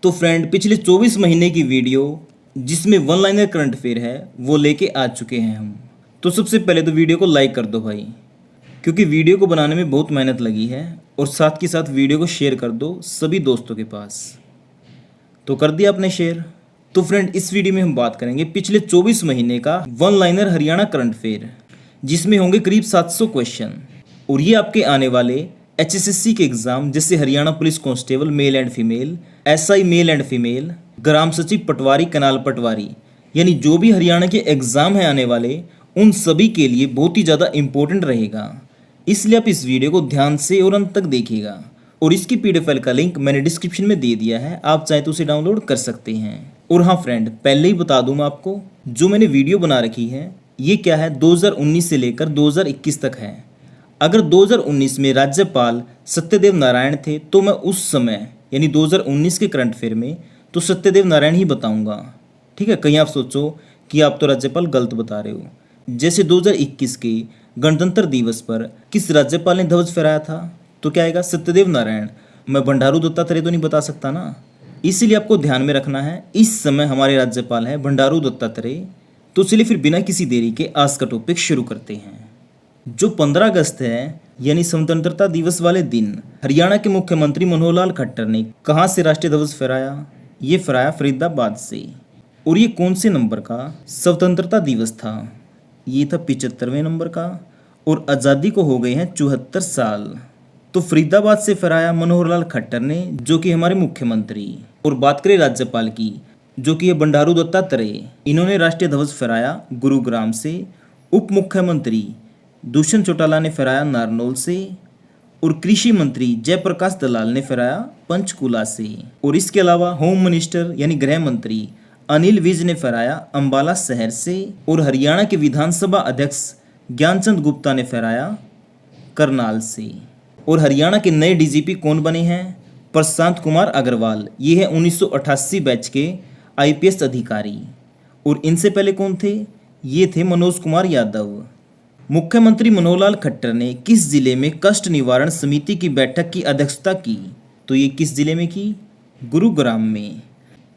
तो फ्रेंड, पिछले 24 महीने की वीडियो जिसमें वन लाइनर करंट अफेयर है वो लेके आ चुके हैं हम। तो सबसे पहले तो वीडियो को लाइक कर दो भाई, क्योंकि वीडियो को बनाने में बहुत मेहनत लगी है। और साथ के साथ वीडियो को शेयर कर दो सभी दोस्तों के पास। तो कर दिया आपने शेयर। तो फ्रेंड, इस वीडियो में हम बात करेंगे पिछले 24 महीने का one liner Haryana current affair, जिसमें होंगे करीब 700 क्वेश्चन। और ये आपके आने वाले HSSC के एग्जाम जैसे Haryana police constable male and female, SI male and female, ग्राम सचिव पटवारी, कनाल पटवारी, यानी जो भी हरियाणा के एग्जाम हैं आने वाले, उन सभी के लिए बहुत ही ज़्यादा इंपॉर्टेंट रहेगा। इसलिए आप इस वीडियो को ध्यान से और अंत तक देखिएगा। और इसकी PDF फाइल का लिंक मैंने डिस्क्रिप्शन में दे दिया है, आप चाहे तो उसे डाउनलोड कर सकते हैं। और हाँ फ्रेंड, पहले ही बता दूँ मैं आपको, जो मैंने वीडियो बना रखी है ये क्या है, 2019 से लेकर 2021 तक है। अगर 2019 में राज्यपाल सत्यदेव नारायण थे तो मैं उस समय यानी 2019 के करंट अफेयर में तो सत्यदेव नारायण ही बताऊंगा। ठीक है, कहीं आप सोचो कि आप तो राज्यपाल गलत बता रहे हो। जैसे 2021 के गणतंत्र दिवस पर किस राज्यपाल ने ध्वज फहराया था, तो क्या आएगा, सत्यदेव नारायण। मैं बंडारू दत्तात्रेय तो नहीं बता सकता ना, इसीलिए आपको ध्यान में रखना है इस समय हमारे राज्यपाल हैं बंडारू दत्तात्रेय। तो चलिए फिर बिना किसी देरी के आज का टॉपिक शुरू करते हैं। जो 15 अगस्त है यानी स्वतंत्रता दिवस वाले दिन हरियाणा के मुख्यमंत्री मनोहर लाल खट्टर ने कहाँ से राष्ट्रीय ध्वज फहराया? ये फहराया फरीदाबाद से। और ये कौन से नंबर का स्वतंत्रता दिवस था? ये था 75वें नंबर का। और आज़ादी को हो गए हैं 74 साल। तो फरीदाबाद से फहराया मनोहर लाल खट्टर ने, जो कि हमारे मुख्यमंत्री। और बात करें राज्यपाल की, जो कि है बंडारू दत्तात्रेय, इन्होंने राष्ट्रीय ध्वज फहराया गुरुग्राम से। उप मुख्यमंत्री दुष्यंत चौटाला ने फहराया नारनौल से। और कृषि मंत्री जयप्रकाश दलाल ने फहराया पंचकुला से। और इसके अलावा होम मिनिस्टर यानी गृह मंत्री अनिल विज ने फहराया अंबाला शहर से। और हरियाणा के विधानसभा अध्यक्ष ज्ञानचंद गुप्ता ने फहराया करनाल से। और हरियाणा के नए DGP कौन बने हैं? प्रशांत कुमार अग्रवाल। ये है 1988 बैच के IPS अधिकारी। और इनसे पहले कौन थे? ये थे मनोज कुमार यादव। मुख्यमंत्री मनोहर लाल खट्टर ने किस जिले में कष्ट निवारण समिति की बैठक की अध्यक्षता की? तो ये किस जिले में की? गुरुग्राम में।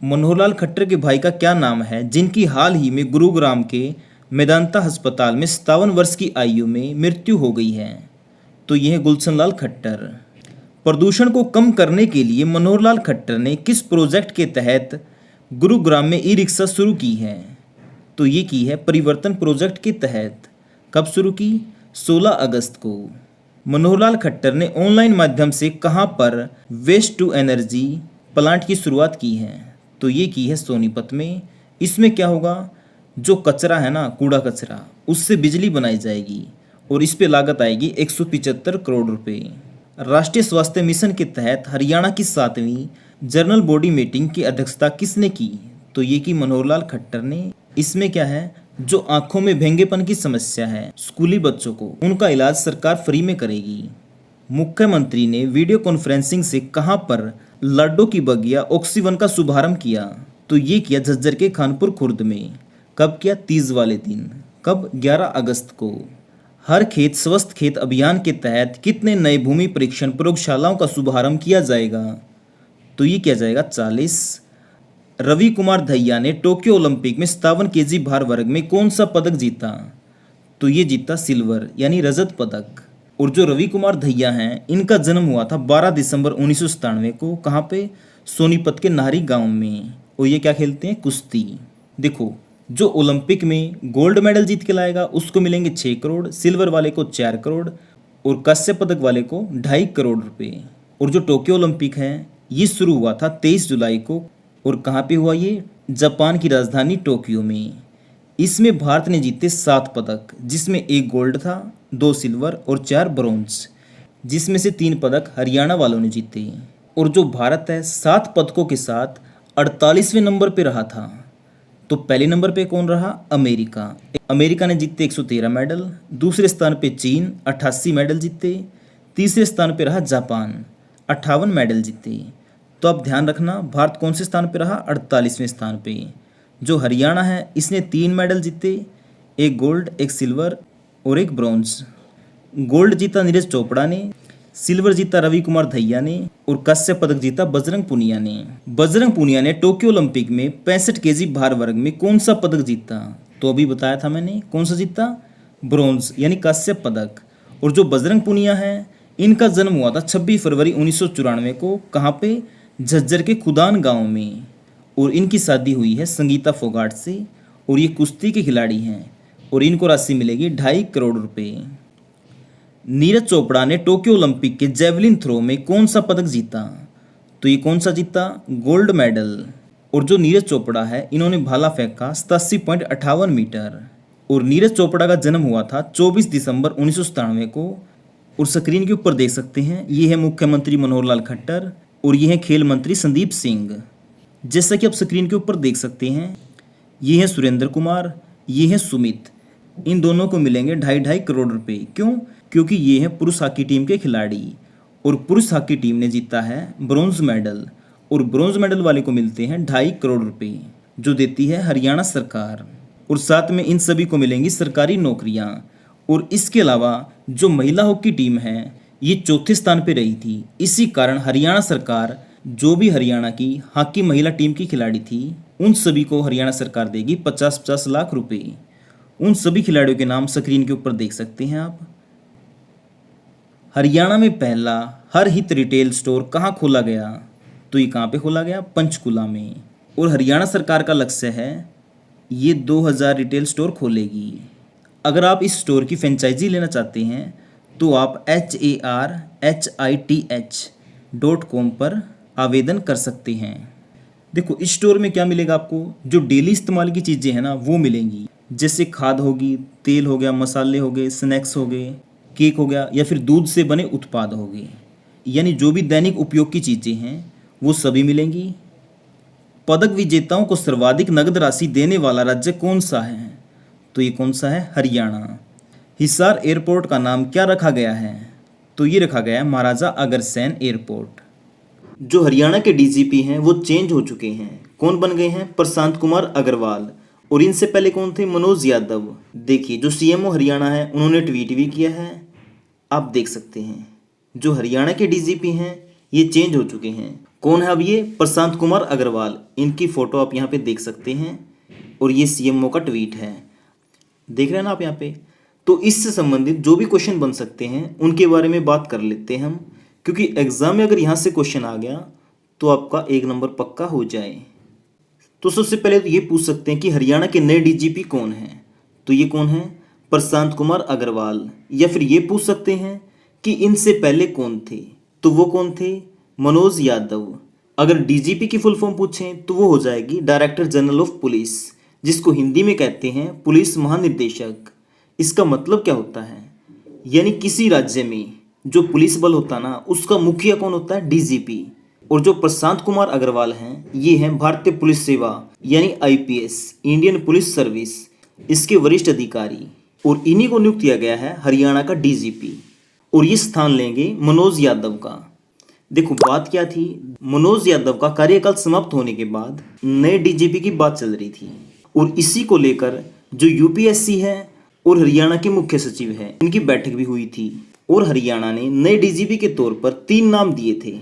मनोहर लाल खट्टर के भाई का क्या नाम है, जिनकी हाल ही में गुरुग्राम के मेदांता अस्पताल में 57 वर्ष की आयु में मृत्यु हो गई है? तो यह है गुलशन लाल खट्टर। प्रदूषण को कम करने के लिए मनोहर लाल खट्टर ने किस प्रोजेक्ट के तहत गुरुग्राम में ई-रिक्शा शुरू की है? तो ये की है परिवर्तन प्रोजेक्ट के तहत। कब शुरू की? 16 अगस्त को। मनोहर लाल खट्टर ने ऑनलाइन माध्यम से कहां पर वेस्ट टू एनर्जी प्लांट की शुरुआत की है? तो ये की है सोनीपत में। इसमें क्या होगा, जो कचरा है ना, कूड़ा कचरा, उससे बिजली बनाई जाएगी। और इस पे लागत आएगी 175 करोड़ रुपए। राष्ट्रीय स्वास्थ्य मिशन के तहत हरियाणा की 7वीं जनरल बॉडी मीटिंग की अध्यक्षता किसने की? तो ये की मनोहर लाल खट्टर ने। इसमें क्या है, जो आंखों में भेंगेपन की समस्या है स्कूली बच्चों को, उनका इलाज सरकार फ्री में करेगी। मुख्यमंत्री ने वीडियो कॉन्फ्रेंसिंग से कहां पर लाडो की बगिया ऑक्सीवन का शुभारंभ किया? तो ये किया झज्जर के खानपुर खुर्द में। कब किया? तीज वाले दिन। कब? 11 अगस्त को। हर खेत स्वस्थ खेत अभियान के तहत कितने नए भूमि परीक्षण प्रयोगशालाओं का शुभारंभ किया जाएगा? तो ये किया जाएगा 40। रवि कुमार दहिया ने टोक्यो ओलंपिक में 57 kg भार वर्ग में कौन सा पदक जीता? तो ये जीता सिल्वर यानी रजत पदक। और जो रवि कुमार दहिया हैं, इनका जन्म हुआ था 12 दिसंबर 1997 को। कहाँ पे? सोनीपत के नाहरी गांव में। और ये क्या खेलते हैं? कुश्ती। देखो, जो ओलंपिक में गोल्ड मेडल जीत के लाएगा उसको मिलेंगे 6 करोड़, सिल्वर वाले को 4 करोड़ और कांस्य पदक वाले को 2.5 करोड़ रुपए। और जो टोक्यो ओलंपिक है ये शुरू हुआ था 23 जुलाई को। और कहाँ पे हुआ ये? जापान की राजधानी टोक्यो में। इसमें भारत ने जीते 7 पदक, जिसमें 1 गोल्ड था, 2 सिल्वर और 4 ब्रोंज, जिसमें से 3 पदक हरियाणा वालों ने जीते। और जो भारत है 7 पदकों के साथ 48वें नंबर पे रहा था। तो पहले नंबर पे कौन रहा? अमेरिका। अमेरिका ने जीते 113 मेडल। दूसरे स्थान पे चीन 88 मेडल जीते। तीसरे स्थान पे रहा जापान, 58 मेडल जीते। तो आप ध्यान रखना, भारत कौन से स्थान पे रहा? 48वें स्थान पे। जो हरियाणा है इसने 3 मेडल जीते, 1 गोल्ड, 1 सिल्वर और 1 ब्रॉन्ज। गोल्ड जीता नीरज चोपड़ा ने, सिल्वर जीता रवि कुमार दहिया ने और कांस्य पदक जीता बजरंग पुनिया ने। बजरंग पुनिया ने टोक्यो ओलंपिक में 65 केजी भार वर्ग में कौन सा पदक जीता? तो अभी बताया था मैंने, कौन सा जीता? ब्रोंज यानी कांस्य पदक। और जो बजरंग पुनिया है, इनका जन्म हुआ था 26 फरवरी 1994 को। कहाँ पे? झज्जर के खुदान गांव में। और इनकी शादी हुई है संगीता फोगाट से और ये कुश्ती के खिलाड़ी हैं और इनको राशि मिलेगी 2.5 करोड़ रुपए। नीरज चोपड़ा ने टोक्यो ओलंपिक के जेवलिन थ्रो में कौन सा पदक जीता? तो ये कौन सा जीता? Gold medal. और जो नीरज चोपड़ा है, इन्होंने भाला फेंका 87.58 मीटर। और नीरज चोपड़ा का जन्म हुआ था 24 दिसंबर 1997 को। और स्क्रीन के ऊपर देख सकते हैं, ये है मुख्यमंत्री मनोहर लाल खट्टर और ये है खेल मंत्री संदीप सिंह। जैसा कि आप स्क्रीन के ऊपर देख सकते हैं, ये है सुरेंद्र कुमार, ये है सुमित। इन दोनों को मिलेंगे 2.5 करोड़ रुपए। क्यों? क्योंकि ये है पुरुष हॉकी टीम के खिलाड़ी और पुरुष हॉकी टीम ने जीता है ब्रॉन्ज मेडल और ब्रॉन्ज मेडल वाले को मिलते हैं 2.5 करोड़ रुपए, जो देती है हरियाणा सरकार। और साथ में इन सभी को मिलेंगी सरकारी नौकरियां। और इसके अलावा जो महिला हॉकी टीम है, ये चौथे स्थान पे रही थी। इसी कारण हरियाणा सरकार जो भी हरियाणा की हॉकी महिला टीम की खिलाड़ी थी, उन सभी को हरियाणा सरकार देगी 50-50 लाख रुपए। उन सभी खिलाड़ियों के नाम स्क्रीन के ऊपर देख सकते हैं आप। हरियाणा में पहला हर हित रिटेल स्टोर कहाँ खोला गया? तो ये कहाँ पे खोला गया? पंचकुला में। और हरियाणा सरकार का लक्ष्य है ये 2000 रिटेल स्टोर खोलेगी। अगर आप इस स्टोर की फ्रेंचाइजी लेना चाहते हैं तो आप HARHITH.com पर आवेदन कर सकते हैं। देखो, इस स्टोर में क्या मिलेगा आपको? जो डेली इस्तेमाल की चीज़ें हैं ना, वो मिलेंगी। जैसे खाद होगी, तेल हो गया, मसाले हो गए, स्नैक्स हो गए, केक हो गया, या फिर दूध से बने उत्पाद हो गए। यानी जो भी दैनिक उपयोग की चीज़ें हैं वो सभी मिलेंगी। पदक विजेताओं को सर्वाधिक नगद राशि देने वाला राज्य कौन सा है? तो ये कौन सा है? हरियाणा। हिसार एयरपोर्ट का नाम क्या रखा गया है? तो ये रखा गया है महाराजा अग्रसेन एयरपोर्ट। जो हरियाणा के डीजीपी हैं वो चेंज हो चुके हैं। कौन बन गए हैं? प्रशांत कुमार अग्रवाल। और इनसे पहले कौन थे? मनोज यादव। देखिए, जो सीएमओ हरियाणा है उन्होंने ट्वीट भी किया है, आप देख सकते हैं। जो हरियाणा के डीजीपी हैं ये चेंज हो चुके हैं। कौन है अब ये? प्रशांत कुमार अग्रवाल। इनकी फोटो आप यहाँ पे देख सकते हैं और ये सीएमओ का ट्वीट है, देख रहे हैं ना आप यहाँ पे। तो इससे संबंधित जो भी क्वेश्चन बन सकते हैं उनके बारे में बात कर लेते हैं हम, क्योंकि एग्जाम में अगर यहाँ से क्वेश्चन आ गया तो आपका 1 नंबर पक्का हो जाए। तो सबसे पहले तो ये पूछ सकते हैं कि हरियाणा के नए डीजीपी कौन हैं? तो ये कौन है? प्रशांत कुमार अग्रवाल। या फिर ये पूछ सकते हैं कि इनसे पहले कौन थे? तो वो कौन थे? मनोज यादव। अगर डीजीपी की फुल फॉर्म पूछें तो वो हो जाएगी डायरेक्टर जनरल ऑफ पुलिस, जिसको हिंदी में कहते हैं पुलिस महानिदेशक। इसका मतलब क्या होता है? यानी किसी राज्य में जो पुलिस बल होता ना, उसका मुखिया कौन होता है? डीजीपी। और जो प्रशांत कुमार अग्रवाल हैं, ये हैं भारतीय पुलिस सेवा यानी आईपीएस, इंडियन पुलिस सर्विस, इसके वरिष्ठ अधिकारी। और इन्हीं को नियुक्त किया गया है हरियाणा का डीजीपी। और ये स्थान लेंगे मनोज यादव का। देखो, बात क्या थी? मनोज यादव का कार्यकाल समाप्त होने के बाद नए डीजीपी की बात चल रही थी और इसी को लेकर जो यूपीएससी है और हरियाणा के मुख्य सचिव है, इनकी बैठक भी हुई थी। और हरियाणा ने नए डीजीपी के तौर पर 3 नाम दिए थे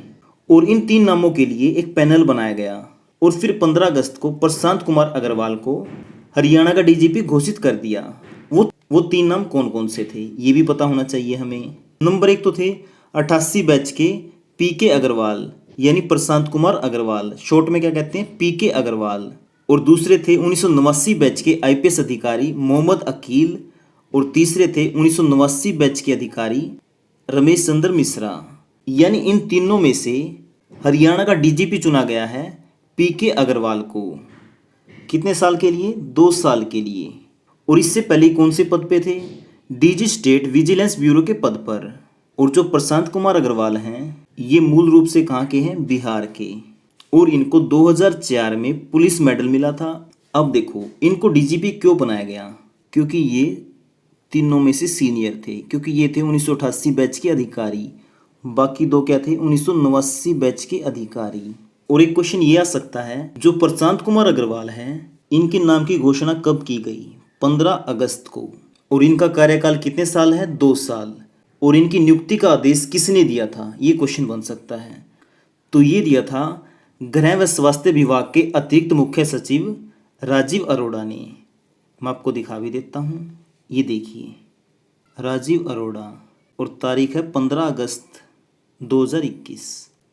और इन 3 नामों के लिए एक पैनल बनाया गया। और फिर 15 अगस्त को प्रशांत कुमार अग्रवाल को हरियाणा का डीजीपी घोषित कर दिया। वो 3 नाम कौन कौन से थे ये भी पता होना चाहिए हमें। नंबर 1 तो थे 88 बैच के पीके अग्रवाल, यानी प्रशांत कुमार अग्रवाल, शॉर्ट में क्या कहते हैं? पीके अग्रवाल। और दूसरे थे 1989 बैच के आईपीएस अधिकारी मोहम्मद अकील। और तीसरे थे 1989 बैच के अधिकारी रमेश चंद्र मिश्रा। यानी इन तीनों में से हरियाणा का डीजीपी चुना गया है पीके अग्रवाल को। कितने साल के लिए? 2 साल के लिए। और इससे पहले कौन से पद पे थे? डीजी स्टेट विजिलेंस ब्यूरो के पद पर। और जो प्रशांत कुमार अग्रवाल हैं, ये मूल रूप से कहाँ के हैं? बिहार के। और इनको 2004 में पुलिस मेडल मिला था। अब देखो, इनको डीजीपी क्यों बनाया गया? क्योंकि ये तीनों में से सीनियर थे, क्योंकि ये थे 1988 बैच के अधिकारी, बाकी 2 क्या थे? 1989 बैच के अधिकारी। और एक क्वेश्चन ये आ सकता है, जो प्रशांत कुमार अग्रवाल हैं, इनके नाम की घोषणा कब की गई? 15 अगस्त को। और इनका कार्यकाल कितने साल है? 2 साल। और इनकी नियुक्ति का आदेश किसने दिया था, ये क्वेश्चन बन सकता है। तो ये दिया था गृह व स्वास्थ्य विभाग के अतिरिक्त मुख्य सचिव राजीव अरोड़ा ने। मैं आपको दिखा भी देता हूँ, ये देखिए राजीव अरोड़ा, और तारीख है 15 अगस्त 2021।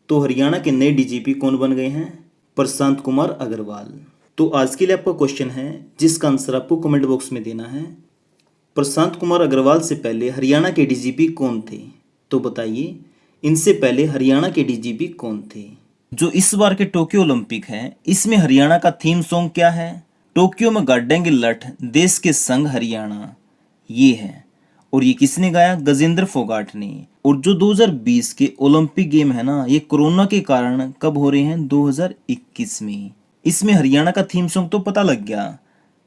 तो हरियाणा के नए डीजीपी कौन बन गए हैं? प्रशांत कुमार अग्रवाल। तो आज के लिए आपका क्वेश्चन है जिसका आंसर आपको कमेंट बॉक्स में देना है। प्रशांत कुमार अग्रवाल से पहले हरियाणा के डीजीपी कौन थे? तो बताइए, इनसे पहले हरियाणा के डीजीपी कौन थे? जो इस बार के टोक्यो ओलंपिक है, इसमें हरियाणा का थीम सॉन्ग क्या है? टोक्यो में गाड़ेंगे लठ, देश के संग हरियाणा, ये है। और ये किसने गाया? गजेंद्र फोगाट ने। और जो 2020 के ओलंपिक गेम है ना, ये कोरोना के कारण कब हो रहे हैं? 2021 में। इसमें हरियाणा का थीम सॉन्ग तो पता लग गया,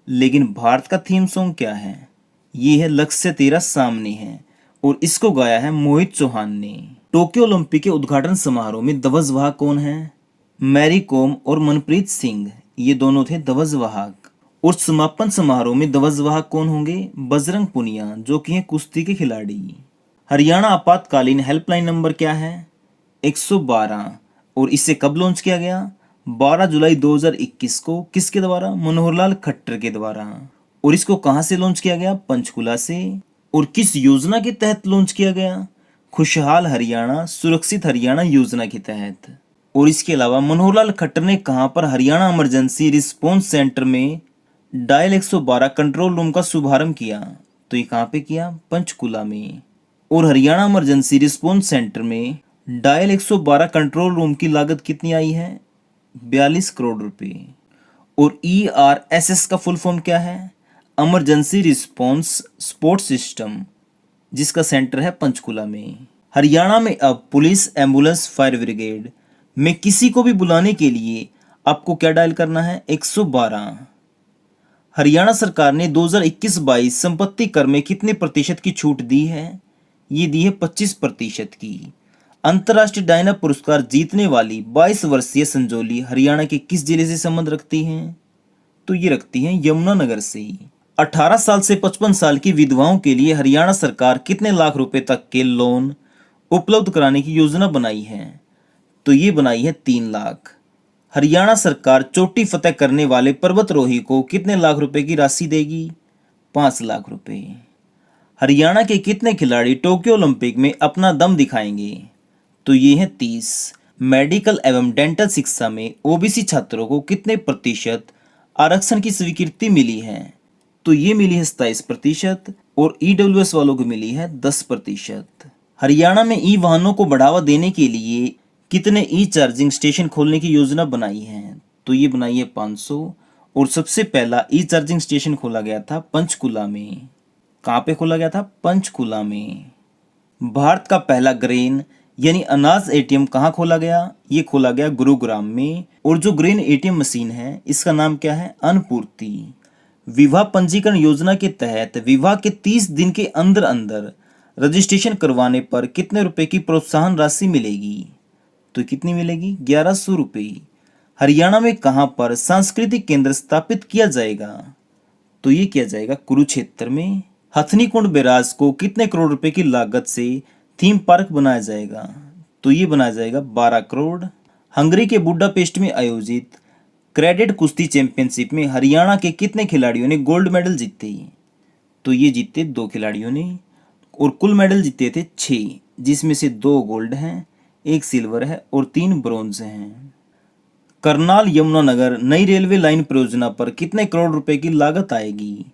लेकिन भारत का थीम सॉन्ग क्या है? ये है लक्ष्य तेरा सामने है, और इसको गाया है मोहित चौहान ने। टोक्यो ओलंपिक के उद्घाटन समारोह में ध्वजवाहक कौन है? मैरी कॉम और मनप्रीत सिंह, ये दोनों थे ध्वजवाहक। और समापन समारोह में ध्वजवाहक कौन होंगे? बजरंग पुनिया, जो कि हैं कुश्ती के खिलाड़ी। हरियाणा आपातकालीन हेल्पलाइन नंबर क्या है? 112। और इसे कब लॉन्च किया गया? 12 जुलाई 2021 को। किसके द्वारा? मनोहर लाल खट्टर के द्वारा। और इसको कहां से लॉन्च किया गया? पंचकुला से। और किस योजना के तहत लॉन्च किया गया? खुशहाल हरियाणा सुरक्षित हरियाणा योजना के तहत। और इसके अलावा मनोहर लाल खट्टर ने कहां पर हरियाणा इमरजेंसी रिस्पॉन्स सेंटर में डायल 112 कंट्रोल रूम का शुभारंभ किया? तो ये कहां पे किया? पंचकुला में। और हरियाणा इमरजेंसी रिस्पॉन्स सेंटर में डायल 112 कंट्रोल रूम की लागत कितनी आई है? 42 करोड़ रुपए। और ERSS का फुल फॉर्म क्या है? इमरजेंसी रिस्पॉन्स सपोर्ट सिस्टम, जिसका सेंटर है पंचकुला में। हरियाणा में अब पुलिस, एम्बुलेंस, फायर ब्रिगेड में किसी को भी बुलाने के लिए आपको क्या डायल करना है? 112। हरियाणा सरकार ने 2021-22 संपत्ति कर में कितने प्रतिशत की छूट दी है? ये दी है 25% की। अंतर्राष्ट्रीय डायना पुरस्कार जीतने वाली 22 वर्षीय संजोली हरियाणा के किस जिले से संबंध रखती हैं? तो ये रखती हैं यमुनानगर से। 18 साल से 55 साल की विधवाओं के लिए हरियाणा सरकार कितने लाख रुपए तक के लोन उपलब्ध कराने की योजना बनाई है? तो ये बनाई है 3 लाख। हरियाणा सरकार चोटी फतेह करने वाले पर्वतरोही को कितने लाख रुपए की राशि देगी? 5 लाख रुपए। हरियाणा के कितने खिलाड़ी टोक्यो ओलंपिक में अपना दम दिखाएंगे? तो ये है 30। मेडिकल एवं डेंटल शिक्षा में ओबीसी छात्रों को कितने प्रतिशत आरक्षण की स्वीकृति मिली है? तो ये मिली है 27%। और ईडब्ल्यूएस वालों को मिली है 10%। हरियाणा में ई वाहनों को बढ़ावा देने के लिए कितने ई चार्जिंग स्टेशन खोलने की योजना बनाई है? तो ये बनाई है 500। और सबसे पहला ई चार्जिंग स्टेशन खोला गया था पंचकुला में। कहाँ पे खोला गया था? पंचकुला में। भारत का पहला ग्रेन यानी अनाज एटीएम कहाँ खोला गया? ये खोला गया गुरुग्राम में। और जो ग्रेन एटीएम मशीन है, इसका नाम क्या है? अन्नपूर्ति। विवाह पंजीकरण योजना के तहत विवाह के 30 दिन के अंदर अंदर रजिस्ट्रेशन करवाने पर कितने रुपए की प्रोत्साहन राशि मिलेगी? तो कितनी मिलेगी? 1100 रुपये। हरियाणा में कहां पर सांस्कृतिक केंद्र स्थापित किया जाएगा? तो ये किया जाएगा कुरुक्षेत्र में। हथनी कुंड बैराज को कितने करोड़ रुपए की लागत से थीम पार्क बनाया जाएगा? तो ये बनाया जाएगा 12 करोड़। हंगरी के बुडापेस्ट में आयोजित क्रेडिट कुश्ती चैंपियनशिप में हरियाणा के कितने खिलाड़ियों ने गोल्ड मेडल जीते? तो ये जीते 2 खिलाड़ियों ने। और कुल मेडल जीते थे 6, जिसमें से 2 गोल्ड हैं, 1 सिल्वर है और 3 ब्रोंज हैं। करनाल यमुनानगर नई रेलवे लाइन परियोजना पर कितने करोड़ रुपए की लागत आएगी?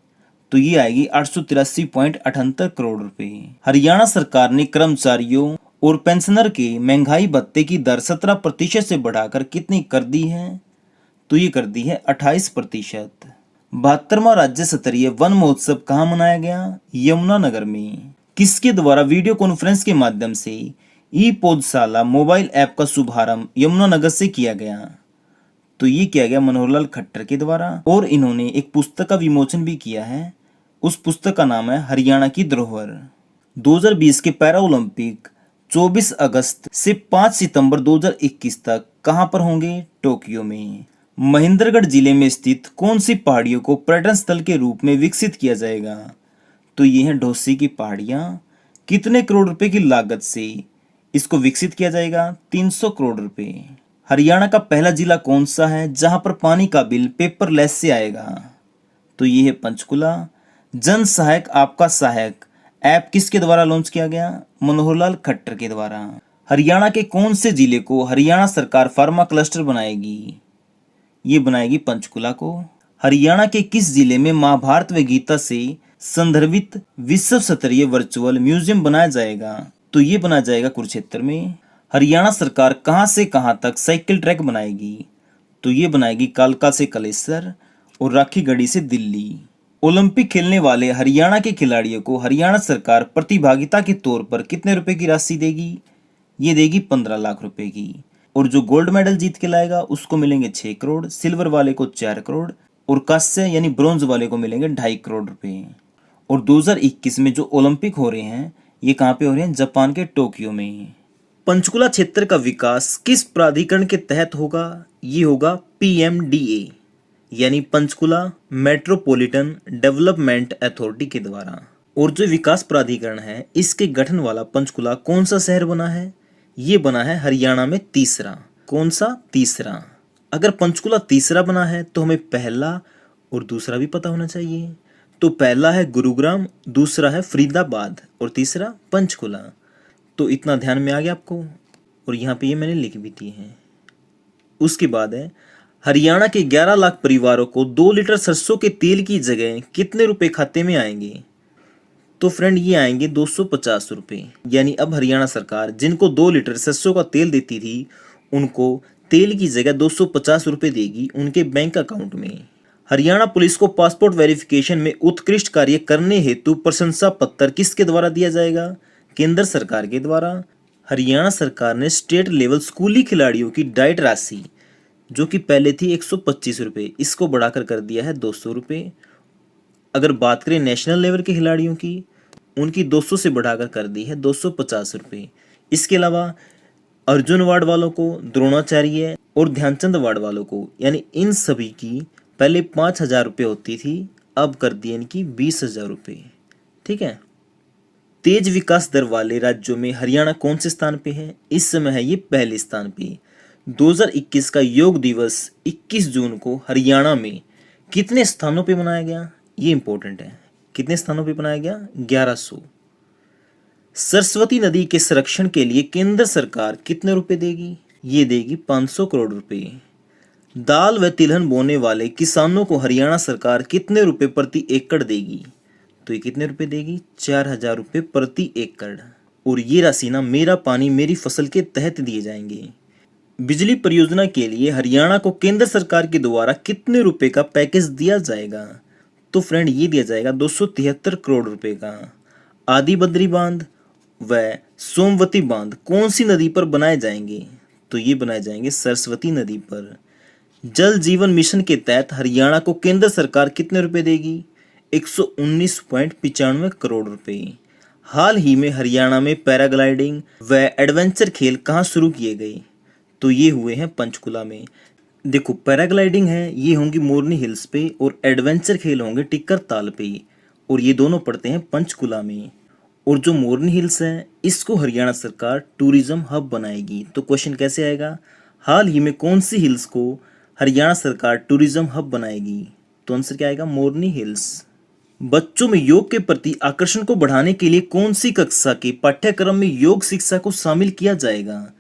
तो ये आएगी 883.78 करोड़ रुपए। हरियाणा सरकार ने कर्मचारियों और पेंशनर के महंगाई भत्ते की दर 17% से बढ़ाकर कितनी कर दी है? तो ये कर दी है 28%। 72वां राज्य स्तरीय वन महोत्सव कहाँ मनाया गया? यमुनानगर में। किसके द्वारा वीडियो कॉन्फ्रेंस के माध्यम से ई पौधशाला मोबाइल ऐप का शुभारंभ यमुनानगर से किया गया? तो ये किया गया मनोहर लाल खट्टर के द्वारा। और इन्होंने एक पुस्तक का विमोचन भी किया है। उस पुस्तक का नाम है हरियाणा की धरोहर। 2020 के पैरा ओलंपिक 24 अगस्त से 5 सितंबर 2021 तक कहां पर होंगे? टोक्यो में। महेंद्रगढ़ जिले में स्थित कौन सी पहाड़ियों को पर्यटन स्थल के रूप में विकसित किया जाएगा? तो ये है ढोसी की पहाड़ियां। कितने करोड़ रुपए की लागत से इसको विकसित किया जाएगा? 300 करोड़ रुपए। हरियाणा का पहला जिला कौन सा है जहां पर पानी का बिल पेपरलेस से आएगा? तो ये है पंचकुला। जन सहायक आपका सहायक ऐप किसके द्वारा लॉन्च किया गया? मनोहर लाल खट्टर के द्वारा। हरियाणा के कौन से जिले को हरियाणा सरकार फार्मा क्लस्टर बनाएगी? ये बनाएगी पंचकुला को। हरियाणा के किस जिले में महाभारत व गीता से संदर्भित विश्व स्तरीय वर्चुअल म्यूजियम बनाया जाएगा? तो ये बनाया जाएगा कुरुक्षेत्र में। हरियाणा सरकार कहां से कहां तक साइकिल ट्रैक बनाएगी? तो ये बनाएगी कालका से कलेसर और राखीगढ़ी से दिल्ली। ओलंपिक खेलने वाले हरियाणा के खिलाड़ियों को हरियाणा सरकार प्रतिभागिता के तौर पर कितने रुपए की राशि देगी? ये देगी 15 लाख रुपए की। और जो गोल्ड मेडल जीत के लाएगा उसको मिलेंगे 6 करोड़, सिल्वर वाले को 4 करोड़ और कांस्य यानी ब्रॉन्ज वाले को मिलेंगे 2.5 करोड़ रुपए। और 2021 में जो ओलंपिक हो रहे हैं ये कहाँ पे हो रहे हैं? जापान के टोक्यो में। पंचकुला क्षेत्र का विकास किस प्राधिकरण के तहत होगा? ये होगा PMDA यानी पंचकुला मेट्रोपॉलिटन डेवलपमेंट अथॉरिटी के द्वारा। और जो विकास प्राधिकरण है इसके गठन वाला पंचकुला कौन सा शहर बना है? ये बना है हरियाणा में तीसरा। कौन सा? तीसरा। अगर पंचकुला तीसरा बना है तो हमें पहला और दूसरा भी पता होना चाहिए। तो पहला है गुरुग्राम, दूसरा है फरीदाबाद और तीसरा पंचकुला। तो इतना ध्यान में आ गया आपको। और यहाँ पे ये मैंने लिख भी दी है। उसके बाद है हरियाणा के 11 लाख परिवारों को 2 लीटर सरसों के तेल की जगह कितने रुपए खाते में आएंगे? तो फ्रेंड ये आएंगे 250 रुपये। यानी अब हरियाणा सरकार जिनको 2 लीटर सरसों का तेल देती थी उनको तेल की जगह 250 रुपये देगी उनके बैंक अकाउंट में। हरियाणा पुलिस को पासपोर्ट वेरिफिकेशन में उत्कृष्ट कार्य करने हेतु प्रशंसा पत्र किसके द्वारा दिया जाएगा? केंद्र सरकार के द्वारा। हरियाणा सरकार ने स्टेट लेवल स्कूली खिलाड़ियों की डाइट राशि जो कि पहले थी 125 रुपये इसको बढ़ाकर कर दिया है 200 रुपये। अगर बात करें नेशनल लेवल के खिलाड़ियों की उनकी 200 से बढ़ाकर कर दी है 250 रुपये। इसके अलावा अर्जुन अवार्ड वालों को, द्रोणाचार्य और ध्यानचंद अवार्ड वालों को यानी इन सभी की पहले 5,000 रुपये होती थी, अब कर दी इनकी 20,000 रुपये। ठीक है। तेज विकास दर वाले राज्यों में हरियाणा कौन से स्थान पे है? इस समय है ये पहले स्थान पे। 2021 का योग दिवस 21 जून को हरियाणा में कितने स्थानों पे मनाया गया? ये इंपॉर्टेंट है। कितने स्थानों पे मनाया गया? 1100। सरस्वती नदी के संरक्षण के लिए केंद्र सरकार कितने रुपए देगी? ये देगी 500 करोड़ रुपए। दाल व तिलहन बोने वाले किसानों को हरियाणा सरकार कितने रुपए प्रति एकड़ देगी? तो ये कितने रुपए देगी? 4,000 रुपये प्रति एकड़। और ये राशि ना मेरा पानी मेरी फसल के तहत दिए जाएंगे। बिजली परियोजना के लिए हरियाणा को केंद्र सरकार के द्वारा कितने रुपए का पैकेज दिया जाएगा? तो फ्रेंड ये दिया जाएगा 273 करोड़ रुपए का। आदि बद्री बांध व सोमवती बांध कौन सी नदी पर बनाए जाएंगे? तो ये बनाए जाएंगे सरस्वती नदी पर। जल जीवन मिशन के तहत हरियाणा को केंद्र सरकार कितने रुपए देगी? 119.95 करोड़ रुपए। हाल ही में हरियाणा में पैराग्लाइडिंग व एडवेंचर खेल कहाँ शुरू किए गए? तो ये हुए हैं पंचकुला में। देखो पैराग्लाइडिंग है ये होंगी मोरनी हिल्स पे और एडवेंचर खेल होंगे टिक्कर ताल पे और ये दोनों पड़ते हैं पंचकुला में। और जो मोरनी हिल्स है इसको हरियाणा सरकार टूरिज्म हब बनाएगी। तो क्वेश्चन कैसे आएगा? हाल ही में कौन सी हिल्स को हरियाणा सरकार टूरिज्म हब बनाएगी? तो आंसर क्या आएगा? मोरनी हिल्स। बच्चों में योग के प्रति आकर्षण को बढ़ाने के लिए कौन सी कक्षा के पाठ्यक्रम में योग शिक्षा को शामिल किया जाएगा?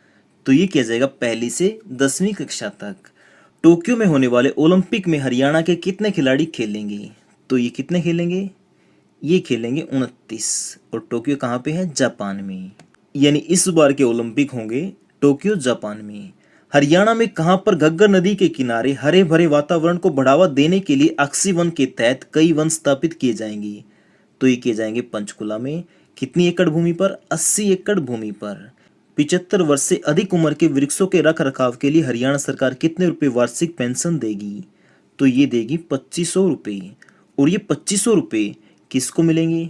तो ये किया जाएगा 1 से 10वीं कक्षा तक। टोक्यो में होने वाले ओलंपिक में हरियाणा के कितने खिलाड़ी खेलेंगे? तो ये कितने खेलेंगे? ये खेलेंगे 29। और टोक्यो कहाँ पे है? जापान में। यानी इस बार के ओलंपिक होंगे टोक्यो जापान में। हरियाणा में कहां पर घग्गर नदी के किनारे हरे भरे वातावरण को बढ़ावा देने के लिए ऑक्सीवन के तहत कई वन स्थापित किए जाएंगे? तो ये किए जाएंगे पंचकुला में। कितनी एकड़ भूमि पर? 80 एकड़ भूमि पर। 75 वर्ष से अधिक उम्र के वृक्षों के रख रखाव के लिए हरियाणा सरकार कितने रुपए वार्षिक पेंशन देगी? तो ये देगी 2500 रुपये। और ये 2500 रुपये किसको मिलेंगे?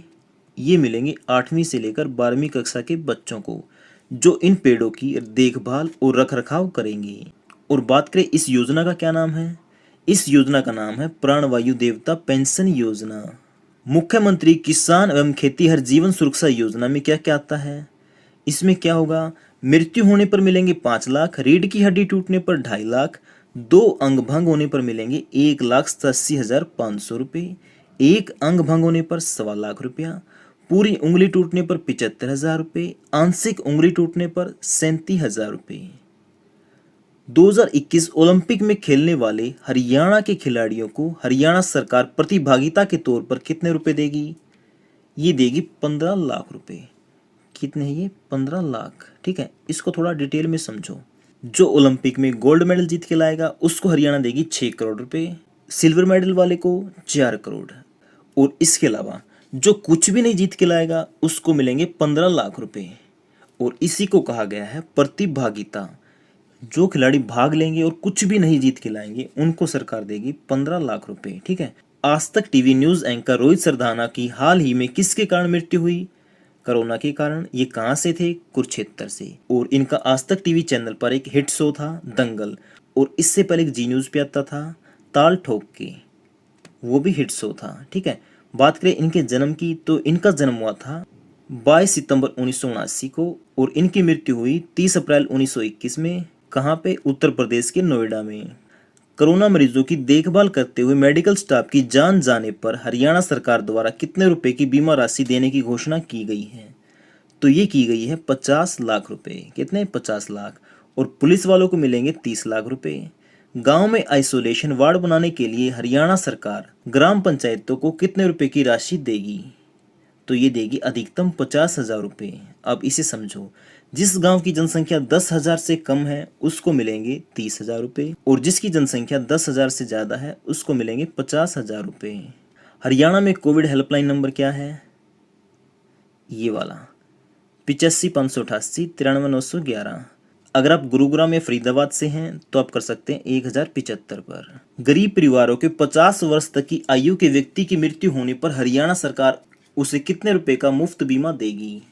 ये मिलेंगे 8वीं से लेकर 12वीं कक्षा के बच्चों को जो इन पेड़ों की देखभाल और रखरखाव करेंगे। और बात करें इस योजना का क्या नाम है? इस योजना का नाम है प्राणवायु देवता पेंशन योजना। मुख्यमंत्री किसान एवं खेतीहर जीवन सुरक्षा योजना में क्या क्या आता है? इसमें क्या होगा? मृत्यु होने पर मिलेंगे 5 लाख, रीढ़ की हड्डी टूटने पर 2.5 लाख, 2 अंग भंग होने पर मिलेंगे 1,87,500 रुपये, 1 अंग भंग होने पर 1.25 लाख रुपया, पूरी उंगली टूटने पर 75,000 रुपये, आंशिक उंगली टूटने पर 37,000 रुपये। 2021 ओलंपिक में खेलने वाले हरियाणा के खिलाड़ियों को हरियाणा सरकार प्रतिभागिता के तौर पर कितने रुपए देगी? ये देगी 15 लाख रुपए। कितने हैं ये? 15 लाख। ठीक है, इसको थोड़ा डिटेल में समझो। जो ओलंपिक में गोल्ड मेडल जीत के लाएगा उसको हरियाणा देगी 6 करोड़ रुपए, सिल्वर मेडल वाले को 4 करोड़, और इसके अलावा जो कुछ भी नहीं जीत के लाएगा उसको मिलेंगे 15 लाख रुपए। और इसी को कहा गया है प्रतिभागिता। जो खिलाड़ी भाग लेंगे और कुछ भी नहीं जीत के लाएंगे उनको सरकार देगी 15 लाख रुपए। ठीक है। आज तक TV news anchor Rohit Sardana की हाल ही में किसके कारण मृत्यु हुई? कोरोना के कारण। ये कहां से थे? कुरुक्षेत्र से। और इनका आज तक टीवी चैनल पर एक हिट शो था दंगल, और इससे पहले एक जी न्यूज पे आता था ताल ठोक के, वो भी हिट शो था। ठीक है। बात करें इनके जन्म की तो इनका जन्म हुआ था 22 सितंबर 1979 को, और इनकी मृत्यु हुई 30 अप्रैल 1921 में। कहाँ पे? उत्तर प्रदेश के नोएडा में। कोरोना मरीजों की देखभाल करते हुए मेडिकल स्टाफ की जान जाने पर हरियाणा सरकार द्वारा कितने रुपए की बीमा राशि देने की घोषणा की गई है? तो ये की गई है 50 लाख रुपए। कितने? 50 लाख। और पुलिस वालों को मिलेंगे 30 लाख रुपए। गांव में आइसोलेशन वार्ड बनाने के लिए हरियाणा सरकार ग्राम पंचायतों को कितने रुपए की राशि देगी? तो ये देगी अधिकतम 50,000 रुपये। अब इसे समझो। जिस गांव की जनसंख्या 10,000 से कम है उसको मिलेंगे 30,000 रुपये, और जिसकी जनसंख्या 10,000 से ज़्यादा है उसको मिलेंगे 50,000 रुपये। हरियाणा में कोविड हेल्पलाइन नंबर क्या है? ये वाला 85,588,93,911। अगर आप गुरुग्राम या फरीदाबाद से हैं तो आप कर सकते हैं 1075 पर। गरीब परिवारों के 50 वर्ष तक की आयु के व्यक्ति की मृत्यु होने पर हरियाणा सरकार उसे कितने रुपए का मुफ्त बीमा देगी?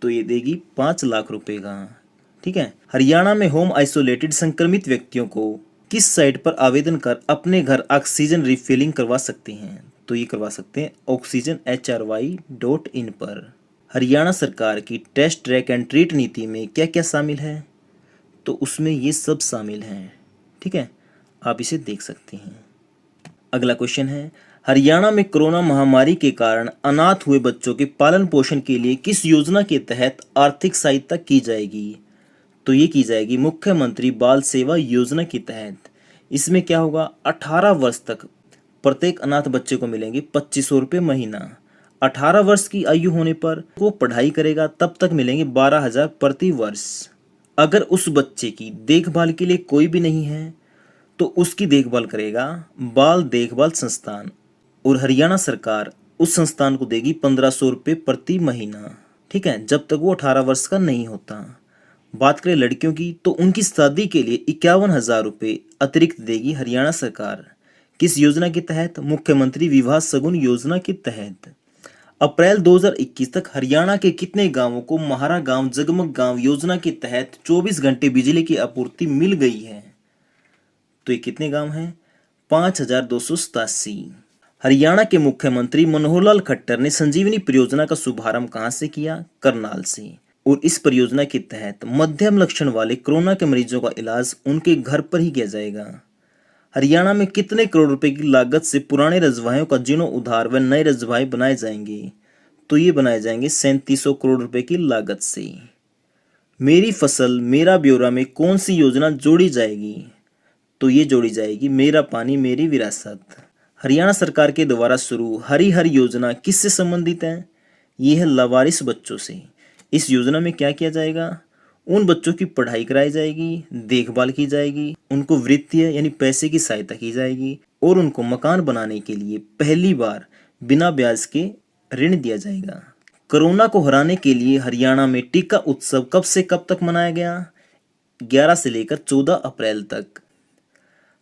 तो ये देगी 5 लाख रुपए का। ठीक है। हरियाणा में होम आइसोलेटेड संक्रमित व्यक्तियों को किस साइट पर आवेदन कर अपने घर ऑक्सीजन रिफिलिंग करवा सकते हैं? तो ये करवा सकते हैं oxygenhry.in पर। हरियाणा सरकार की टेस्ट ट्रैक एंड ट्रीट नीति में क्या क्या शामिल है? तो उसमें ये सब शामिल हैं। ठीक है, आप इसे देख सकते हैं। अगला क्वेश्चन है, हरियाणा में कोरोना महामारी के कारण अनाथ हुए बच्चों के पालन पोषण के लिए किस योजना के तहत आर्थिक सहायता की जाएगी? तो ये की जाएगी मुख्यमंत्री बाल सेवा योजना के तहत। इसमें क्या होगा? 18 वर्ष तक प्रत्येक अनाथ बच्चे को मिलेंगे 2500 रुपये महीना। 18 वर्ष की आयु होने पर वो पढ़ाई करेगा तब तक मिलेंगे 12,000 प्रति वर्ष। अगर उस बच्चे की देखभाल के लिए कोई भी नहीं है तो उसकी देखभाल करेगा बाल देखभाल संस्थान, और हरियाणा सरकार उस संस्थान को देगी 1500 रुपये प्रति महीना। ठीक है, जब तक वो 18 वर्ष का नहीं होता। बात करें लड़कियों की तो उनकी शादी के लिए 51,000 रुपये अतिरिक्त देगी हरियाणा सरकार। किस योजना के तहत? मुख्यमंत्री विवाह शगुन योजना के तहत। अप्रैल 2021 तक हरियाणा के कितने गांवों को महारा गांव जगमग गांव योजना के तहत 24 घंटे बिजली की आपूर्ति मिल गई है? तो ये कितने गांव हैं? 5,287। हरियाणा के मुख्यमंत्री मनोहर लाल खट्टर ने संजीवनी परियोजना का शुभारंभ कहां से किया? करनाल से। और इस परियोजना के तहत मध्यम लक्षण वाले कोरोना के मरीजों का इलाज उनके घर पर ही किया जाएगा। हरियाणा में कितने करोड़ रुपए की लागत से पुराने रजवाहों का जीर्णोद्धार व नए रजवाहे बनाए जाएंगे? तो ये बनाए जाएंगे 3700 करोड़ रुपए की लागत से। मेरी फसल मेरा ब्यौरा में कौन सी योजना जोड़ी जाएगी? तो ये जोड़ी जाएगी मेरा पानी मेरी विरासत। हरियाणा सरकार के द्वारा शुरू हरी हर योजना किससे संबंधित है? ये है लावारिस बच्चों से। इस योजना में क्या किया जाएगा? उन बच्चों की पढ़ाई कराई जाएगी, देखभाल की जाएगी, उनको वित्तीय यानी पैसे की सहायता की जाएगी, और उनको मकान बनाने के लिए पहली बार बिना ब्याज के ऋण दिया जाएगा। कोरोना को हराने के लिए हरियाणा में टीका उत्सव कब से कब तक मनाया गया? 11 से लेकर 14 अप्रैल तक।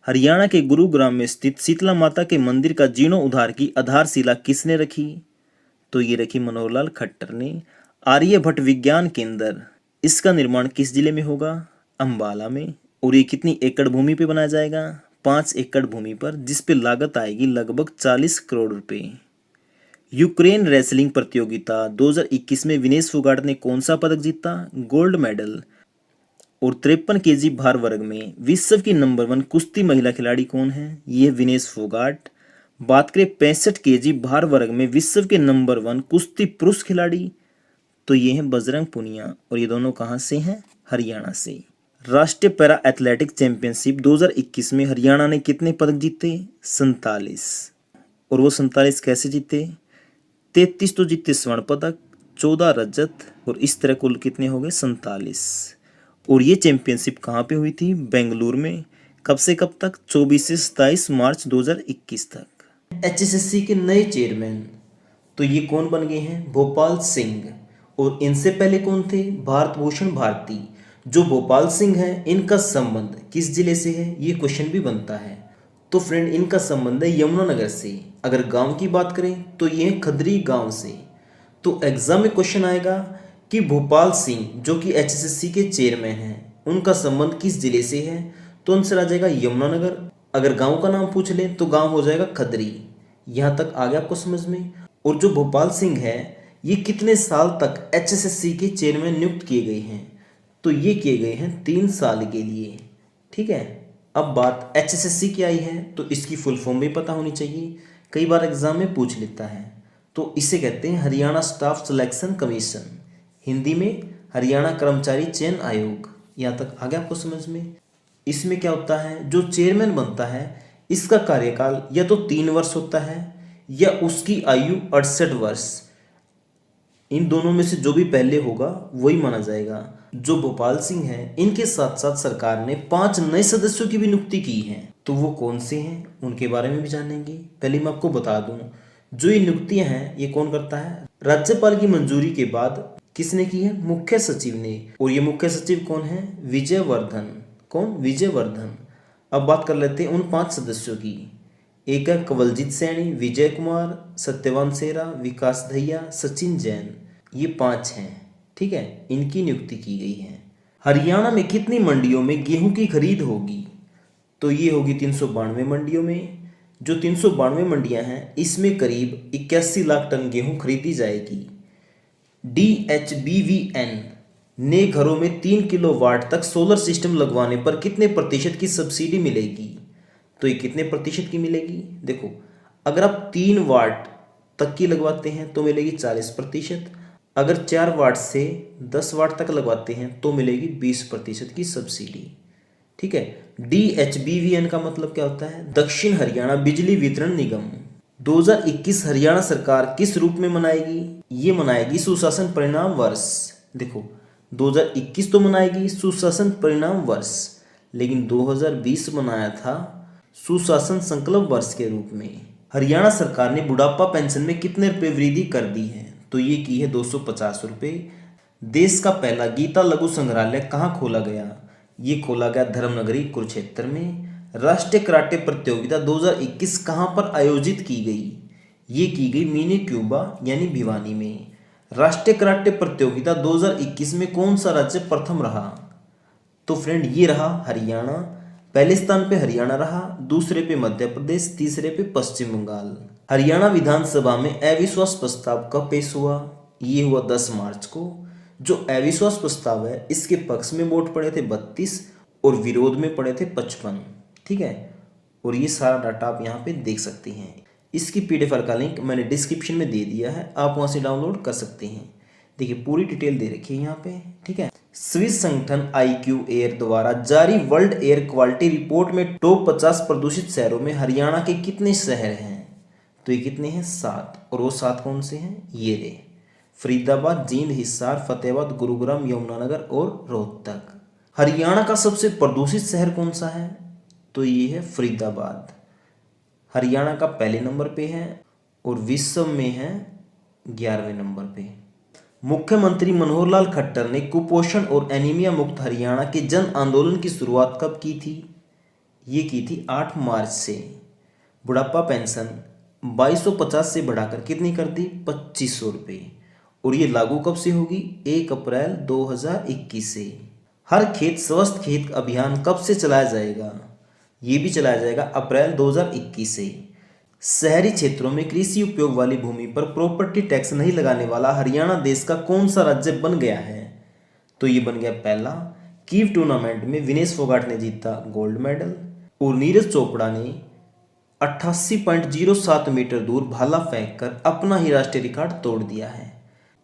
हरियाणा के गुरुग्राम में स्थित शीतला माता के मंदिर का जीर्णोद्धार की आधारशिला किसने रखी? तो ये रखी मनोहर लाल खट्टर ने। आर्यभट्ट विज्ञान केंद्र, इसका निर्माण किस जिले में होगा? अंबाला में। और ये कितनी एकड़ भूमि पे बनाया जाएगा? 5 एकड़ भूमि पर, जिस पे लागत आएगी लगभग 40 करोड़ रुपए। यूक्रेन रेसलिंग प्रतियोगिता 2021 में विनेश फोगाट ने कौन सा पदक जीता? Gold medal. और 53 केजी भार वर्ग में विश्व की नंबर 1 कुश्ती महिला खिलाड़ी कौन है? ये विनेश फोगाट। बात करें 65 केजी भार वर्ग में विश्व के नंबर 1 कुश्ती पुरुष खिलाड़ी, तो ये हैं बजरंग पुनिया, और ये दोनों कहाँ से हैं? हरियाणा से। राष्ट्रीय पैरा एथलेटिक चैंपियनशिप 2021 में हरियाणा ने कितने पदक जीते? 47। और वो 47 कैसे जीते? 33 तो जीते स्वर्ण पदक, 14 रजत, और इस तरह कुल कितने हो गए? 47। और ये चैंपियनशिप कहाँ पे हुई थी? बेंगलुरु में। कब से कब तक? 24 से 27 मार्च 2021 तक। एचएसएससी के नए चेयरमैन तो ये कौन बन गए हैं? भोपाल सिंह। और इनसे पहले कौन थे? भारत भूषण भारती। जो भोपाल सिंह हैं, इनका संबंध किस जिले से है? ये क्वेश्चन भी बनता है। तो फ्रेंड, इनका संबंध है यमुनानगर से। अगर गांव की बात करें तो ये है खदरी गांव से। तो एग्जाम में क्वेश्चन आएगा कि भोपाल सिंह जो कि एचएसएससी के चेयरमैन हैं, उनका संबंध किस जिले से है? तो आंसर आ जाएगा यमुनानगर। अगर गांव का नाम पूछ लें तो गांव हो जाएगा खदरी। यहाँ तक आ गया आपको समझ में? और जो भोपाल सिंह है, ये कितने साल तक एचएसएससी के चेयरमैन नियुक्त किए गए हैं? तो ये किए गए हैं 3 साल के लिए। ठीक है। अब बात एचएसएससी की आई है तो इसकी फुल फॉर्म भी पता होनी चाहिए, कई बार एग्जाम में पूछ लेता है। तो इसे कहते हैं Haryana staff selection commission, Hindi में हरियाणा कर्मचारी चयन आयोग। यहाँ तक आ गया आपको समझ में? इसमें क्या होता है? जो चेयरमैन बनता है, इसका कार्यकाल या तो 3 वर्ष होता है या उसकी आयु 68 वर्ष। इन दोनों में से जो भी पहले होगा वही माना जाएगा। जो भोपाल सिंह हैं, इनके साथ साथ सरकार ने 5 नए सदस्यों की भी नियुक्ति की है। तो वो कौन से हैं, उनके बारे में भी जानेंगे। पहले मैं आपको बता दूं, जो ये नियुक्तियां हैं ये कौन करता है? राज्यपाल की मंजूरी के बाद किसने की है? मुख्य सचिव ने। और ये मुख्य सचिव कौन है? विजयवर्धन। कौन? विजयवर्धन। अब बात कर लेते हैं उन 5 सदस्यों की। एक है कवलजीत सैनी, विजय कुमार, सत्यवान सेरा, विकास दहिया, सचिन जैन। ये 5 हैं। ठीक है, इनकी नियुक्ति की गई है। हरियाणा में कितनी मंडियों में गेहूं की खरीद होगी? तो ये होगी 392 मंडियों में। जो 392 मंडियां हैं, इसमें करीब 81 लाख टन गेहूं खरीदी जाएगी। DHBVN ने घरों में 3 किलोवाट तक सोलर सिस्टम लगवाने पर कितने प्रतिशत की सब्सिडी मिलेगी? तो ये कितने प्रतिशत की मिलेगी? देखो, अगर आप 3 वाट तक की लगवाते हैं तो मिलेगी 40%। अगर 4 वाट से 10 वाट तक लगवाते हैं तो मिलेगी 20% की सब्सिडी। ठीक है। DHBVN का मतलब क्या होता है? दक्षिण हरियाणा बिजली वितरण निगम। 2021 हरियाणा सरकार किस रूप में मनाएगी? ये मनाएगी सुशासन परिणाम वर्ष। देखो, 2021 तो मनाएगी सुशासन परिणाम वर्ष, लेकिन 2020 मनाया था सुशासन संकल्प वर्ष के रूप में। हरियाणा सरकार ने बुढ़ापा पेंशन में कितने रुपए वृद्धि कर दी है? तो ये की है 250 रुपये। देश का पहला गीता लघु संग्रहालय कहाँ खोला गया? ये खोला गया धर्मनगरी कुरुक्षेत्र में। राष्ट्रीय कराटे प्रतियोगिता 2021 कहाँ पर आयोजित की गई? ये की गई मिनी क्यूबा यानी भिवानी में। राष्ट्रीय कराटे प्रतियोगिता 2021 में कौन सा राज्य प्रथम रहा? तो फ्रेंड, ये रहा हरियाणा। पहले स्थान पे हरियाणा रहा, दूसरे पे मध्य प्रदेश, तीसरे पे पश्चिम बंगाल। हरियाणा विधानसभा में अविश्वास प्रस्ताव कब पेश हुआ? ये हुआ 10 मार्च को। जो अविश्वास प्रस्ताव है, इसके पक्ष में वोट पड़े थे 32 और विरोध में पड़े थे 55। ठीक है। और ये सारा डाटा आप यहाँ पे देख सकते हैं। इसकी PDF फाइल का लिंक मैंने डिस्क्रिप्शन में दे दिया है, आप वहाँ से डाउनलोड कर सकते हैं। देखिए, पूरी डिटेल दे रखी है यहाँ पे। ठीक है। स्विस संगठन IQ एयर द्वारा जारी वर्ल्ड एयर क्वालिटी रिपोर्ट में टॉप 50 प्रदूषित शहरों में हरियाणा के कितने शहर हैं? तो ये कितने हैं? 7। और वो 7 कौन से हैं? ये रे, फरीदाबाद, जींद, हिसार, फतेहाबाद, गुरुग्राम, यमुनानगर और रोहतक। हरियाणा का सबसे प्रदूषित शहर कौन सा है? तो ये है फरीदाबाद। हरियाणा का पहले नंबर पे है और विश्व में है 11वें नंबर पे। मुख्यमंत्री मनोहर लाल खट्टर ने कुपोषण और एनीमिया मुक्त हरियाणा के जन आंदोलन की शुरुआत कब की थी? ये की थी 8 मार्च से। बुढ़ापा पेंशन 2250 से बढ़ाकर कितनी कर दी? 2500 रुपये। और ये लागू कब से होगी? 1 अप्रैल 2021 से। हर खेत स्वस्थ खेत अभियान कब से चलाया जाएगा? ये भी चलाया जाएगा अप्रैल 2021 से। शहरी क्षेत्रों में कृषि उपयोग वाली भूमि पर प्रॉपर्टी टैक्स नहीं लगाने वाला हरियाणा देश का कौन सा राज्य बन गया है? तो ये बन गया पहला। कीव टूर्नामेंट में विनेश फोगाट ने जीता गोल्ड मेडल और नीरज चोपड़ा ने 88.07 मीटर दूर भाला फेंककर अपना ही राष्ट्रीय रिकॉर्ड तोड़ दिया है।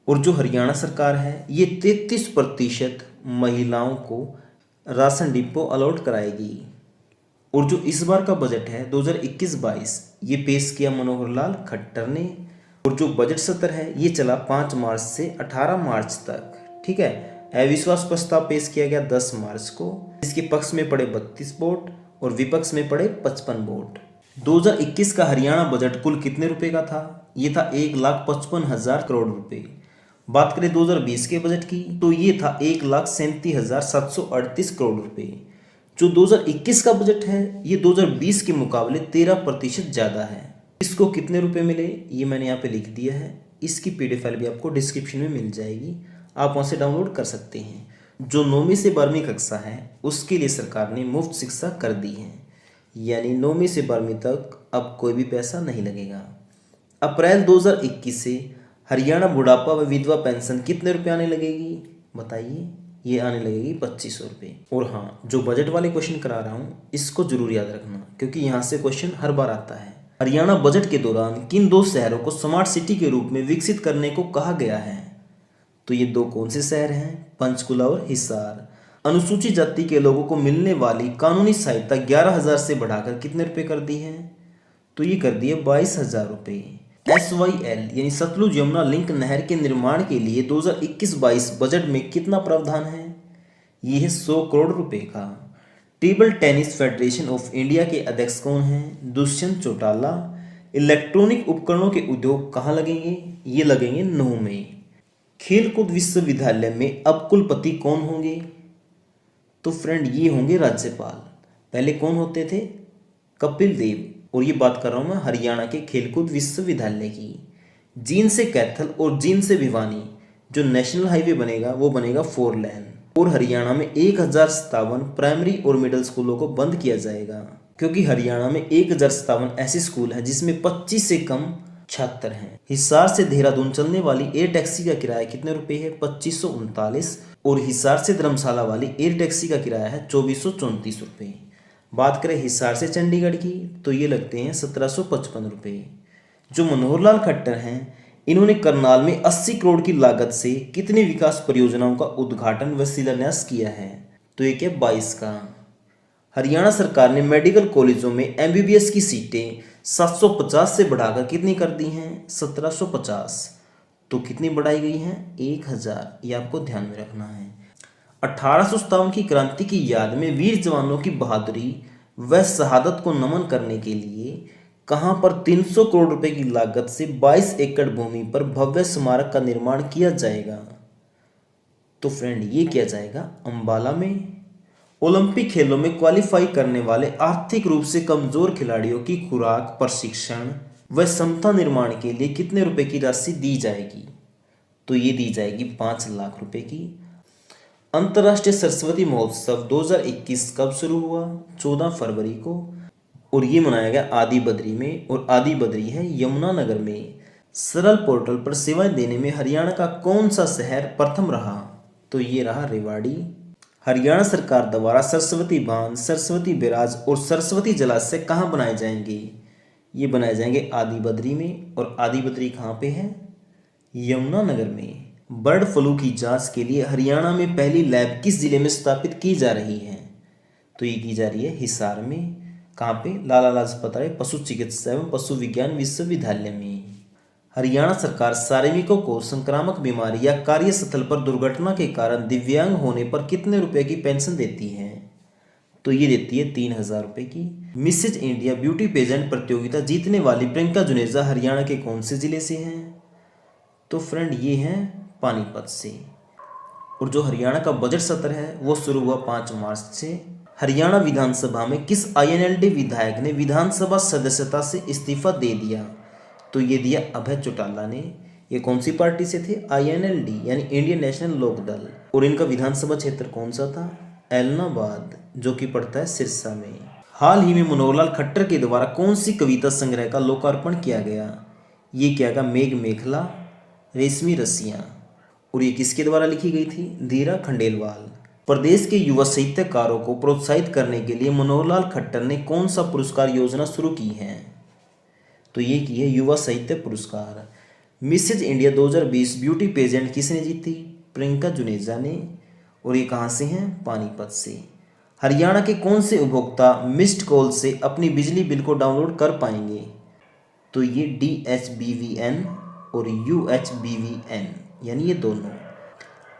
और जो हरियाणा सरकार है ये 33% महिलाओं को राशन डिपो अलॉट कराएगी। और जो इस बार का बजट है 2021-22 ये पेश किया मनोहर लाल खट्टर ने। और जो बजट सत्र है ये चला 5 मार्च से 18 मार्च तक। ठीक है, अविश्वास प्रस्ताव पेश किया गया 10 मार्च को। इसके पक्ष में पड़े 32 वोट और विपक्ष में पड़े 55 वोट। 2021 का हरियाणा बजट कुल कितने रुपए का था? ये था 1,55,000 करोड़ रुपए। बात करें 2020 के बजट की तो ये था 1,37,738 करोड़ रुपए। जो 2021 का बजट है ये 2020 के मुकाबले 13% ज़्यादा है। इसको कितने रुपए मिले ये मैंने यहाँ पे लिख दिया है। इसकी PDF फाइल भी आपको डिस्क्रिप्शन में मिल जाएगी, आप वहाँ से डाउनलोड कर सकते हैं। जो 9वीं से 12वीं कक्षा है उसके लिए सरकार ने मुफ्त शिक्षा कर दी है, यानी 9वीं से 12वीं तक अब कोई भी पैसा नहीं लगेगा। अप्रैल 2021 से हरियाणा बुढ़ापा व विधवा पेंशन कितने रुपए आने लगेगी बताइए? ये आने लगेगी 2500 रुपये। और हाँ, जो बजट वाले क्वेश्चन करा रहा हूँ इसको जरूर याद रखना क्योंकि यहाँ से क्वेश्चन हर बार आता है। हरियाणा बजट के दौरान किन 2 शहरों को स्मार्ट सिटी के रूप में विकसित करने को कहा गया है? तो ये 2 कौन से शहर हैं? पंचकुला और हिसार। अनुसूचित जाति के लोगों को मिलने वाली कानूनी सहायता 11,000 से बढ़ाकर कितने रुपए कर दी है? तो ये कर दिए 22,000 रुपये। SYL यानी सतलुज यमुना लिंक नहर के निर्माण के लिए 2021-22 बजट में कितना प्रावधान है? ये है 100 करोड़ रुपए का। Table tennis federation of India के अध्यक्ष कौन हैं? दुष्यंत चौटाला। इलेक्ट्रॉनिक उपकरणों के उद्योग कहाँ लगेंगे? ये लगेंगे नूंह में। खेलकूद विश्वविद्यालय में अब कुलपति कौन होंगे? तो फ्रेंड ये होंगे राज्यपाल। पहले कौन होते थे? कपिल देव। और ये बात कर रहा हूँ मैं हरियाणा के खेलकूद विश्वविद्यालय की। जींद से कैथल और जींद से भिवानी जो नेशनल हाईवे बनेगा वो बनेगा 4 लेन। और हरियाणा में 1057 प्राइमरी और मिडिल स्कूलों को बंद किया जाएगा क्योंकि हरियाणा में 1057 ऐसे स्कूल हैं जिसमें 25 से कम छात्र हैं। हिसार से देहरादून चलने वाली एयर टैक्सी का किराया कितने रुपए है? 2539। और हिसार से धर्मशाला वाली एयर टैक्सी का किराया है 2434 रुपये। बात करें हिसार से चंडीगढ़ की तो ये लगते हैं 1755 रुपये। जो मनोहर लाल खट्टर हैं इन्होंने करनाल में 80 करोड़ की लागत से कितनी विकास परियोजनाओं का उद्घाटन व शिलान्यास किया है? तो ये क्या 22 का। हरियाणा सरकार ने मेडिकल कॉलेजों में MBBS की सीटें 750 से बढ़ाकर कितनी कर दी हैं? 1750। तो कितनी बढ़ाई गई हैं? 1000। ये आपको ध्यान में रखना है। 1857 की क्रांति की याद में वीर जवानों की बहादुरी व शहादत को नमन करने के लिए कहां पर 300 करोड़ रुपए की लागत से 22 एकड़ भूमि पर भव्य स्मारक का निर्माण किया जाएगा? तो फ्रेंड ये किया जाएगा अंबाला में। ओलंपिक खेलों में क्वालिफाई करने वाले आर्थिक रूप से कमजोर खिलाड़ियों की खुराक, प्रशिक्षण व क्षमता निर्माण के लिए कितने रुपए की राशि दी जाएगी? तो ये दी जाएगी 5 लाख रुपए की। अंतर्राष्ट्रीय सरस्वती महोत्सव 2021 कब शुरू हुआ? 14 फरवरी को। और ये मनाया गया आदि बद्री में। और आदि बद्री है यमुनानगर में। सरल पोर्टल पर सेवाएं देने में हरियाणा का कौन सा शहर प्रथम रहा? तो ये रहा रेवाड़ी। हरियाणा सरकार द्वारा सरस्वती बांध, सरस्वती बैराज और सरस्वती जलाशय कहाँ बनाए जाएंगे? ये बनाए जाएंगे आदि बद्री में। और आदि बद्री कहाँ पे है? यमुनानगर में। बर्ड फ्लू की जांच के लिए हरियाणा में पहली लैब किस जिले में स्थापित की जा रही है? तो ये की जा रही है हिसार में। कहाँ पे? लाला लाजपत राय पशु चिकित्सा एवं पशु विज्ञान विश्वविद्यालय में। हरियाणा सरकार कार्मिकों को संक्रामक बीमारी या कार्यस्थल पर दुर्घटना के कारण दिव्यांग होने पर कितने रुपए की पेंशन देती है? तो ये देती है 3000 रुपये की। मिसेज इंडिया ब्यूटी पेजेंट प्रतियोगिता जीतने वाली प्रियंका जुनेजा हरियाणा के कौन से जिले से हैं? तो फ्रेंड ये हैं पानीपत से। और जो हरियाणा का बजट सत्र है वो शुरू हुआ 5 मार्च से। हरियाणा विधानसभा में किस INLD विधायक ने विधानसभा सदस्यता से इस्तीफा दे दिया? तो ये दिया अभय चौटाला ने। ये कौन सी पार्टी से थे? INLD यानी इंडियन नेशनल लोक दल। और इनका विधानसभा क्षेत्र कौन सा था? एलनाबाद, जो कि पड़ता है सिरसा में। हाल ही में मनोहर लाल खट्टर के द्वारा कौन सी कविता संग्रह का लोकार्पण किया गया? ये क्या गया? मेघ मेखला रेशमी रस्सियां। और ये किसके द्वारा लिखी गई थी? धीरा खंडेलवाल। प्रदेश के युवा साहित्यकारों को प्रोत्साहित करने के लिए मनोहर लाल खट्टर ने कौन सा पुरस्कार योजना शुरू की है? तो ये की है युवा साहित्य पुरस्कार। मिसेज इंडिया 2020 ब्यूटी पेजेंट किसने जीती? प्रियंका जुनेजा ने। और ये कहाँ से हैं? पानीपत से। हरियाणा के कौन से उपभोक्ता मिस्ड कॉल से अपनी बिजली बिल को डाउनलोड कर पाएंगे? तो ये DHBVN और UHBVN, यानी ये दोनों।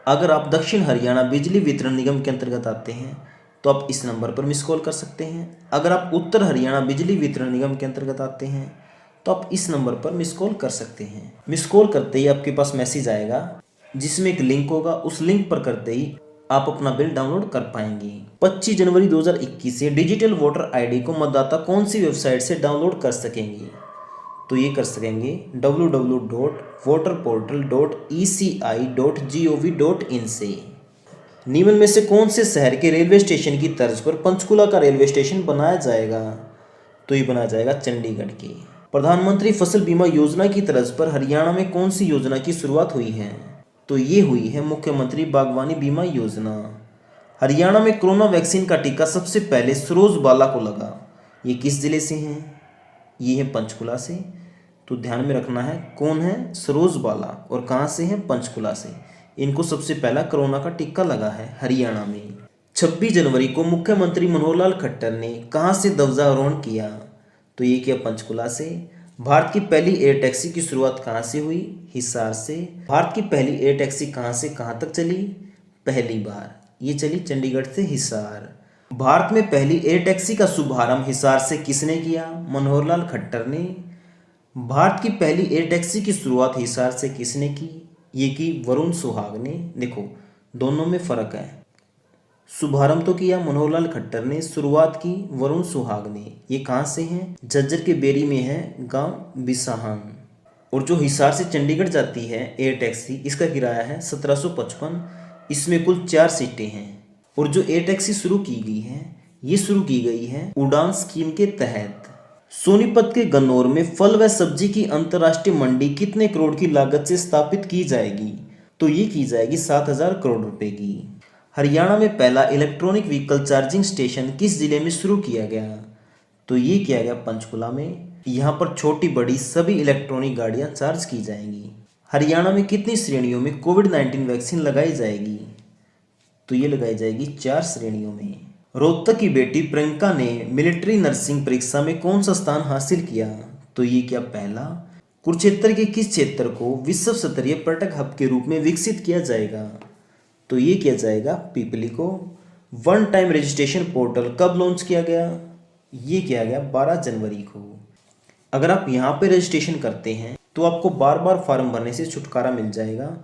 अगर आप दक्षिण हरियाणा बिजली वितरण निगम के अंतर्गत आते हैं तो आप इस नंबर पर मिस कॉल कर सकते हैं। अगर आप उत्तर हरियाणा बिजली वितरण निगम के अंतर्गत आते हैं तो आप इस नंबर पर मिस कॉल कर सकते हैं। मिस कॉल करते ही आपके पास मैसेज आएगा जिसमें एक लिंक होगा। उस लिंक पर करते ही आप अपना बिल डाउनलोड कर पाएंगे। 25 जनवरी 2021 से डिजिटल वोटर आईडी को मतदाता कौन सी वेबसाइट से डाउनलोड कर सकेंगे? तो ये कर सकेंगे www.voterportal.eci.gov.in से। निम्न में से कौन से शहर के रेलवे स्टेशन की तर्ज पर पंचकुला का रेलवे स्टेशन बनाया जाएगा? तो ये बनाया जाएगा चंडीगढ़ के। प्रधानमंत्री फसल बीमा योजना की तर्ज पर हरियाणा में कौन सी योजना की शुरुआत हुई है? तो ये हुई है मुख्यमंत्री बागवानी बीमा योजना। हरियाणा में कोरोना वैक्सीन का टीका सबसे पहले सरोजबाला को लगा। ये किस जिले से हैं? ये है पंचकुला से। तो ध्यान में रखना है कौन है? सरोजबाला। और कहाँ से हैं? पंचकुला से। इनको सबसे पहला कोरोना का टीका लगा है हरियाणा में। 26 जनवरी को मुख्यमंत्री मनोहर लाल खट्टर ने कहाँ से ध्वजारोहण किया? तो ये किया पंचकुला से। भारत की पहली एयर टैक्सी की शुरुआत कहाँ से हुई? हिसार से। भारत की पहली एयर टैक्सी कहाँ से कहाँ तक चली? पहली बार ये चली चंडीगढ़ से हिसार। भारत में पहली एयर टैक्सी का शुभारंभ हिसार से किसने किया? मनोहर लाल खट्टर ने। भारत की पहली एयर टैक्सी की शुरुआत हिसार से किसने की? ये की वरुण सुहाग ने। देखो दोनों में फर्क है। शुभारंभ तो किया मनोहर लाल खट्टर ने, शुरुआत की वरुण सुहाग ने। ये कहाँ से हैं? झज्जर के बेरी में है गांव बिसाहन। और जो हिसार से चंडीगढ़ जाती है एयर टैक्सी, इसका किराया है 1755। इसमें कुल 4 सीटें हैं। और जो एयर टैक्सी शुरू की गई है ये शुरू की गई है उड़ान स्कीम के तहत। सोनीपत के गन्नौर में फल व सब्जी की अंतर्राष्ट्रीय मंडी कितने करोड़ की लागत से स्थापित की जाएगी? तो ये की जाएगी 7000 करोड़ रुपए की। हरियाणा में पहला इलेक्ट्रॉनिक व्हीकल चार्जिंग स्टेशन किस जिले में शुरू किया गया? तो ये किया गया पंचकुला में। यहाँ पर छोटी बड़ी सभी इलेक्ट्रॉनिक गाड़ियाँ चार्ज की जाएंगी। हरियाणा में कितनी श्रेणियों में कोविड-19 वैक्सीन लगाई जाएगी? तो ये लगाई जाएगी 4 श्रेणियों में। रोहतक की बेटी प्रियंका ने मिलिट्री नर्सिंग परीक्षा में कौन सा स्थान हासिल किया? तो ये क्या? पहला। कुरुक्षेत्र के किस क्षेत्र को विश्व स्तरीय पर्यटक हब के रूप में विकसित किया जाएगा? तो ये किया जाएगा पीपली को। वन टाइम रजिस्ट्रेशन पोर्टल कब लॉन्च किया गया? ये किया गया 12 जनवरी को। अगर आप यहाँ पे रजिस्ट्रेशन करते हैं तो आपको बार बार फॉर्म भरने से छुटकारा मिल जाएगा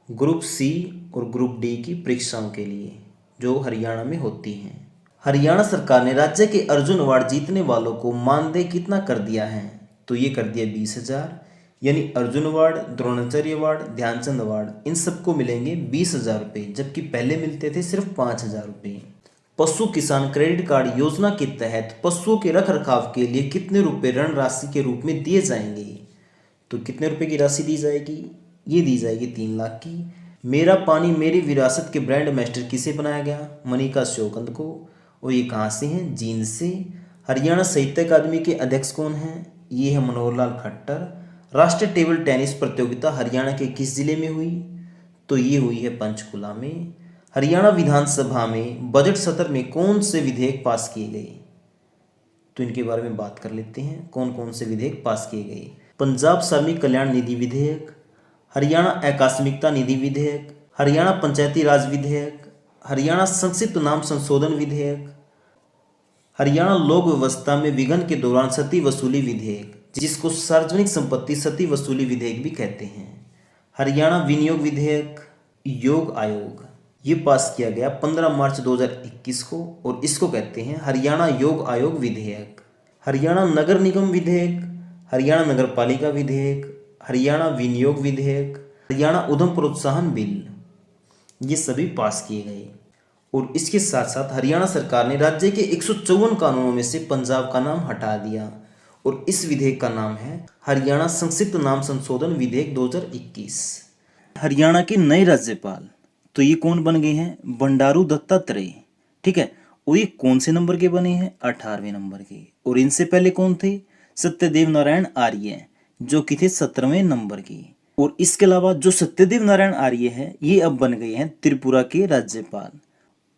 ग्रुप सी और ग्रुप डी की परीक्षाओं के लिए जो हरियाणा में होती हैं। हरियाणा सरकार ने राज्य के अर्जुन अवार्ड जीतने वालों को मानदेय कितना कर दिया है? तो ये कर दिया 20,000। यानी Arjun award, Dronacharya award, Dhyan Chand award, इन सबको मिलेंगे 20,000 रुपये, जबकि पहले मिलते थे सिर्फ 5,000 रुपये। पशु किसान क्रेडिट कार्ड योजना के तहत पशुओं के रख रखाव के लिए कितने रुपए ऋण राशि के रूप में दिए जाएंगे? तो कितने रुपए की राशि दी जाएगी? ये दी जाएगी 3 लाख की। मेरा पानी मेरी विरासत के ब्रांड एम्बेसडर किसे बनाया गया? मनिका श्योकंद को। और ये कहाँ से हैं? जींद से। हरियाणा साहित्य अकादमी के अध्यक्ष कौन हैं? ये है मनोहर लाल खट्टर। राष्ट्रीय टेबल टेनिस प्रतियोगिता हरियाणा के किस जिले में हुई? तो ये हुई है पंचकुला में। हरियाणा विधानसभा में बजट सत्र में कौन से विधेयक पास किए गए? तो इनके बारे में बात कर लेते हैं। कौन कौन से विधेयक पास किए गए? पंजाब श्रमिक कल्याण निधि विधेयक, हरियाणा आकस्मिकता निधि विधेयक, हरियाणा पंचायती राज विधेयक, हरियाणा संक्षिप्त नाम संशोधन विधेयक, हरियाणा लोक व्यवस्था में विघन के दौरान क्षति वसूली विधेयक, जिसको सार्वजनिक संपत्ति क्षति वसूली विधेयक भी कहते हैं, हरियाणा विनियोग विधेयक, योग आयोग। ये पास किया गया 15 मार्च 2021 को और इसको कहते हैं हरियाणा योग आयोग विधेयक। हरियाणा नगर निगम विधेयक, हरियाणा नगर पालिका विधेयक, हरियाणा विनियोग विधेयक, हरियाणा उद्यम प्रोत्साहन बिल, ये सभी पास किए गए। और इसके साथ साथ हरियाणा सरकार ने राज्य के 154 कानूनों में से पंजाब का नाम हटा दिया और इस विधेयक का नाम है हरियाणा संक्षिप्त नाम संशोधन विधेयक 2021। हरियाणा के नए राज्यपाल तो ये कौन बन गए हैं? बंडारू दत्तात्रेय। ठीक है, और ये कौन से नंबर के बने हैं? 18वें नंबर के। और इनसे पहले कौन थे? सत्यदेव नारायण आर्य, जो कि थे 17वें नंबर के। और इसके अलावा जो सत्यदेव नारायण आर्य है ये अब बन गए हैं त्रिपुरा के राज्यपाल।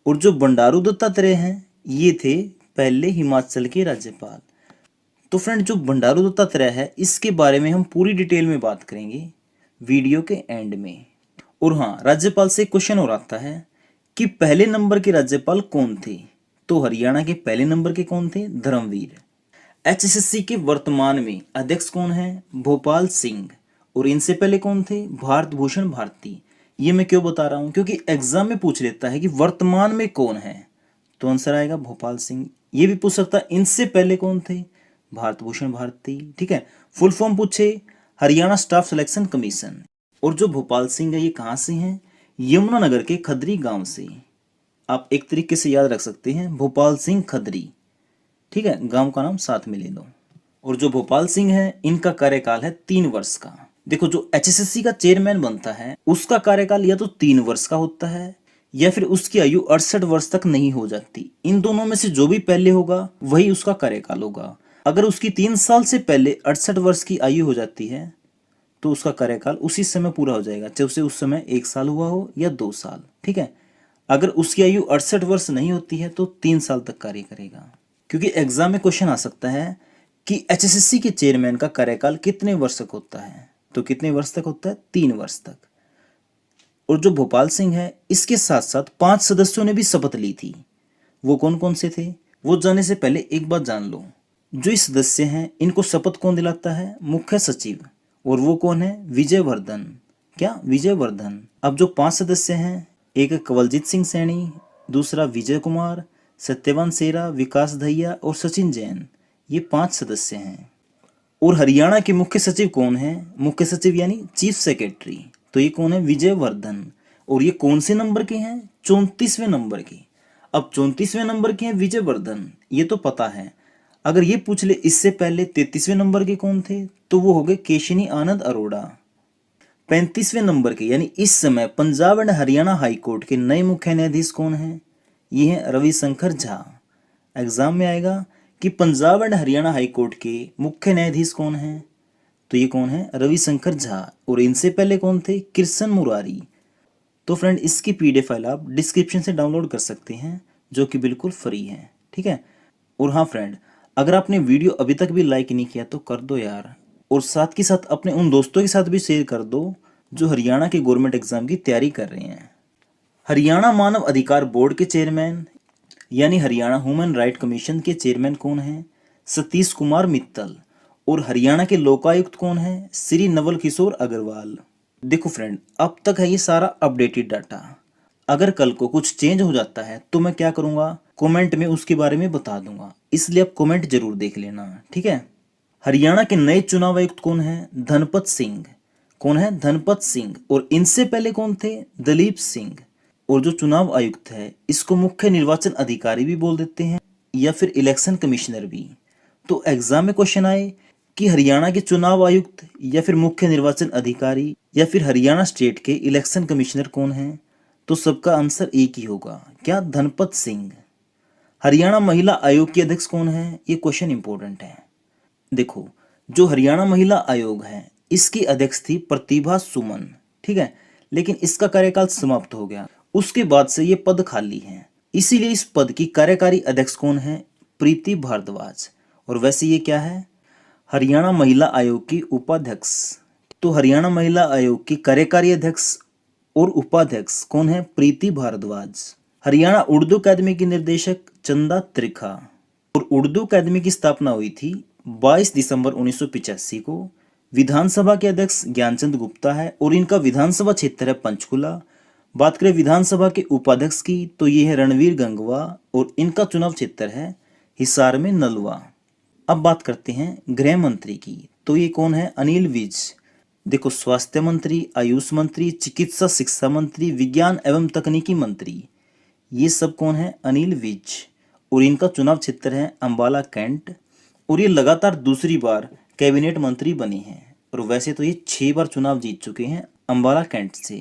और जो बंडारू दत्तात्रेय हैं ये थे पहले हिमाचल के राज्यपाल। तो फ्रेंड, जो बंडारू दत्तात्रेय है इसके बारे में हम पूरी डिटेल में बात करेंगे वीडियो के एंड में। और हाँ, राज्यपाल से क्वेश्चन और आता है कि पहले नंबर के राज्यपाल कौन थे? तो हरियाणा के पहले नंबर के कौन थे? धर्मवीर। एचएसएससी के वर्तमान में अध्यक्ष कौन है? भोपाल सिंह। और इनसे पहले कौन थे? भारत भूषण भारती। ये मैं क्यों बता रहा हूँ? क्योंकि एग्जाम में पूछ लेता है कि वर्तमान में कौन है, तो आंसर आएगा भोपाल सिंह। ये भी पूछ सकता है इनसे पहले कौन थे? भारत भूषण भारती। ठीक है, फुल फॉर्म पूछे हरियाणा स्टाफ सिलेक्शन कमीशन। और जो भोपाल सिंह है ये कहाँ से हैं? यमुनानगर के खदरी गांव से। आप एक तरीके से याद रख सकते हैं, भोपाल सिंह खदरी। ठीक है, गांव का नाम साथ में ले लो। और जो भोपाल सिंह है इनका कार्यकाल है 3 वर्ष का। देखो, जो एचएसएससी का चेयरमैन बनता है उसका कार्यकाल या तो 3 वर्ष का होता है या फिर उसकी आयु 68 वर्ष तक नहीं हो जाती। इन दोनों में से जो भी पहले होगा वही उसका कार्यकाल होगा। अगर उसकी 3 साल से पहले 68 वर्ष की आयु हो जाती है तो उसका कार्यकाल उसी समय पूरा हो जाएगा, चाहे उसे उस समय 1 साल हुआ हो या 2 साल। ठीक है, अगर उसकी आयु 68 वर्ष नहीं होती है तो 3 साल तक कार्य करेगा। क्योंकि एग्जाम में क्वेश्चन आ सकता है कि एचएसएससी के चेयरमैन का कार्यकाल कितने वर्ष तक होता है? तो कितने वर्ष तक होता है? 3 वर्ष तक। और जो भोपाल सिंह है इसके साथ साथ 5 सदस्यों ने भी शपथ ली थी। वो कौन कौन से थे वो जानने से पहले एक बात जान लो। जो इस सदस्य हैं इनको शपथ कौन दिलाता है? मुख्य सचिव। और वो कौन है? विजयवर्धन। क्या? विजयवर्धन। अब जो 5 सदस्य हैं, एक कवलजीत सिंह सैनी, दूसरा विजय कुमार, सत्यवान सेरा, विकास दहिया और सचिन जैन, ये 5 सदस्य हैं। और हरियाणा के मुख्य सचिव कौन है? मुख्य सचिव यानी चीफ सेक्रेटरी। तो ये कौन है? विजयवर्धन। और ये कौन से नंबर के हैं? 34वें नंबर के। अब 34वें नंबर के हैं विजयवर्धन, ये तो पता है। अगर ये पूछ ले इससे पहले 33वें नंबर के कौन थे, तो वो हो गए केशिनी आनंद अरोड़ा। 35वें नंबर के यानी इस समय Punjab and Haryana high court के नए मुख्य न्यायाधीश कौन है? ये हैं रविशंकर झा। एग्जाम में आएगा कि Punjab and Haryana high court के मुख्य न्यायाधीश कौन हैं? तो ये कौन है? रविशंकर झा। और इनसे पहले कौन थे? कृष्ण मुरारी। तो फ्रेंड, इसकी पीडीएफ फाइल आप डिस्क्रिप्शन से डाउनलोड कर सकते हैं, जो कि बिल्कुल फ्री है। ठीक है। और हाँ फ्रेंड, अगर आपने वीडियो अभी तक भी लाइक नहीं किया तो कर दो यार, और साथ के साथ अपने उन दोस्तों के साथ भी शेयर कर दो जो हरियाणा के गवर्नमेंट एग्जाम की तैयारी कर रहे हैं। हरियाणा मानव अधिकार बोर्ड के चेयरमैन यानी हरियाणा ह्यूमन राइट कमीशन के चेयरमैन कौन है? सतीश कुमार मित्तल। और हरियाणा के लोकायुक्त कौन है? श्री नवल किशोर अग्रवाल। देखो फ्रेंड, अब तक है ये सारा अपडेटेड डाटा। अगर कल को कुछ चेंज हो जाता है तो मैं क्या करूंगा, कमेंट में उसके बारे में बता दूंगा, इसलिए आप कमेंट जरूर देख लेना। ठीक है। हरियाणा के नए चुनाव आयुक्त कौन है? धनपत सिंह। कौन है? धनपत सिंह। और इनसे पहले कौन थे? दलीप सिंह। और जो चुनाव आयुक्त है इसको मुख्य निर्वाचन अधिकारी भी बोल देते हैं या फिर इलेक्शन कमिश्नर भी। तो एग्जाम में क्वेश्चन आए कि हरियाणा के चुनाव आयुक्त या फिर मुख्य निर्वाचन अधिकारी या फिर हरियाणा स्टेट के इलेक्शन कमिश्नर कौन है, तो सबका आंसर एक ही होगा। क्या? धनपत सिंह। हरियाणा महिला आयोग की अध्यक्ष कौन है? ये क्वेश्चन इंपॉर्टेंट है। देखो, जो हरियाणा महिला आयोग है इसकी अध्यक्ष थी प्रतिभा सुमन। ठीक है, लेकिन इसका कार्यकाल समाप्त हो गया, उसके बाद से ये पद खाली है, इसीलिए इस पद की कार्यकारी अध्यक्ष कौन है? प्रीति भारद्वाज। और वैसे ये क्या है? हरियाणा महिला आयोग की उपाध्यक्ष। तो हरियाणा महिला आयोग की कार्यकारी अध्यक्ष और उपाध्यक्ष कौन है? प्रीति भारद्वाज। हरियाणा उर्दू अकादमी की निर्देशक चंदा त्रिखा। और उर्दू अकादमी की स्थापना हुई थी 22 दिसंबर 1985 को। विधानसभा के अध्यक्ष ज्ञानचंद गुप्ता है और इनका विधानसभा क्षेत्र है पंचकुला। बात करें विधानसभा के उपाध्यक्ष की तो ये है रणवीर गंगवा और इनका चुनाव क्षेत्र है हिसार में नलवा। अब बात करते हैं गृह मंत्री की, तो ये कौन है? अनिल विज। देखो, स्वास्थ्य मंत्री, आयुष मंत्री, चिकित्सा शिक्षा मंत्री, विज्ञान एवं तकनीकी मंत्री, ये सब कौन है? अनिल विज। और इनका चुनाव क्षेत्र है अंबाला कैंट। और ये लगातार दूसरी बार कैबिनेट मंत्री बने हैं। और वैसे तो ये 6 बार चुनाव जीत चुके हैं अंबाला कैंट से।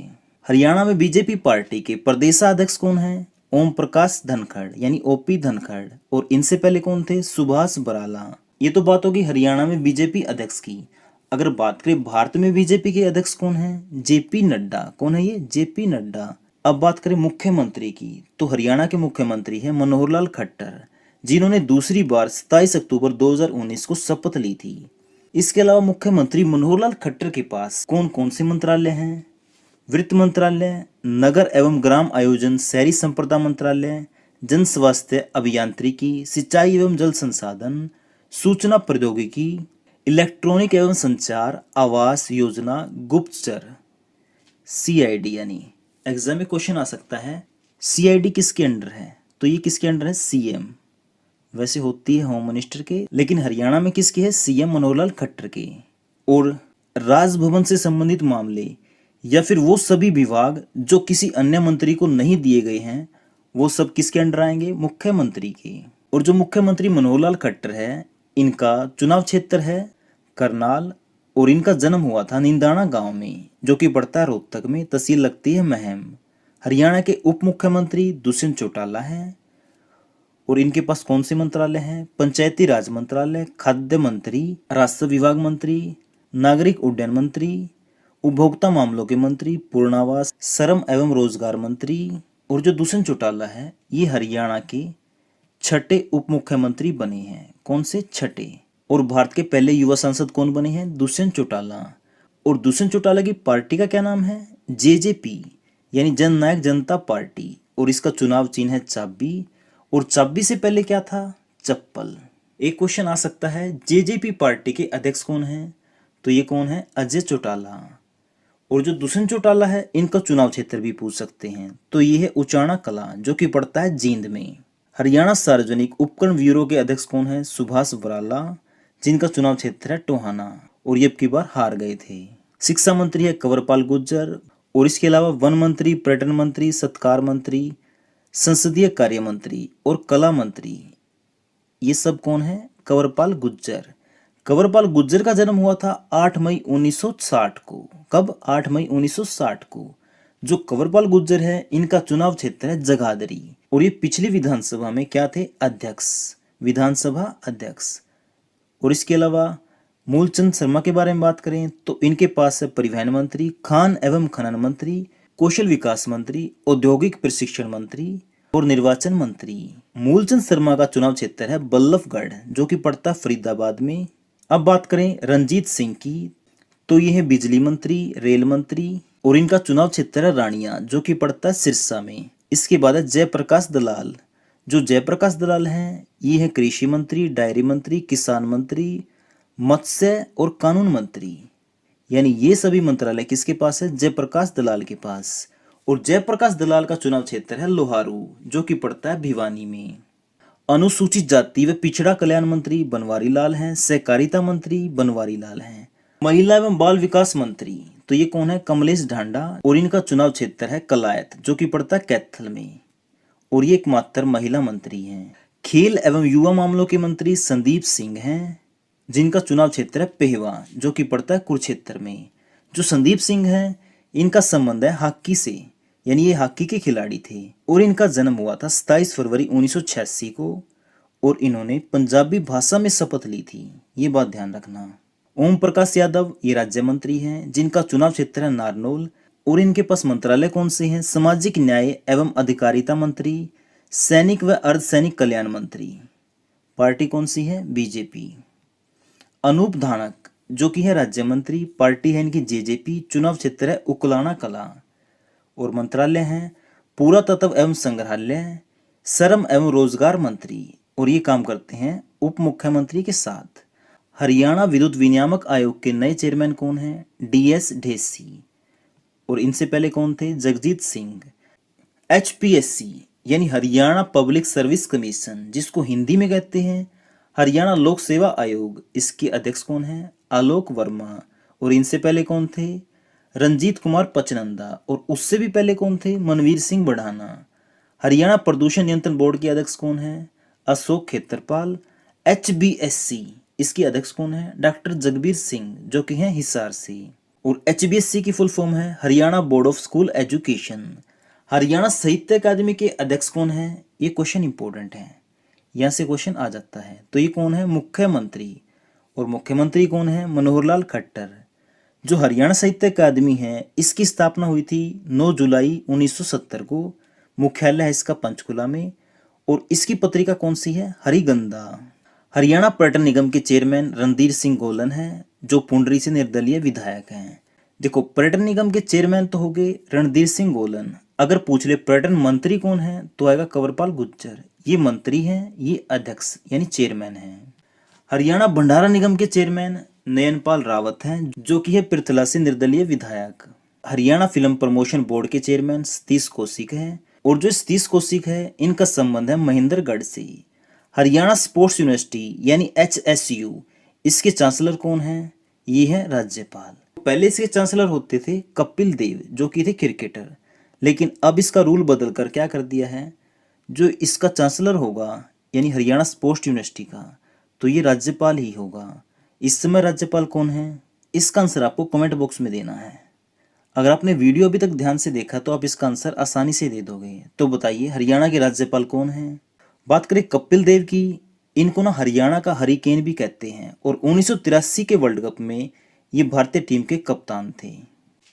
हरियाणा में बीजेपी पार्टी के प्रदेशाध्यक्ष कौन है? ओम प्रकाश धनखड़ यानी ओपी धनखड़। और इनसे पहले कौन थे? सुभाष बराला। ये तो बात होगी हरियाणा में बीजेपी अध्यक्ष की। अगर बात करें भारत में बीजेपी के अध्यक्ष कौन है? जेपी नड्डा। कौन है ये? जेपी नड्डा। अब बात करें मुख्यमंत्री की, तो हरियाणा के मुख्यमंत्री हैं मनोहर लाल खट्टर, जिन्होंने दूसरी बार 27 अक्टूबर 2019 को शपथ ली थी। इसके अलावा मुख्यमंत्री मनोहर लाल खट्टर के पास कौन कौन से मंत्रालय हैं? वित्त मंत्रालय, नगर एवं ग्राम आयोजन, शहरी संपदा मंत्रालय, जन स्वास्थ्य अभियांत्रिकी, सिंचाई एवं जल संसाधन, सूचना प्रौद्योगिकी, इलेक्ट्रॉनिक एवं संचार, आवास योजना, गुप्तचर, सीआईडी। यानी एग्जाम में क्वेश्चन आ सकता है सीआईडी किसके अंडर है? तो ये किसके अंडर है? सीएम। वैसे होती है होम मिनिस्टर के, लेकिन हरियाणा में किसके है? सीएम मनोहर लाल खट्टर के। और राजभवन से संबंधित मामले या फिर वो सभी विभाग जो किसी अन्य मंत्री को नहीं दिए गए हैं, वो सब किसके अंडर आएंगे? मुख्यमंत्री के। और जो मुख्यमंत्री मनोहर लाल खट्टर है, इनका चुनाव क्षेत्र है करनाल। और इनका जन्म हुआ था निंदाना गांव में, जो कि पड़ता है रोहतक में, तहसील लगती है महम। हरियाणा के उप मुख्यमंत्री दुष्यंत चौटाला हैं। और इनके पास कौन से मंत्रालय हैं? पंचायती राज मंत्रालय, खाद्य मंत्री, राजस्व विभाग मंत्री, नागरिक उड्डयन मंत्री, उपभोक्ता मामलों के मंत्री, पूर्णावास, श्रम एवं रोजगार मंत्री। और जो दुष्यंत चौटाला है, ये हरियाणा के 6ठे उप मुख्यमंत्री बने हैं। कौन से? 6ठे। और भारत के पहले युवा सांसद कौन बने हैं? दुष्यंत चौटाला। और दुष्यंत चौटाला की पार्टी का क्या नाम है? जेजेपी यानी जन नायक जनता पार्टी। और इसका चुनाव चिन्ह है चाबी। और चाबी से पहले क्या था? चप्पल। एक क्वेश्चन आ सकता है जेजेपी पार्टी के अध्यक्ष कौन है? तो ये कौन है? अजय चौटाला। और जो दुष्यंत चौटाला है, इनका चुनाव क्षेत्र भी पूछ सकते हैं, तो ये है उचाना कला, जो कि पड़ता है जींद में। हरियाणा सार्वजनिक उपकरण ब्यूरो के अध्यक्ष कौन है? सुभाष बराला, जिनका चुनाव क्षेत्र है टोहाना। और ये अब की बार हार गए थे। शिक्षा मंत्री है कंवरपाल गुर्जर। और इसके अलावा वन मंत्री, पर्यटन मंत्री, सत्कार मंत्री, संसदीय कार्य मंत्री और कला मंत्री, ये सब कौन है? कंवरपाल गुर्जर। कंवरपाल गुर्जर का जन्म हुआ था 8 मई 1960 को। कब? 8 मई 1960 को। जो कंवरपाल गुर्जर है, इनका चुनाव क्षेत्र है जगाधरी। और ये पिछली विधानसभा में क्या थे? अध्यक्ष, विधानसभा अध्यक्ष। और इसके अलावा मूलचंद शर्मा के बारे में बात करें तो इनके पास है परिवहन मंत्री, खान एवं खनन मंत्री, कौशल विकास मंत्री, औद्योगिक प्रशिक्षण मंत्री और निर्वाचन मंत्री। मूलचंद शर्मा का चुनाव क्षेत्र है बल्लभगढ़, जो कि पड़ता है फरीदाबाद में। अब बात करें रंजीत सिंह की, तो ये है बिजली मंत्री, रेल मंत्री। और इनका चुनाव क्षेत्र है रानिया, जो कि पड़ता है सिरसा में। इसके बाद है जयप्रकाश दलाल। जो जयप्रकाश दलाल हैं, ये है कृषि मंत्री, डायरी मंत्री, किसान मंत्री, मत्स्य और कानून मंत्री। यानी ये सभी मंत्रालय किसके पास है? जयप्रकाश दलाल के पास। और जयप्रकाश दलाल का चुनाव क्षेत्र है लोहारू, जो कि पड़ता है भिवानी में। अनुसूचित जाति व पिछड़ा कल्याण मंत्री बनवारी लाल हैं। सहकारिता मंत्री बनवारी लाल हैं। महिला एवं बाल विकास मंत्री, तो ये कौन है? कमलेश ढांडा। और इनका चुनाव क्षेत्र है कलायत, जो कि पड़ता है कैथल में। और ये एकमात्र महिला मंत्री हैं। खेल एवं युवा मामलों के मंत्री संदीप सिंह हैं, जिनका चुनाव क्षेत्र है पेहवा, जो कि पड़ता है कुरुक्षेत्र में। जो संदीप सिंह हैं, इनका संबंध है हॉकी से, यानी ये हॉकी के खिलाड़ी थे। और इनका जन्म हुआ था 27 फरवरी 1986 को। और इन्होंने पंजाबी भाषा में शपथ ली थी, ये बात ध्यान रखना। ओम प्रकाश यादव, ये राज्य मंत्री हैं, जिनका चुनाव क्षेत्र है नारनौल। और इनके पास मंत्रालय कौन से हैं? सामाजिक न्याय एवं अधिकारिता मंत्री, सैनिक व अर्धसैनिक कल्याण मंत्री। पार्टी कौन सी है? बीजेपी। अनूप धानक, जो कि है राज्य मंत्री, पार्टी है इनकी जेजेपी, चुनाव क्षेत्र है उकलाना कला। और मंत्रालय हैं पुरातत्व एवं संग्रहालय, श्रम एवं रोजगार मंत्री। और ये काम करते हैं उप मुख्यमंत्री के साथ। हरियाणा विद्युत विनियामक आयोग के नए चेयरमैन कौन हैं? डीएस ढेसी। और इनसे पहले कौन थे? जगजीत सिंह। एचपीएससी यानी हरियाणा पब्लिक सर्विस कमीशन, जिसको हिंदी में कहते हैं हरियाणा लोक सेवा आयोग, इसके अध्यक्ष कौन हैं? आलोक वर्मा। और इनसे पहले कौन थे? रंजीत कुमार पचनंदा। और उससे भी पहले कौन थे? मनवीर सिंह बढ़ाना। हरियाणा प्रदूषण नियंत्रण बोर्ड के अध्यक्ष कौन है? अशोक खेतरपाल। HBSC इसके अध्यक्ष कौन है? डॉक्टर जगबीर सिंह, जो कि हैं हिसार से। और HBSC की फुल फॉर्म है Haryana board of school education. Haryana साहित्य अकादमी के अध्यक्ष कौन है? ये क्वेश्चन इंपॉर्टेंट है, यहाँ से क्वेश्चन आ जाता है। तो ये कौन है? मुख्यमंत्री। और मुख्यमंत्री कौन है? मनोहर लाल खट्टर। जो हरियाणा साहित्य अकादमी है, इसकी स्थापना हुई थी 9 जुलाई 1970 को। मुख्यालय है इसका पंचकुला में। और इसकी पत्रिका कौन सी है? हरिगंधा। हरियाणा पर्यटन निगम के चेयरमैन रणधीर सिंह गोलन हैं, जो पुंडरी से निर्दलीय विधायक हैं। देखो, पर्यटन निगम के चेयरमैन तो हो गए रणधीर सिंह गोलन। अगर पूछ ले पर्यटन मंत्री कौन है, तो आएगा कंवरपाल गुर्जर। ये मंत्री हैं, ये अध्यक्ष यानी चेयरमैन हैं। हरियाणा भंडारा निगम के चेयरमैन नयनपाल रावत हैं, जो कि है पृथला से निर्दलीय विधायक। हरियाणा फिल्म प्रमोशन बोर्ड के चेयरमैन सतीश कौशिक हैं। और जो सतीश कौशिक है, इनका संबंध है महेंद्रगढ़ से। हरियाणा स्पोर्ट्स यूनिवर्सिटी यानी HSU, इसके चांसलर कौन है? ये है राज्यपाल। पहले इसके चांसलर होते थे कपिल देव, जो कि थे क्रिकेटर। लेकिन अब इसका रूल बदल कर क्या कर दिया है, जो इसका चांसलर होगा यानी हरियाणा स्पोर्ट्स यूनिवर्सिटी का, तो ये राज्यपाल ही होगा। इस समय राज्यपाल कौन है? इसका आंसर आपको कमेंट बॉक्स में देना है। अगर आपने वीडियो अभी तक ध्यान से देखा तो आप इसका आंसर आसानी से दे दोगे। तो बताइए हरियाणा के राज्यपाल कौन है? बात करें कपिल देव की, इनको ना हरियाणा का हरिकेन भी कहते हैं। और 1983 के वर्ल्ड कप में ये भारतीय टीम के कप्तान थे।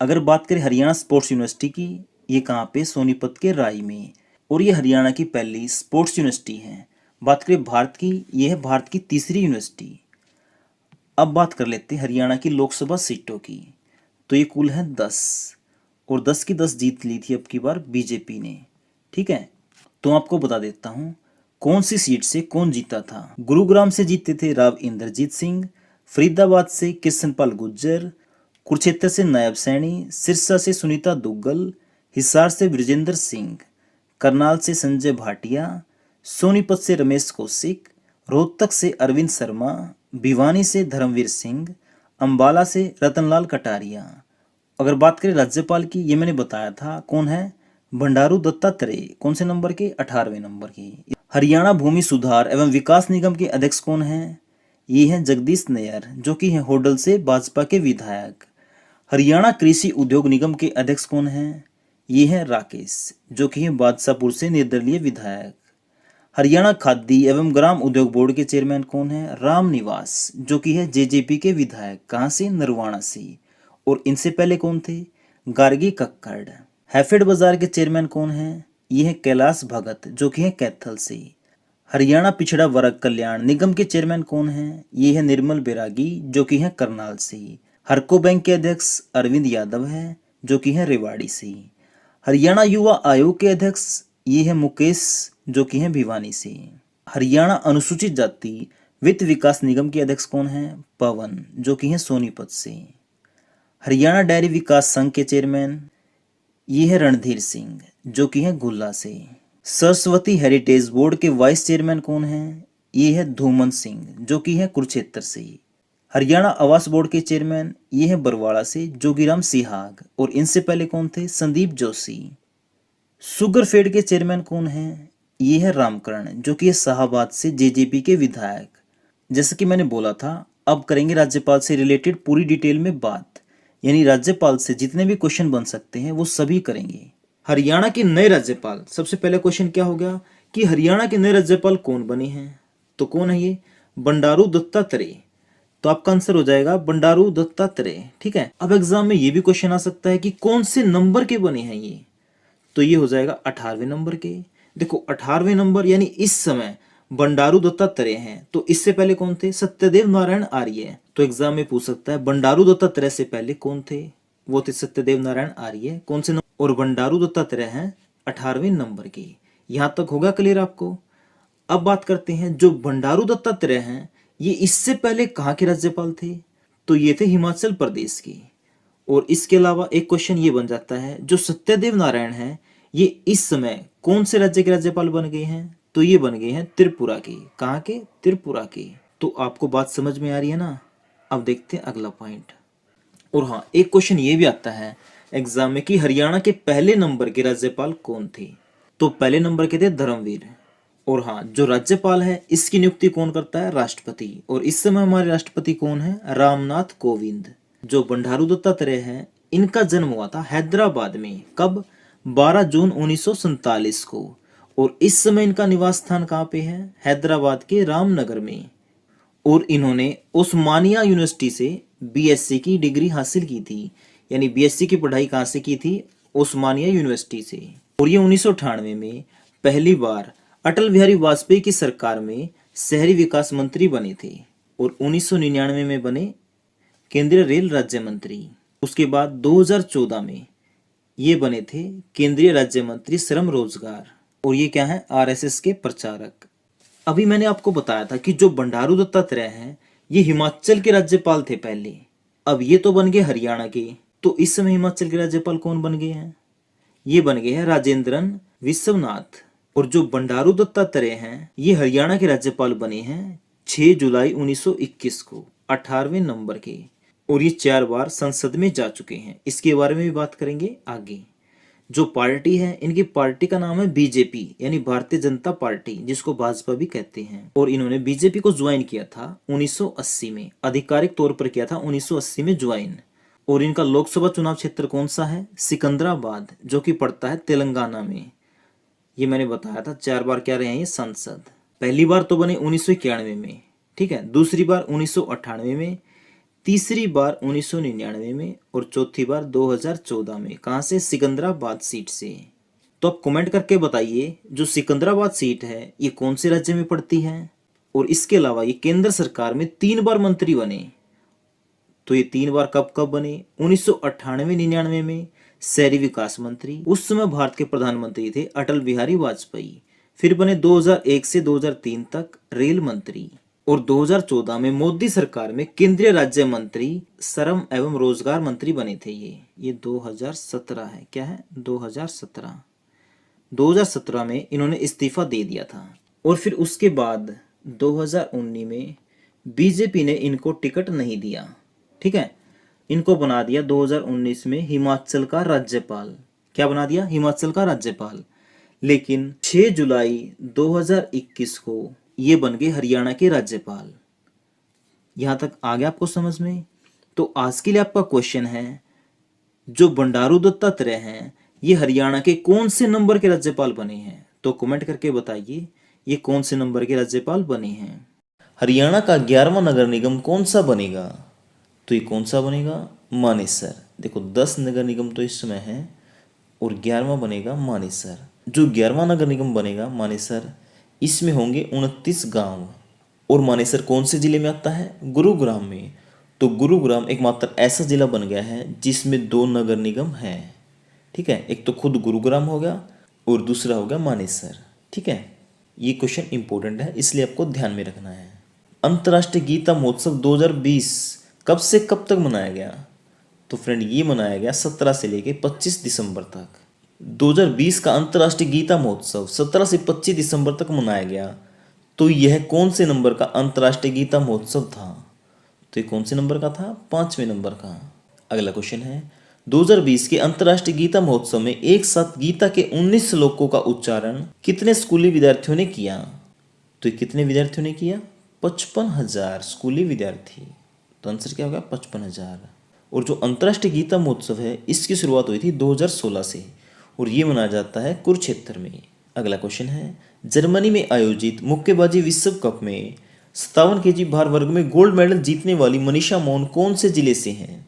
अगर बात करें हरियाणा स्पोर्ट्स यूनिवर्सिटी की, ये कहाँ पे? सोनीपत के राई में। और ये हरियाणा की पहली स्पोर्ट्स यूनिवर्सिटी है। बात करें भारत की, ये है भारत की तीसरी यूनिवर्सिटी। अब बात कर लेते हैं हरियाणा की लोकसभा सीटों की। तो ये कुल है 10, और 10 की 10 जीत ली थी अब की बार बीजेपी ने। ठीक है, तो आपको बता देता हूँ कौन सी सीट से कौन जीता था। गुरुग्राम से जीते थे राव इंद्रजीत सिंह, फरीदाबाद से कृष्णपाल गुर्जर, कुरुक्षेत्र से नायब सैनी, सिरसा से सुनीता दुग्गल, हिसार से विजेंद्र सिंह, करनाल से संजय भाटिया, सोनीपत से रमेश कौशिक, रोहतक से अरविंद शर्मा, भिवानी से धर्मवीर सिंह, अंबाला से रतनलाल कटारिया। अगर बात करें राज्यपाल की, ये मैंने बताया था कौन है? बंडारू दत्तात्रेय। कौन से नंबर के? 18वें नंबर के। हरियाणा भूमि सुधार एवं विकास निगम के अध्यक्ष कौन है? ये हैं जगदीश नैयर, जो कि हैं होडल से भाजपा के विधायक। हरियाणा कृषि उद्योग निगम के अध्यक्ष कौन हैं? ये हैं राकेश, जो कि हैं बादशाहपुर से निर्दलीय विधायक। हरियाणा खाद्य एवं ग्राम उद्योग बोर्ड के चेयरमैन कौन है? राम निवास, जो कि है JJP के विधायक। कहाँ से? नरवाणा से। और इनसे पहले कौन थे? गार्गी कक्कड़। हैफेड बाजार के चेयरमैन कौन है? ये है कैलाश भगत, जो कि है कैथल से। हरियाणा पिछड़ा वर्ग कल्याण निगम के चेयरमैन कौन है? ये है निर्मल बैरागी, जो कि है करनाल से। हरको बैंक के अध्यक्ष अरविंद यादव है, जो कि है रेवाड़ी से। हरियाणा युवा आयोग के अध्यक्ष ये है मुकेश, जो कि है भिवानी से। हरियाणा अनुसूचित जाति वित्त विकास निगम के अध्यक्ष कौन है? पवन, जो कि है सोनीपत से। हरियाणा डेयरी विकास संघ के चेयरमैन ये है रणधीर सिंह, जो कि है गुल्ला से। सरस्वती हेरिटेज बोर्ड के वाइस चेयरमैन कौन है? ये है धूमन सिंह, जो कि है कुरुक्षेत्र से। हरियाणा आवास बोर्ड के चेयरमैन ये है बरवाड़ा से जोगीराम सिहाग। और इनसे पहले कौन थे? संदीप जोशी। शुगर फेड के चेयरमैन कौन है? ये है रामकरण, जो कि है शाहबाद से JJP के विधायक। जैसे कि मैंने बोला था, अब करेंगे राज्यपाल से रिलेटेड पूरी डिटेल में बात, यानी राज्यपाल से जितने भी क्वेश्चन बन सकते हैं वो सभी करेंगे। हरियाणा के नए राज्यपाल, सबसे पहले क्वेश्चन क्या हो गया कि हरियाणा के नए राज्यपाल कौन बने हैं? तो कौन है ये? बंडारू दत्तात्रेय। तो आपका आंसर हो जाएगा बंडारू दत्तात्रेय। ठीक है, अब एग्जाम में ये भी क्वेश्चन आ सकता है कि कौन से नंबर के बने हैं ये? तो ये हो जाएगा 18वें नंबर के। देखो 18वें नंबर यानी इस समय बंडारू दत्तात्रेय हैं, तो इससे पहले कौन थे? सत्यदेव नारायण आर्य। तो एग्जाम में पूछ सकता है बंडारू दत्तात्रेय से पहले कौन थे? वो थे सत्यदेव नारायण आर्य। कौन से नंबर? और बंडारू दत्तात्रेय हैं 18वें नंबर के। यहां तक होगा क्लियर आपको? अब बात करते हैं जो बंडारू दत्तात्रेय हैं, ये इससे पहले कहाँ के राज्यपाल थे? तो ये थे हिमाचल प्रदेश के। और इसके अलावा एक क्वेश्चन ये बन जाता है, जो सत्यदेव नारायण हैं, ये इस समय कौन से राज्य के राज्यपाल बन गए हैं? तो ये बन गए हैं त्रिपुरा के। कहाँ के? त्रिपुरा के। तो आपको बात समझ में आ रही है ना? अब देखते हैं अगला पॉइंट। और हाँ, एक क्वेश्चन ये भी आता है एग्जाम में कि हरियाणा के पहले नंबर के राज्यपाल कौन थे? तो पहले नंबर के थे धर्मवीर। और हाँ, जो राज्यपाल है इसकी नियुक्ति कौन करता है? राष्ट्रपति। और इस समय हमारे राष्ट्रपति कौन है? रामनाथ कोविंद। जो बंडारू दत्तात्रेय है इनका जन्म हुआ था हैदराबाद में। कब? 12 जून 1947 को। और इस समय इनका निवास स्थान कहाँ पे है? हैदराबाद के रामनगर में। और इन्होंने उस्मानिया यूनिवर्सिटी से बीएससी की डिग्री हासिल की थी। यानी बीएससी की पढ़ाई कहाँ से की थी? उस्मानिया यूनिवर्सिटी से। और ये 1998 में पहली बार अटल बिहारी वाजपेयी की सरकार में शहरी विकास मंत्री बने थे। और 1999 में बने केंद्रीय रेल राज्य मंत्री। उसके बाद 2014 में ये बने थे केंद्रीय राज्य मंत्री श्रम रोजगार। और ये क्या है? आरएसएस के प्रचारक। अभी मैंने आपको बताया था कि जो बंडारू दत्तात्रेय हैं ये हिमाचल के राज्यपाल थे पहले। अब ये तो बन गए हरियाणा के। तो इस समय हिमाचल के राज्यपाल कौन बन गए हैं? ये बन गए हैं राजेंद्रन विश्वनाथ। और जो बंडारू दत्तात्रेय हैं ये हरियाणा के राज्यपाल बने हैं 6 जुलाई 1921 को, 18वें नंबर के। और ये 4 बार संसद में जा चुके हैं। इसके बारे में भी बात करेंगे आगे। जो पार्टी है इनकी पार्टी का नाम है बीजेपी, यानी भारतीय जनता पार्टी, जिसको भाजपा भी कहते हैं। और इन्होंने बीजेपी को ज्वाइन किया था 1980 में, आधिकारिक तौर पर किया था 1980 में ज्वाइन। और इनका लोकसभा चुनाव क्षेत्र कौन सा है? सिकंदराबाद, जो कि पड़ता है तेलंगाना में। ये मैंने बताया था 4 बार क्या रहे हैं ये सांसद। पहली बार तो बने 1991 में, ठीक है, दूसरी बार 1998 में, तीसरी बार 1999 में और चौथी बार 2014 में। कहाँ से? सिकंदराबाद सीट से। तो आप कमेंट करके बताइए जो सिकंदराबाद सीट है ये कौन से राज्य में पड़ती है? और इसके अलावा ये केंद्र सरकार में 3 बार मंत्री बने। तो ये 3 बार कब कब बने? 1998-99 में शहरी विकास मंत्री, उस समय भारत के प्रधानमंत्री थे अटल बिहारी वाजपेयी। फिर बने 2001 से 2003 तक रेल मंत्री। और 2014 में मोदी सरकार में केंद्रीय राज्य मंत्री, श्रम एवं रोजगार मंत्री बने थे। ये 2017 है। क्या है? 2017 में इन्होंने इस्तीफा दे दिया था। और फिर उसके बाद 2019 में बीजेपी ने इनको टिकट नहीं दिया, ठीक है, इनको बना दिया 2019 में हिमाचल का राज्यपाल। क्या बना दिया? हिमाचल का राज्यपाल। लेकिन 6 जुलाई 2021 को ये बन गए हरियाणा के राज्यपाल। यहां तक आ गया आपको समझ में? तो आज के लिए आपका क्वेश्चन है, जो बंडारू दत्तात्रेय हैं ये हरियाणा के कौन से नंबर के राज्यपाल बने हैं? तो कमेंट करके बताइए ये कौन से नंबर के राज्यपाल बने हैं। हरियाणा का 11वां नगर निगम कौन सा बनेगा? तो ये कौन सा बनेगा? मानेसर। देखो 10 नगर निगम तो इस समय है और 11वां बनेगा मानेसर। जो 11वां नगर निगम बनेगा मानेसर, इसमें होंगे 29 गांव। और मानेसर कौन से जिले में आता है? गुरुग्राम में। तो गुरुग्राम एकमात्र ऐसा जिला बन गया है जिसमें 2 नगर निगम हैं, ठीक है। एक तो खुद गुरुग्राम हो गया और दूसरा हो गया मानेसर, ठीक है। ये क्वेश्चन इंपॉर्टेंट है इसलिए आपको ध्यान में रखना है। अंतर्राष्ट्रीय गीता महोत्सव 2020 कब से कब तक मनाया गया? तो फ्रेंड ये मनाया गया 17 से लेके 25 दिसंबर तक। 2020 का अंतर्राष्ट्रीय गीता महोत्सव 17 से 25 दिसंबर तक मनाया गया। तो यह कौन से नंबर का अंतर्राष्ट्रीय गीता महोत्सव था? तो ये कौन से नंबर का था? 5वें नंबर का। अगला क्वेश्चन है, 2020 के अंतर्राष्ट्रीय गीता महोत्सव में एक साथ गीता के 19 श्लोकों का उच्चारण कितने स्कूली विद्यार्थियों ने किया? तो ये कितने विद्यार्थियों ने किया? 55,000 स्कूली विद्यार्थी। तो आंसर क्या होगा? 55,000। और जो अंतर्राष्ट्रीय गीता महोत्सव है इसकी शुरुआत हुई थी 2016 से और ये मनाया जाता है कुरुक्षेत्र में। अगला क्वेश्चन है, जर्मनी में आयोजित मुक्केबाजी विश्व कप में 57 केजी भार वर्ग में गोल्ड मेडल जीतने वाली मनीषा मौन कौन से जिले से हैं?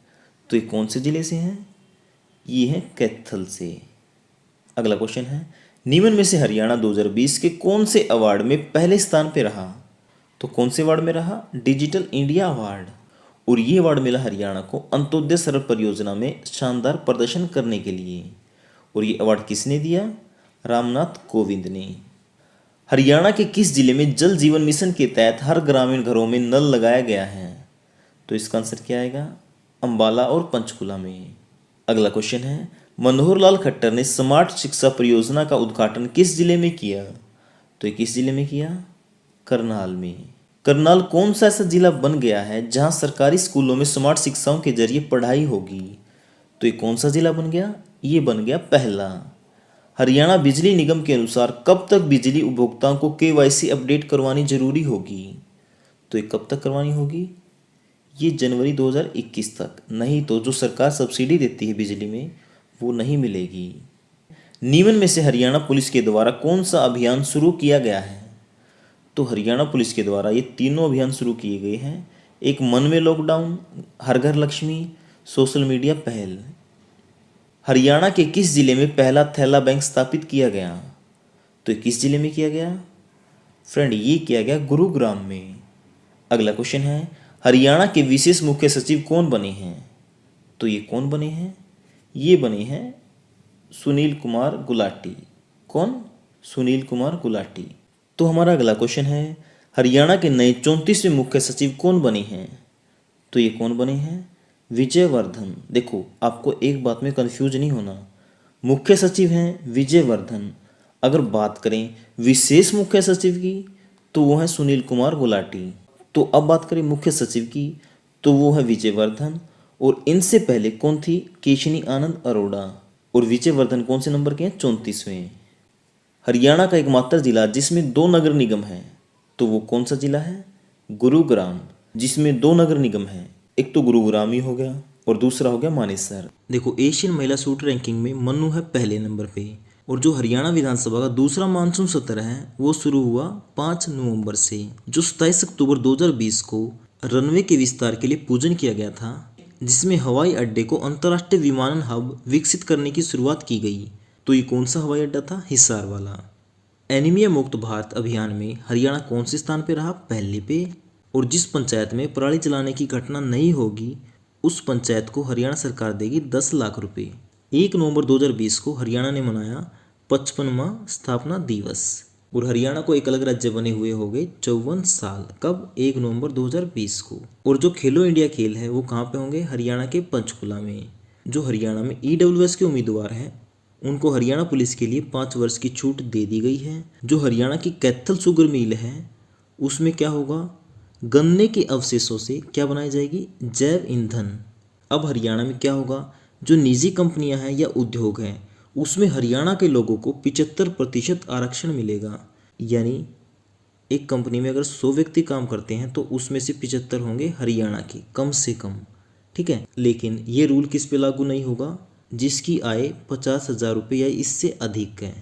तो ये कौन से जिले से हैं? ये है कैथल से। अगला क्वेश्चन है, निम्न में से हरियाणा 2020 के कौन से अवार्ड में पहले स्थान पे रहा? तो कौन से अवार्ड में रहा? Digital India award. और ये अवार्ड मिला हरियाणा को अंत्योदय सड़क परियोजना में शानदार प्रदर्शन करने के लिए। और ये अवार्ड किसने दिया? रामनाथ कोविंद ने। हरियाणा के किस जिले में जल जीवन मिशन के तहत हर ग्रामीण घरों में नल लगाया गया है? तो इसका आंसर क्या आएगा? अंबाला और पंचकुला में। अगला क्वेश्चन है, मनोहर लाल खट्टर ने स्मार्ट शिक्षा परियोजना का उद्घाटन किस जिले में किया? तो ये किस जिले में किया? करनाल में। करनाल कौन सा ऐसा जिला बन गया है जहां सरकारी स्कूलों में स्मार्ट शिक्षाओं के जरिए पढ़ाई होगी? तो ये कौन सा जिला बन गया? ये बन गया पहला। हरियाणा बिजली निगम के अनुसार कब तक बिजली उपभोक्ताओं को केवाईसी अपडेट करवानी जरूरी होगी? तो ये कब तक करवानी होगी? ये जनवरी 2021 तक, नहीं तो जो सरकार सब्सिडी देती है बिजली में वो नहीं मिलेगी। निम्न में से हरियाणा पुलिस के द्वारा कौन सा अभियान शुरू किया गया है? तो हरियाणा पुलिस के द्वारा ये तीनों अभियान शुरू किए गए हैं। एक मन में लॉकडाउन, हर घर लक्ष्मी, सोशल मीडिया पहल। हरियाणा के किस जिले में पहला थैला बैंक स्थापित किया गया? तो ये किस जिले में किया गया? फ्रेंड, ये किया गया गुरुग्राम में। अगला क्वेश्चन है, हरियाणा के विशेष मुख्य सचिव कौन बने हैं? तो ये कौन बने हैं? ये बने हैं सुनील कुमार गुलाटी। कौन? सुनील कुमार गुलाटी। तो हमारा अगला क्वेश्चन है, हरियाणा के नए 34वें मुख्य सचिव कौन बने हैं? तो ये कौन बने हैं? विजयवर्धन। देखो, आपको एक बात में कंफ्यूज नहीं होना, मुख्य सचिव हैं विजयवर्धन। अगर बात करें विशेष मुख्य सचिव की तो वो है सुनील कुमार गुलाटी। तो अब बात करें मुख्य सचिव की तो वो है विजयवर्धन, और इनसे पहले कौन थी? केशनी आनंद अरोड़ा। और विजयवर्धन कौन से नंबर के हैं? 34वें। हरियाणा का एकमात्र जिला जिसमें 2 नगर निगम हैं, तो वो कौन सा जिला है? गुरुग्राम, जिसमें 2 नगर निगम हैं। एक तो गुरुग्राम ही हो गया और दूसरा हो गया मानेसर। देखो, एशियन महिला शूटर रैंकिंग में मन्नू है पहले नंबर पे, और जो हरियाणा विधानसभा का दूसरा मानसून सत्र है वो शुरू हुआ 5 नवंबर से, जो 27 अक्टूबर 2020 को रनवे के विस्तार के लिए पूजन किया गया था, जिसमें हवाई अड्डे को अंतर्राष्ट्रीय विमानन हब विकसित करने की शुरुआत की गई। तो ये कौन सा हवाई अड्डा था? हिसार वाला। एनीमिया मुक्त भारत अभियान में हरियाणा कौन से स्थान पे रहा? पहले पे। और जिस पंचायत में पराली जलाने की घटना नहीं होगी उस पंचायत को हरियाणा सरकार देगी 10 लाख रुपए। 1 नवंबर 2020 को हरियाणा ने मनाया 55वां स्थापना दिवस, और हरियाणा को एक अलग राज्य बने हुए हो गए 54 साल। कब? 1 नवंबर 2020 को। और जो खेलो इंडिया खेल है वो कहाँ पे होंगे? हरियाणा के पंचकुला में। जो हरियाणा में EWS के उम्मीदवार हैं उनको हरियाणा पुलिस के लिए 5 वर्ष की छूट दे दी गई है। जो हरियाणा की कैथल शुगर मिल है उसमें क्या होगा? गन्ने के अवशेषों से क्या बनाई जाएगी? जैव ईंधन। अब हरियाणा में क्या होगा? जो निजी कंपनियां हैं या उद्योग हैं उसमें हरियाणा के लोगों को 75% आरक्षण मिलेगा। यानी एक कंपनी में अगर 100 व्यक्ति काम करते हैं तो उसमें से 75 होंगे हरियाणा के, कम से कम। ठीक है, लेकिन ये रूल किस पे लागू नहीं होगा? जिसकी आय 50,000 रुपये या इससे अधिक है।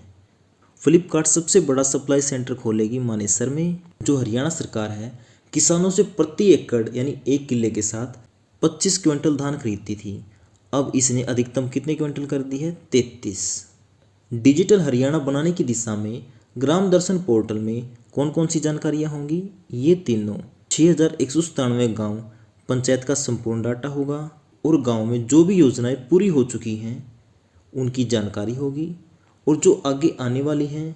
फ्लिपकार्ट सबसे बड़ा सप्लाई सेंटर खोलेगी मानेसर में। जो हरियाणा सरकार है किसानों से प्रति एकड़ यानी 1 किले के साथ 25 क्विंटल धान खरीदती थी, अब इसने अधिकतम कितने क्विंटल कर दी है? 33। डिजिटल हरियाणा बनाने की दिशा में ग्राम दर्शन पोर्टल में कौन कौन सी जानकारियाँ होंगी? ये तीनों 6197 गाँव पंचायत का संपूर्ण डाटा होगा, और गांव में जो भी योजनाएं पूरी हो चुकी हैं उनकी जानकारी होगी, और जो आगे आने वाली हैं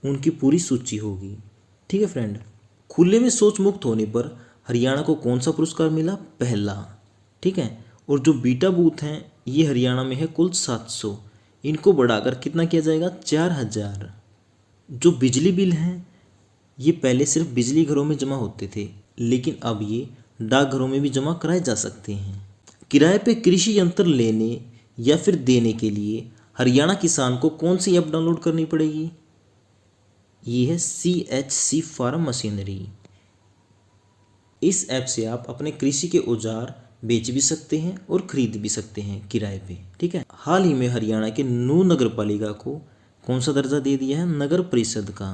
उनकी पूरी सूची होगी। ठीक है फ्रेंड, खुले में शौच मुक्त होने पर हरियाणा को कौन सा पुरस्कार मिला? पहला। ठीक है, और जो बीटा बूथ हैं ये हरियाणा में है कुल 700, इनको बढ़ाकर कितना किया जाएगा? 4000। जो बिजली बिल हैं ये पहले सिर्फ बिजली घरों में जमा होते थे, लेकिन अब ये डाकघरों में भी जमा कराए जा सकते हैं। किराए पे कृषि यंत्र लेने या फिर देने के लिए हरियाणा किसान को कौन सी ऐप डाउनलोड करनी पड़ेगी? ये है CHC फार्म मशीनरी। इस ऐप से आप अपने कृषि के औजार बेच भी सकते हैं और खरीद भी सकते हैं किराए पे। ठीक है, हाल ही में हरियाणा के नूह नगर पालिका को कौन सा दर्जा दे दिया है? नगर परिषद का।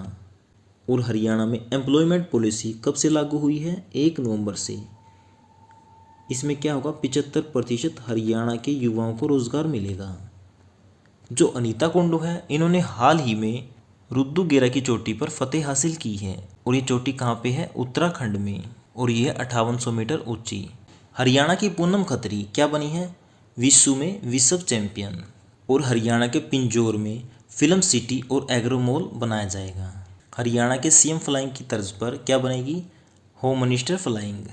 और हरियाणा में एम्प्लॉयमेंट पॉलिसी कब से लागू हुई है? 1 नवंबर से। इसमें क्या होगा? 75% हरियाणा के युवाओं को रोजगार मिलेगा। जो अनीता कुंडू है इन्होंने हाल ही में रुद्रुगेरा की चोटी पर फतेह हासिल की है, और ये चोटी कहाँ पे है? उत्तराखंड में, और ये है 5800 मीटर ऊंची। हरियाणा की पूनम खत्री क्या बनी है? विश्व में विश्व चैंपियन। और हरियाणा के पिंजौर में फिल्म सिटी और एग्रो मॉल बनाया जाएगा। हरियाणा के CM फ्लाइंग की तर्ज पर क्या बनेगी? Home minister flying.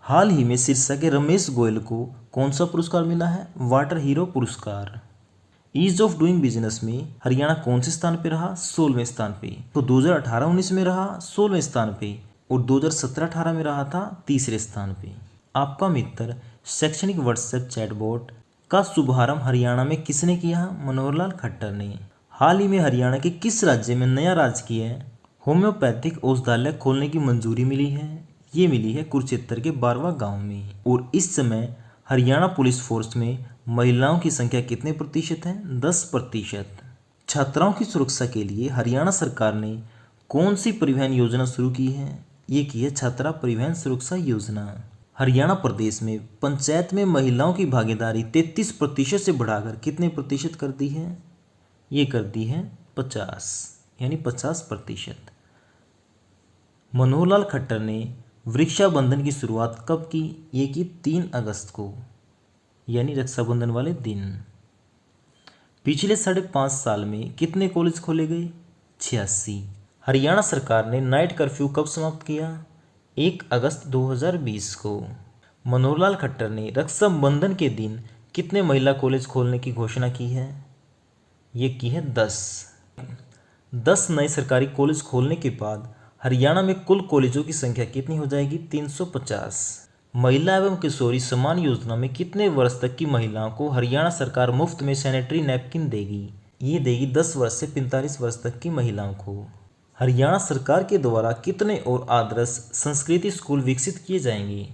हाल ही में सिरसा के रमेश गोयल को कौन सा पुरस्कार मिला है? वाटर हीरो पुरस्कार। ईज ऑफ डूइंग बिजनेस में हरियाणा कौन से स्थान पे रहा? 16वें स्थान पे। तो 2018-19 में रहा 16वें स्थान पे, और 2017-18 में रहा था 3रे स्थान पे। आपका मित्र शैक्षणिक व्हाट्सएप चैटबॉट का शुभारंभ हरियाणा में किसने किया? मनोहर लाल खट्टर ने। हाल ही में हरियाणा के किस राज्य में नया राजकीय होम्योपैथिक औषधालय खोलने की मंजूरी मिली है? ये मिली है कुरुक्षेत्र के बारवा गांव में। और इस समय हरियाणा पुलिस फोर्स में महिलाओं की संख्या कितने प्रतिशत है? 10%। छात्राओं की सुरक्षा के लिए हरियाणा सरकार ने कौन सी परिवहन योजना शुरू की है? ये की है छात्रा परिवहन सुरक्षा योजना। हरियाणा प्रदेश में पंचायत में महिलाओं की भागीदारी 33% से बढ़ाकर कितने प्रतिशत कर दी है? ये कर दी है 50, यानी 50%। मनोहर लाल खट्टर ने वृक्षाबंधन की शुरुआत कब की? ये की 3 अगस्त को, यानी रक्षाबंधन वाले दिन। पिछले 5.5 साल में कितने कॉलेज खोले गए? 86। हरियाणा सरकार ने नाइट कर्फ्यू कब समाप्त किया? 1 अगस्त 2020 को। मनोहर लाल खट्टर ने रक्षाबंधन के दिन कितने महिला कॉलेज खोलने की घोषणा की है? ये की है 10। 10 नए सरकारी कॉलेज खोलने के बाद हरियाणा में कुल कॉलेजों की संख्या कितनी हो जाएगी? 350। महिला एवं किशोरी सम्मान योजना में कितने वर्ष तक की महिलाओं को हरियाणा सरकार मुफ्त में सैनिटरी नैपकिन देगी? ये देगी 10 वर्ष से 45 वर्ष तक की महिलाओं को। हरियाणा सरकार के द्वारा कितने और आदर्श संस्कृति स्कूल विकसित किए जाएंगे?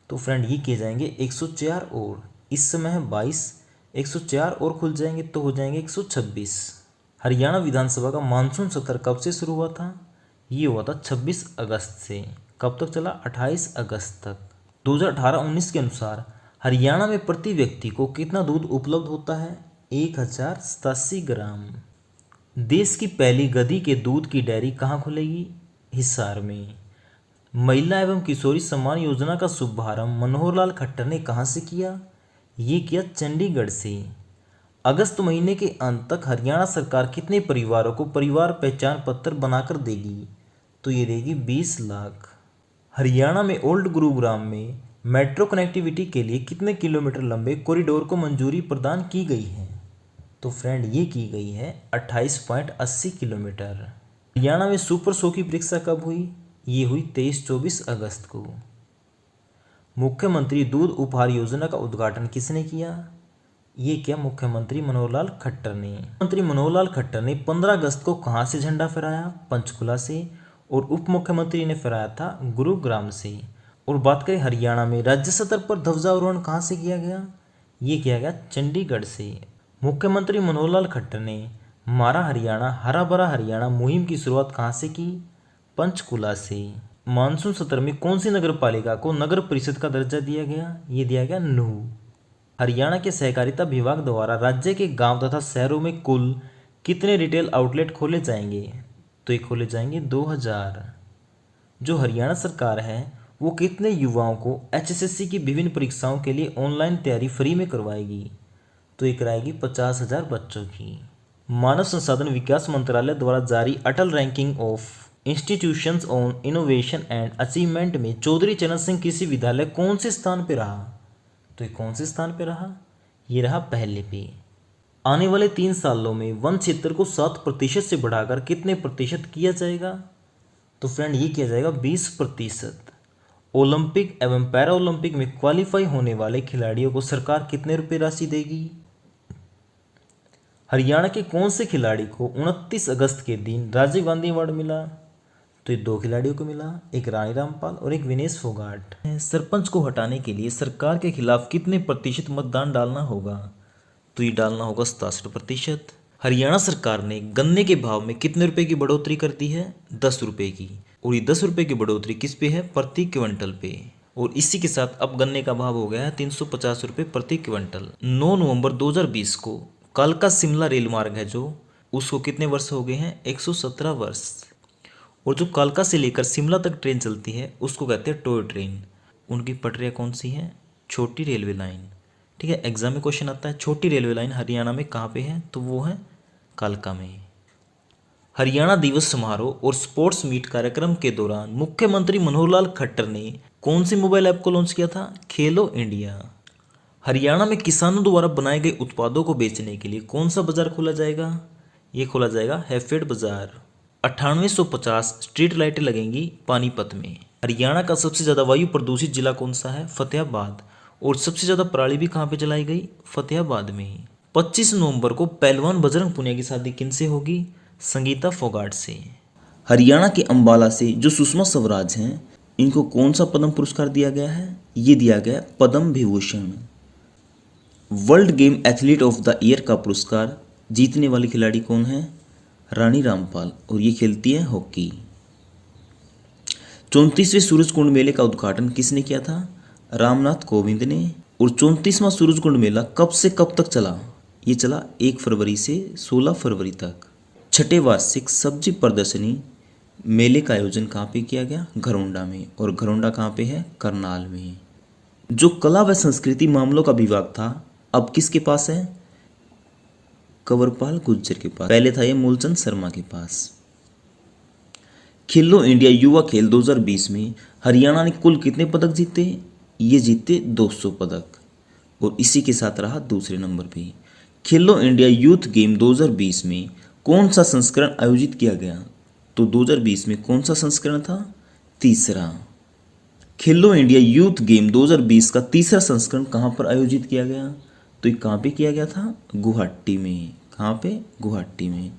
तो फ्रेंड ये किए जाएंगे 104 और। इस समय है 22, 104 और खुल जाएंगे तो हो जाएंगे 126। हरियाणा विधानसभा का मानसून सत्र कब से शुरू हुआ था? ये हुआ था 26 अगस्त से। कब तक चला? 28 अगस्त तक। 2018-19 के अनुसार हरियाणा में प्रति व्यक्ति को कितना दूध उपलब्ध होता है? 1087 ग्राम। देश की पहली गधी के दूध की डेयरी कहाँ खुलेगी? हिसार में। महिला एवं किशोरी सम्मान योजना का शुभारंभ मनोहर लाल खट्टर ने कहाँ से किया? ये किया चंडीगढ़ से। अगस्त महीने के अंत तक हरियाणा सरकार कितने परिवारों को परिवार पहचान पत्र बनाकर देगी? तो ये देगी 20 लाख। हरियाणा में ओल्ड गुरुग्राम में मेट्रो कनेक्टिविटी के लिए कितने किलोमीटर लंबे कॉरिडोर को मंजूरी प्रदान की गई है? तो फ्रेंड ये की गई है 28.80 किलोमीटर। हरियाणा में सुपर शो की परीक्षा कब हुई? ये हुई 23-24 अगस्त को। मुख्यमंत्री दूध उपहार योजना का उद्घाटन किसने किया? ये किया मुख्यमंत्री मनोहर लाल खट्टर ने। मुख्यमंत्री मनोहर लाल खट्टर ने 15 अगस्त को कहाँ से झंडा फहराया? पंचकुला से। और उप मुख्यमंत्री ने फहराया था गुरुग्राम से। और बात करें हरियाणा में राज्य स्तर पर ध्वजारोहण कहाँ से किया गया? ये किया गया चंडीगढ़ से। मुख्यमंत्री मनोहर लाल खट्टर ने हमारा हरियाणा हरा भरा हरियाणा मुहिम की शुरुआत कहाँ से की? पंचकुला से। मानसून सत्र में कौन सी नगर पालिका को नगर परिषद का दर्जा दिया गया? ये दिया गया नूह। हरियाणा के सहकारिता विभाग द्वारा राज्य के गांव तथा शहरों में कुल कितने रिटेल आउटलेट खोले जाएंगे? तो ये खोले जाएंगे 2000। जो हरियाणा सरकार है वो कितने युवाओं को HSSC की विभिन्न परीक्षाओं के लिए ऑनलाइन तैयारी फ्री में करवाएगी? तो ये कराएगी 50,000 बच्चों की। मानव संसाधन विकास मंत्रालय द्वारा जारी Atal ranking of institutions on innovation and achievement में चौधरी चरण सिंह कृषि विद्यालय कौन से स्थान पर रहा? तो ये कौन से स्थान पर रहा? ये रहा पहले पे। आने वाले 3 सालों में वन क्षेत्र को 7% से बढ़ाकर कितने प्रतिशत किया जाएगा? तो फ्रेंड ये किया जाएगा 20%। ओलंपिक एवं पैरा ओलंपिक में क्वालिफाई होने वाले खिलाड़ियों को सरकार कितने रुपए राशि देगी? हरियाणा के कौन से खिलाड़ी को 29 अगस्त के दिन राजीव गांधी अवार्ड मिला? तो ये 2 खिलाड़ियों को मिला, एक रानी रामपाल और एक विनेश फोगाट। सरपंच को हटाने के लिए सरकार के खिलाफ कितने प्रतिशत मतदान डालना होगा? तो ये डालना होगा 67%। हरियाणा सरकार ने गन्ने के भाव में कितने रुपए की बढ़ोतरी कर दी है? 10 रुपए की। और ये 10 रुपए की बढ़ोतरी किस पे है? प्रति क्विंटल पे। और इसी के साथ अब गन्ने का भाव हो गया है 350 रुपये प्रति क्विंटल। 9 नवंबर 2020 को कालका शिमला रेल मार्ग है जो, उसको कितने वर्ष हो गए हैं? 117 वर्ष। और जो कालका से लेकर शिमला तक ट्रेन चलती है उसको कहते हैं टॉय ट्रेन। उनकी पटरियाँ कौन सी हैं? छोटी रेलवे लाइन। ठीक है, एग्जाम में क्वेश्चन आता है छोटी रेलवे लाइन हरियाणा में कहाँ पे है? तो वो है कालका में। हरियाणा दिवस समारोह और स्पोर्ट्स मीट कार्यक्रम के दौरान मुख्यमंत्री मनोहर लाल खट्टर ने कौन सी मोबाइल ऐप को लॉन्च किया था? खेलो इंडिया। हरियाणा में किसानों द्वारा बनाए गए उत्पादों को बेचने के लिए कौन सा बाजार खोला जाएगा? ये खोला जाएगा हैफेड बाजार। 9850 स्ट्रीट लाइटें लगेंगी पानीपत में। हरियाणा का सबसे ज़्यादा वायु प्रदूषित जिला कौन सा है? फतेहाबाद। और सबसे ज़्यादा पराली भी कहाँ पे जलाई गई? फतेहाबाद में। 25 नवंबर को पहलवान बजरंग पुनिया की शादी किनसे होगी? संगीता फोगाट से। हरियाणा के अंबाला से जो सुषमा स्वराज हैं, इनको कौन सा पद्म पुरस्कार दिया गया है? ये दिया गया है Padma Vibhushan. World game athlete of the year का पुरस्कार जीतने वाली खिलाड़ी कौन है? रानी रामपाल, और ये खेलती है हॉकी। 34वें सूरजकुंड मेले का उद्घाटन किसने किया था? रामनाथ कोविंद ने। और 34वां सूरजकुंड मेला कब से कब तक चला? ये चला 1 फरवरी से 16 फरवरी तक। छठे वार्षिक सब्जी प्रदर्शनी मेले का आयोजन कहाँ पे किया गया? घरौंडा में। और घरौंडा कहाँ पे है? करनाल में। जो कला व संस्कृति मामलों का विभाग था, अब किसके पास है? कंवरपाल गुर्जर के पास। पहले था ये मूलचंद शर्मा के पास। खेलो इंडिया युवा खेल 2020 में हरियाणा ने कुल कितने पदक जीते? ये जीते 200 पदक, और इसी के साथ रहा दूसरे नंबर पे। खेलो इंडिया यूथ गेम 2020 में कौन सा संस्करण आयोजित किया गया? तो 2020 में कौन सा संस्करण था? तीसरा। खेलो इंडिया यूथ गेम 2020 का तीसरा संस्करण कहाँ पर आयोजित किया गया? तो ये कहाँ पे किया गया था? गुवाहाटी में। कहाँ पे? गुवाहाटी में।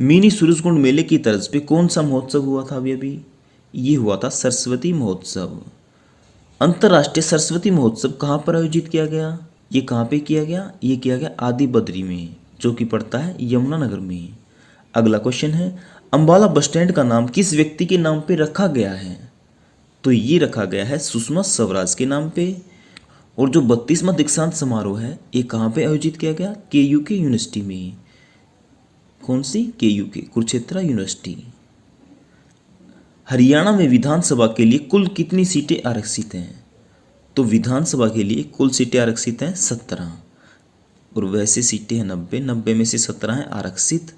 मिनी सूरजकुंड मेले की तर्ज पे कौन सा महोत्सव हुआ था अभी? ये हुआ था सरस्वती महोत्सव। अंतर्राष्ट्रीय सरस्वती महोत्सव कहाँ पर आयोजित किया गया? ये कहाँ पे किया गया? ये किया गया आदि बद्री में, जो कि पड़ता है यमुनानगर में। अगला क्वेश्चन है, अंबाला बस स्टैंड का नाम किस व्यक्ति के नाम पे रखा गया है? तो ये रखा गया है सुषमा स्वराज के नाम पे। और जो 32वां दीक्षांत समारोह है, ये कहाँ पे आयोजित किया गया? KUK यूनिवर्सिटी में। कौन सी? KUK, Kurukshetra university. हरियाणा में विधानसभा के लिए कुल कितनी सीटें आरक्षित हैं? तो विधानसभा के लिए कुल सीटें आरक्षित हैं 17, और वैसे सीटें हैं 90 में से 17 हैं आरक्षित।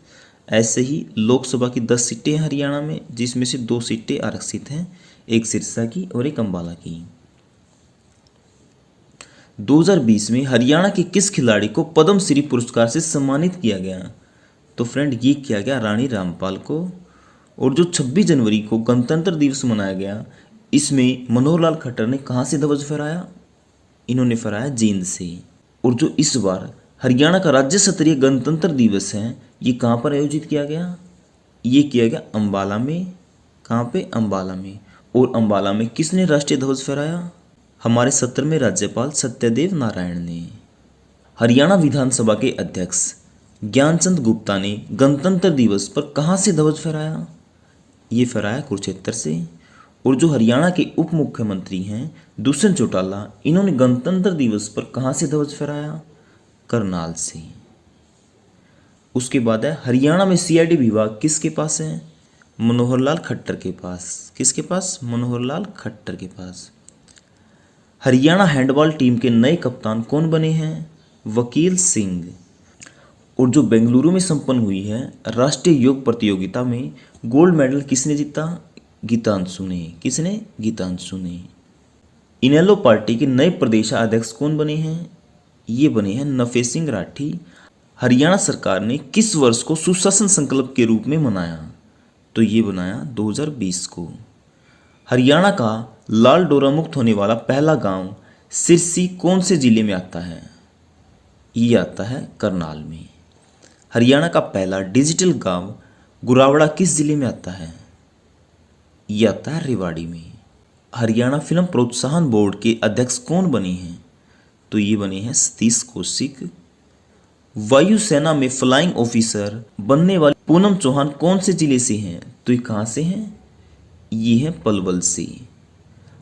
ऐसे ही लोकसभा की 10 सीटें हैं हरियाणा में, जिसमें से 2 सीटें आरक्षित हैं, एक सिरसा की और एक अंबाला की। 2020 में हरियाणा के किस खिलाड़ी को पद्म श्री पुरस्कार से सम्मानित किया गया? तो फ्रेंड, ये किया गया रानी रामपाल को। और जो 26 जनवरी को गणतंत्र दिवस मनाया गया, इसमें मनोहर लाल खट्टर ने कहाँ से ध्वज फहराया? इन्होंने फहराया जींद से। और जो इस बार हरियाणा का राज्य स्तरीय गणतंत्र दिवस है, ये कहाँ पर आयोजित किया गया? ये किया गया अंबाला में। कहाँ पे? अंबाला में। और अंबाला में किसने राष्ट्रीय ध्वज फहराया? हमारे 17वें राज्यपाल सत्यदेव नारायण ने। हरियाणा विधानसभा के अध्यक्ष ज्ञानचंद गुप्ता ने गणतंत्र दिवस पर कहाँ से ध्वज फहराया? ये फहराया कुरुक्षेत्र से। और जो हरियाणा के उप मुख्यमंत्री हैं दुष्यंत चौटाला, इन्होंने गणतंत्र दिवस पर कहाँ से ध्वज फहराया? करनाल से। उसके बाद है हरियाणा में CID विभाग किसके पास है? मनोहर लाल खट्टर के पास। किसके पास? मनोहर लाल खट्टर के पास। हरियाणा हैंडबॉल टीम के नए कप्तान कौन बने हैं? वकील सिंह। और जो बेंगलुरु में संपन्न हुई है राष्ट्रीय योग प्रतियोगिता में गोल्ड मेडल किसने जीता? गीतांशु ने। किसने? गीतांशु ने। इनेलो पार्टी के नए प्रदेशाध्यक्ष कौन बने हैं? ये बने हैं नफे सिंह राठी। हरियाणा सरकार ने किस वर्ष को सुशासन संकल्प के रूप में मनाया? तो ये बनाया 2020 को। हरियाणा का लाल डोरा मुक्त होने वाला पहला गांव सिरसी कौन से जिले में आता है? ये आता है करनाल में। हरियाणा का पहला डिजिटल गांव गुरावड़ा किस जिले में आता है? ये आता है रेवाड़ी में। हरियाणा फिल्म प्रोत्साहन बोर्ड के अध्यक्ष कौन बने हैं? तो ये बने हैं सतीश कौशिक। वायुसेना में फ्लाइंग ऑफिसर बनने वाली पूनम चौहान कौन से जिले से हैं? तो ये कहाँ से हैं? ये है पलवल से।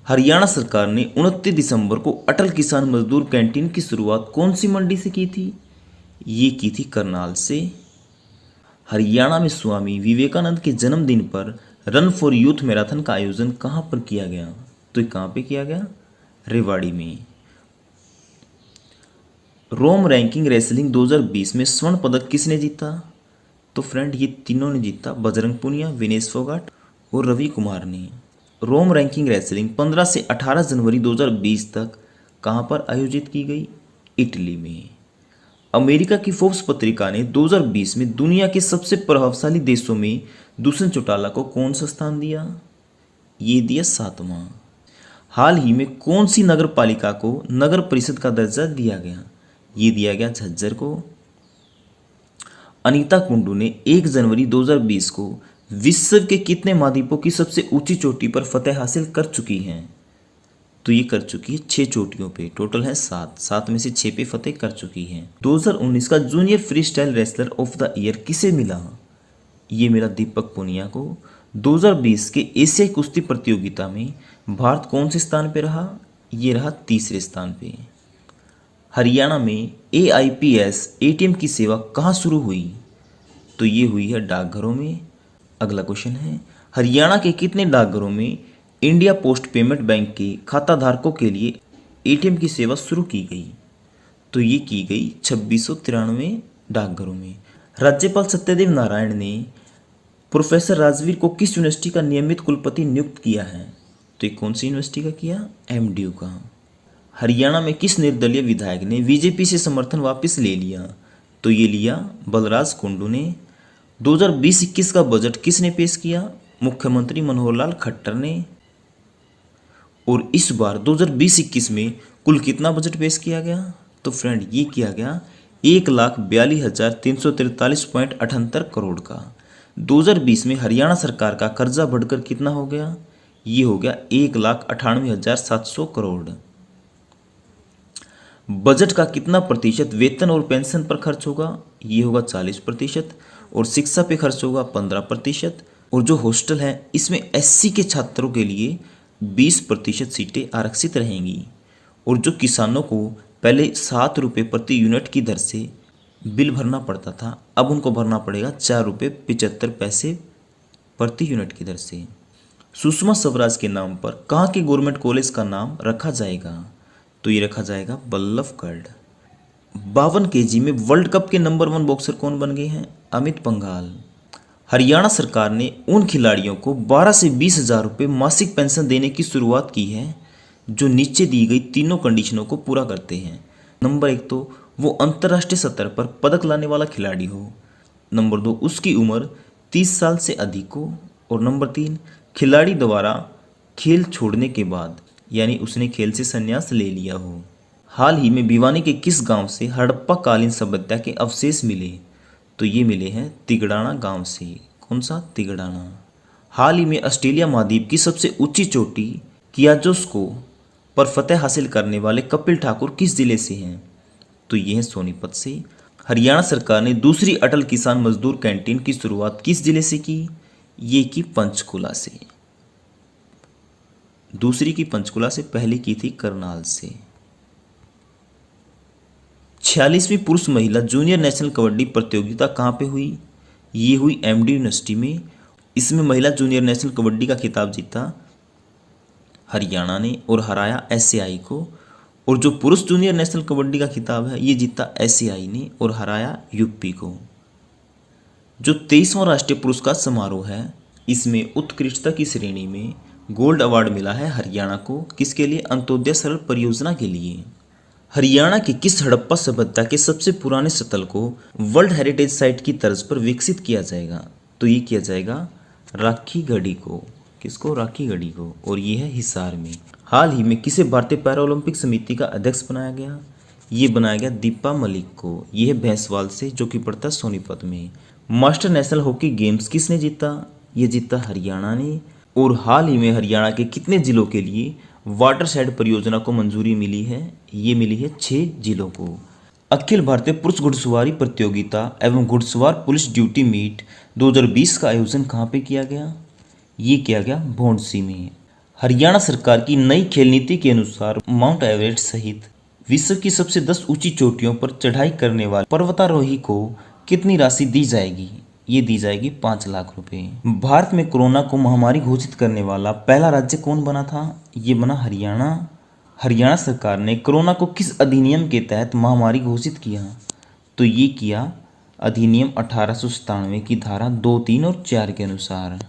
हरियाणा सरकार ने 29 दिसंबर को अटल किसान मजदूर कैंटीन की शुरुआत कौन सी मंडी से की थी? ये की थी करनाल से। हरियाणा में स्वामी विवेकानंद के जन्मदिन पर रन फॉर यूथ मैराथन का आयोजन कहाँ पर किया गया? तो ये कहाँ पे किया गया? रेवाड़ी में। रोम रैंकिंग रेसलिंग 2020 में स्वर्ण पदक किसने जीता? तो फ्रेंड, ये तीनों ने जीता, बजरंग पुनिया, विनेश फोगाट और रवि कुमार ने। रोम रैंकिंग रेसलिंग 15 से 18 जनवरी 2020 तक कहाँ पर आयोजित की गई? इटली में। अमेरिका की फोर्ब्स पत्रिका ने 2020 में दुनिया के सबसे प्रभावशाली देशों में दुष्यंत चौटाला को कौन सा स्थान दिया? ये दिया 7वां। हाल ही में कौन सी नगर पालिका को नगर परिषद का दर्जा दिया गया? ये दिया गया झज्जर को। अनीता कुंडू ने 1 जनवरी 2020 को विश्व के कितने महाद्वीपों की सबसे ऊंची चोटी पर फतह हासिल कर चुकी हैं? तो ये कर चुकी है 6 चोटियों पे, टोटल है 7 में से 6 पे फतेह कर चुकी हैं। 2019 का junior free style wrestler of the year किसे मिला? ये मिला दीपक पुनिया को। 2020 के एशियाई कुश्ती प्रतियोगिता में भारत कौन से स्थान पे रहा? ये रहा तीसरे स्थान पे। हरियाणा में AIPS ATM की सेवा कहाँ शुरू हुई? तो ये हुई है डाकघरों में। अगला क्वेश्चन है, हरियाणा के कितने डाकघरों में इंडिया पोस्ट पेमेंट बैंक के खाता धारकों के लिए ATM की सेवा शुरू की गई? तो ये की गई 2693 डाकघरों में। राज्यपाल सत्यदेव नारायण ने प्रोफेसर राजवीर को किस यूनिवर्सिटी का नियमित कुलपति नियुक्त किया है? तो ये कौन सी यूनिवर्सिटी का किया? MDU का। हरियाणा में किस निर्दलीय विधायक ने बीजेपी से समर्थन वापस ले लिया? तो ये लिया बलराज कुंडू ने। 2020-21 का बजट किसने पेश किया? मुख्यमंत्री मनोहर लाल खट्टर ने। और इस बार 2020-21 में कुल कितना बजट पेश किया गया? तो फ्रेंड ये किया गया 1,42,343.78 करोड़ का। 2020 में हरियाणा सरकार का कर्जा बढ़कर कितना हो गया? ये हो गया 1,98,700 करोड़। बजट का कितना प्रतिशत वेतन और पेंशन पर खर्च होगा? ये होगा 40%। और शिक्षा पे खर्च होगा 15%। और जो हॉस्टल है इसमें SC के छात्रों के लिए 20% सीटें आरक्षित रहेंगी। और जो किसानों को पहले 7 रुपये प्रति यूनिट की दर से बिल भरना पड़ता था, अब उनको भरना पड़ेगा 4 रुपये 75 पैसे प्रति यूनिट की दर से। सुषमा स्वराज के नाम पर कहाँ के गवर्नमेंट कॉलेज का नाम रखा जाएगा? तो ये रखा जाएगा बल्लभगढ़। 52 kg में वर्ल्ड कप के नंबर 1 बॉक्सर कौन बन गए हैं? अमित पंघाल। हरियाणा सरकार ने उन खिलाड़ियों को 12 से 20 हज़ार रुपये मासिक पेंशन देने की शुरुआत की है जो नीचे दी गई तीनों कंडीशनों को पूरा करते हैं। नंबर 1 तो वो अंतर्राष्ट्रीय स्तर पर पदक लाने वाला खिलाड़ी हो। नंबर 2 उसकी उम्र 30 साल से अधिक हो। और नंबर 3 खिलाड़ी द्वारा खेल छोड़ने के बाद यानी उसने खेल से संन्यास ले लिया हो। हाल ही में भिवानी के किस गांव से हड़प्पा कालीन सभ्यता के अवशेष मिले? तो ये मिले हैं तिगड़ाना गांव से। कौन सा? तिगड़ाना। हाल ही में ऑस्ट्रेलिया महाद्वीप की सबसे ऊंची चोटी कियाजोस्को पर फतेह हासिल करने वाले कपिल ठाकुर किस जिले से हैं? तो ये है सोनीपत से। हरियाणा सरकार ने दूसरी अटल किसान मजदूर कैंटीन की शुरुआत किस जिले से की? ये की पंचकुला से। दूसरी की पंचकुला से, पहली की थी करनाल से। 46वीं पुरुष महिला जूनियर नेशनल कबड्डी प्रतियोगिता कहाँ पे हुई? ये हुई MD यूनिवर्सिटी में। इसमें महिला जूनियर नेशनल कबड्डी का खिताब जीता हरियाणा ने और हराया SAI को। और जो पुरुष जूनियर नेशनल कबड्डी का खिताब है ये जीता SAI ने और हराया UP को। जो 23वां राष्ट्रीय पुरस्कार समारोह है इसमें उत्कृष्टता की श्रेणी में गोल्ड अवार्ड मिला है हरियाणा को। किसके लिए? अंत्योदय सरल परियोजना के लिए। हरियाणा की किस हड़प्पा सभ्यता के सबसे पुराने स्थल को वर्ल्ड हेरिटेज साइट की तर्ज पर विकसित किया जाएगा? तो ये किया जाएगा राखी गढ़ी को। किसको? राखी गढ़ी को। और ये है हिसार में। हाल ही में किसे भारतीय पैरा ओलंपिक समिति का अध्यक्ष बनाया गया? ये बनाया गया दीपा मलिक को। ये है भैंसवाल से जो कि पड़ता है सोनीपत में। मास्टर नेशनल हॉकी गेम्स किसने जीता? ये जीता हरियाणा ने। और हाल ही में हरियाणा के कितने जिलों के लिए वाटर शेड परियोजना को मंजूरी मिली है? ये मिली है 6 जिलों को। अखिल भारतीय पुरुष घुड़सवारी प्रतियोगिता एवं घुड़सवार पुलिस ड्यूटी मीट 2020 का आयोजन कहाँ पे किया गया? ये किया गया भौंडसी में। हरियाणा सरकार की नई खेल नीति के अनुसार माउंट एवरेस्ट सहित विश्व की सबसे 10 ऊंची चोटियों पर चढ़ाई करने वाले पर्वतारोही को कितनी राशि दी जाएगी? ये दी जाएगी 5 लाख रुपए। भारत में कोरोना को महामारी घोषित करने वाला पहला राज्य कौन बना था? ये बना हरियाणा। हरियाणा सरकार ने कोरोना को किस अधिनियम के तहत महामारी घोषित किया? तो ये किया अधिनियम 1897 की धारा 2, 3 और 4 के अनुसार।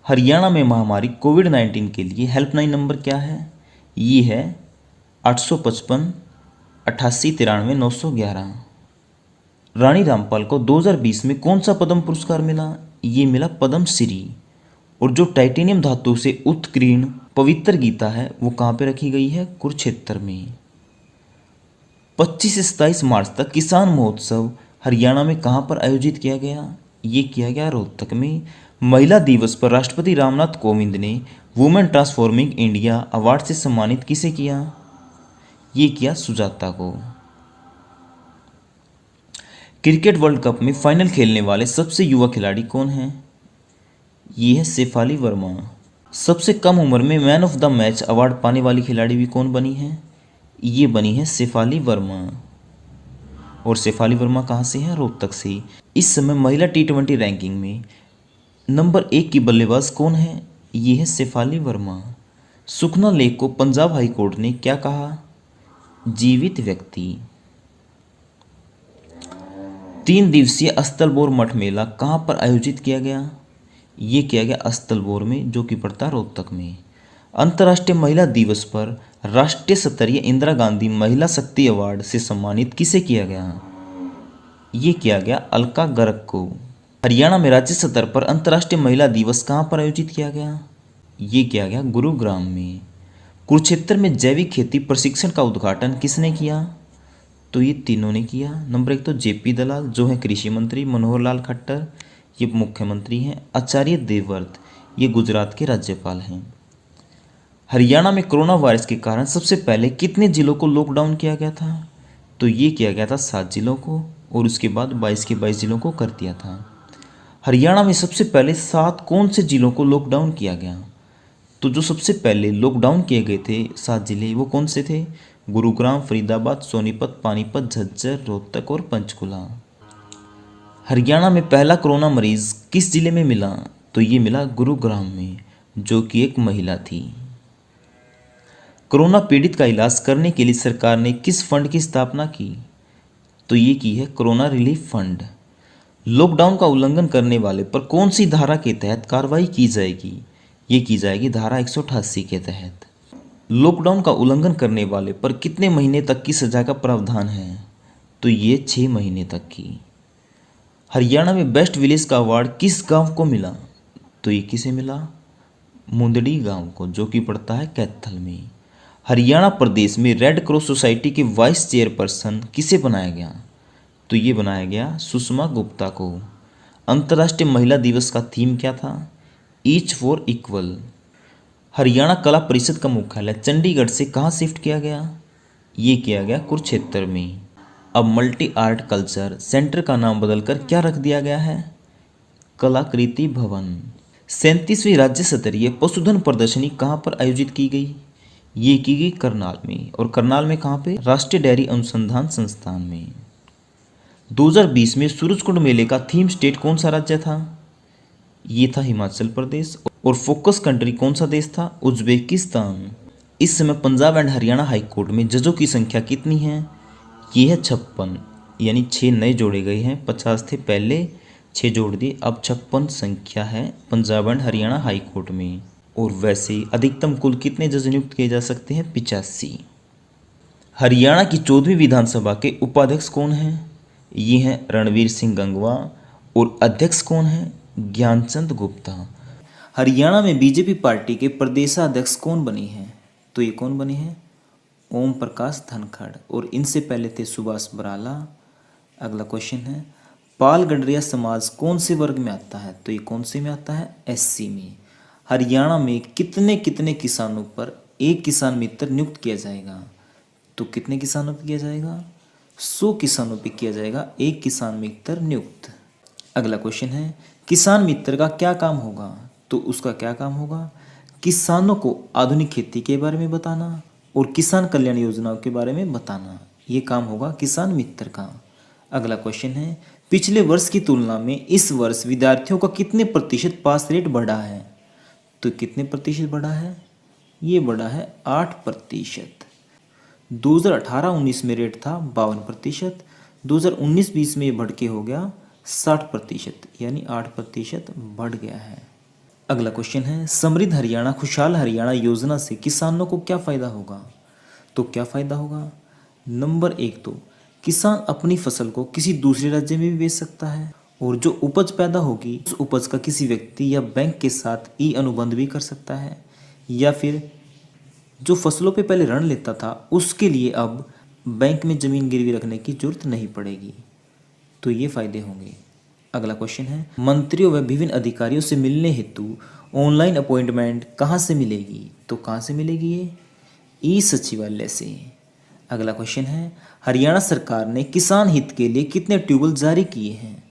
हरियाणा में महामारी कोविड-19 के लिए हेल्पलाइन नंबर क्या है? ये है 855 88 93 911। रानी रामपाल को 2020 में कौन सा पद्म पुरस्कार मिला? ये मिला पद्म श्री। और जो टाइटेनियम धातु से उत्कीर्ण पवित्र गीता है वो कहाँ पे रखी गई है? कुरुक्षेत्र में। 25 से 27 मार्च तक किसान महोत्सव हरियाणा में कहाँ पर आयोजित किया गया? ये किया गया रोहतक में। महिला दिवस पर राष्ट्रपति रामनाथ कोविंद ने वुमेन ट्रांसफॉर्मिंग इंडिया अवार्ड से सम्मानित किसे किया? ये किया सुजाता को। क्रिकेट वर्ल्ड कप में फाइनल खेलने वाले सबसे युवा खिलाड़ी कौन हैं? ये है शेफाली वर्मा। सबसे कम उम्र में man of the match award पाने वाली खिलाड़ी भी कौन बनी है? ये बनी है शेफाली वर्मा। और शेफाली वर्मा कहाँ से है? रोहतक से। इस समय महिला T20 रैंकिंग में नंबर 1 की बल्लेबाज कौन है? ये है शेफाली वर्मा। सुखना लेक को पंजाब हाई कोर्ट ने क्या कहा? जीवित व्यक्ति। 3 दिवसीय अस्तलबोर मठ मेला कहाँ पर आयोजित किया गया? ये किया गया अस्तलबोर में, जो कि पड़ता है रोहतक में। अंतर्राष्ट्रीय महिला दिवस पर राष्ट्रीय स्तरीय इंदिरा गांधी महिला शक्ति अवार्ड से सम्मानित किसे किया गया? ये किया गया अलका गर्ग को। हरियाणा में राज्य स्तर पर अंतर्राष्ट्रीय महिला दिवस कहाँ पर आयोजित किया गया? ये किया गया गुरुग्राम में। कुरुक्षेत्र में जैविक खेती प्रशिक्षण का उद्घाटन किसने किया? तो ये तीनों ने किया। नंबर 1 तो JP दलाल जो है कृषि मंत्री, मनोहर लाल खट्टर ये मुख्यमंत्री हैं, आचार्य देवव्रत ये गुजरात के राज्यपाल हैं। हरियाणा में कोरोना वायरस के कारण सबसे पहले कितने जिलों को लॉकडाउन किया गया था? तो ये किया गया था 7 जिलों को, और उसके बाद 22 के 22 जिलों को कर दिया था। हरियाणा में सबसे पहले 7 कौन से जिलों को लॉकडाउन किया गया? तो जो सबसे पहले लॉकडाउन किए गए थे 7 जिले वो कौन से थे? गुरुग्राम, फरीदाबाद, सोनीपत, पानीपत, झज्जर, रोहतक और पंचकुला। हरियाणा में पहला कोरोना मरीज किस जिले में मिला? तो ये मिला गुरुग्राम में, जो कि एक महिला थी। कोरोना पीड़ित का इलाज करने के लिए सरकार ने किस फंड की स्थापना की? तो ये की है कोरोना रिलीफ फंड। लॉकडाउन का उल्लंघन करने वाले पर कौन सी धारा के तहत कार्रवाई की जाएगी? ये की जाएगी धारा 188 के तहत। लॉकडाउन का उल्लंघन करने वाले पर कितने महीने तक की सजा का प्रावधान है? तो ये 6 महीने तक की। हरियाणा में बेस्ट विलेज का अवार्ड किस गांव को मिला? तो ये किसे मिला? मुंदड़ी गांव को, जो कि पड़ता है कैथल में। हरियाणा प्रदेश में रेड क्रॉस सोसाइटी के वाइस चेयरपर्सन किसे बनाया गया? तो ये बनाया गया सुषमा गुप्ता को। अंतर्राष्ट्रीय महिला दिवस का थीम क्या था? Each for equal. हरियाणा कला परिषद का मुख्यालय चंडीगढ़ से कहाँ शिफ्ट किया गया? ये किया गया कुरुक्षेत्र में। अब मल्टी आर्ट कल्चर सेंटर का नाम बदलकर क्या रख दिया गया है? कलाकृति भवन। 37वीं राज्य स्तरीय पशुधन प्रदर्शनी कहाँ पर आयोजित की गई? ये की गई करनाल में। और करनाल में कहाँ पे? राष्ट्रीय डेयरी अनुसंधान संस्थान में। 2020 में सूरजकुंड मेले का थीम स्टेट कौन सा राज्य था? ये था हिमाचल प्रदेश। और फोकस कंट्री कौन सा देश था? उज्बेकिस्तान। इस समय Punjab and Haryana high court में जजों की संख्या कितनी है? ये है 56, यानी 6 नए जोड़े गए हैं। 50 थे पहले, 6 जोड़ दिए, अब 56 संख्या है Punjab and Haryana high court में। और वैसे अधिकतम कुल कितने जज नियुक्त किए जा सकते हैं? 85। हरियाणा की 14वीं विधानसभा के उपाध्यक्ष कौन हैं? ये हैं रणवीर सिंह गंगवा। और अध्यक्ष कौन है? ज्ञानचंद गुप्ता। हरियाणा में बीजेपी पार्टी के प्रदेशाध्यक्ष कौन बने हैं? तो ये कौन बने हैं? ओम प्रकाश धनखड़। और इनसे पहले थे सुभाष बराला। अगला क्वेश्चन है, पाल गडरिया समाज कौन से वर्ग में आता है? तो ये कौन से में आता है? SC में। हरियाणा में कितने कितने किसानों पर एक किसान मित्र नियुक्त किया जाएगा? तो कितने किसानों पर किया जाएगा? 100 किसानों पर किया जाएगा एक किसान मित्र नियुक्त। अगला क्वेश्चन है, किसान मित्र का क्या काम होगा? तो उसका क्या काम होगा? किसानों को आधुनिक खेती के बारे में बताना और किसान कल्याण योजनाओं के बारे में बताना, ये काम होगा किसान मित्र का। अगला क्वेश्चन है, पिछले वर्ष की तुलना में इस वर्ष विद्यार्थियों का कितने प्रतिशत पास रेट बढ़ा है? तो कितने प्रतिशत बढ़ा है? ये बढ़ा है 8%। 2018-19 में रेट था 52%, 2019-20 में ये बढ़ के हो गया 60%, यानी 8% बढ़ गया है। अगला क्वेश्चन है, समृद्ध हरियाणा खुशहाल हरियाणा योजना से किसानों को क्या फ़ायदा होगा? तो क्या फ़ायदा होगा? नंबर 1 तो किसान अपनी फसल को किसी दूसरे राज्य में भी बेच सकता है, और जो उपज पैदा होगी उस उपज का किसी व्यक्ति या बैंक के साथ अनुबंध भी कर सकता है, या फिर जो फसलों पे पहले ऋण लेता था उसके लिए अब बैंक में ज़मीन गिरवी रखने की जरूरत नहीं पड़ेगी। तो ये फायदे होंगे। अगला क्वेश्चन है, मंत्रियों व विभिन्न अधिकारियों से मिलने हेतु ऑनलाइन अपॉइंटमेंट कहाँ से मिलेगी? तो कहाँ से मिलेगी ये? ई सचिवालय से। अगला क्वेश्चन है, हरियाणा सरकार ने किसान हित के लिए कितने ट्यूबवेल जारी किए हैं?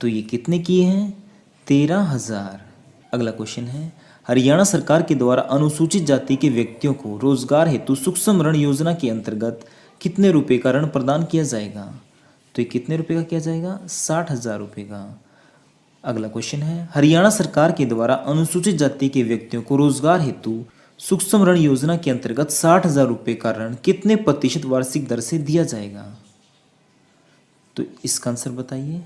तो ये कितने किए हैं? 13,000। अगला क्वेश्चन है, हरियाणा सरकार के द्वारा अनुसूचित जाति के व्यक्तियों को रोजगार हेतु सूक्ष्म ऋण योजना के अंतर्गत कितने रुपए का ऋण प्रदान किया जाएगा? तो ये कितने रुपए का किया जाएगा? 60,000 रुपये का। अगला क्वेश्चन है, हरियाणा सरकार के द्वारा अनुसूचित जाति के व्यक्तियों को रोजगार हेतु सूक्ष्म ऋण योजना के अंतर्गत 60,000 रुपये का ऋण कितने प्रतिशत वार्षिक दर से दिया जाएगा? तो इसका आंसर बताइए।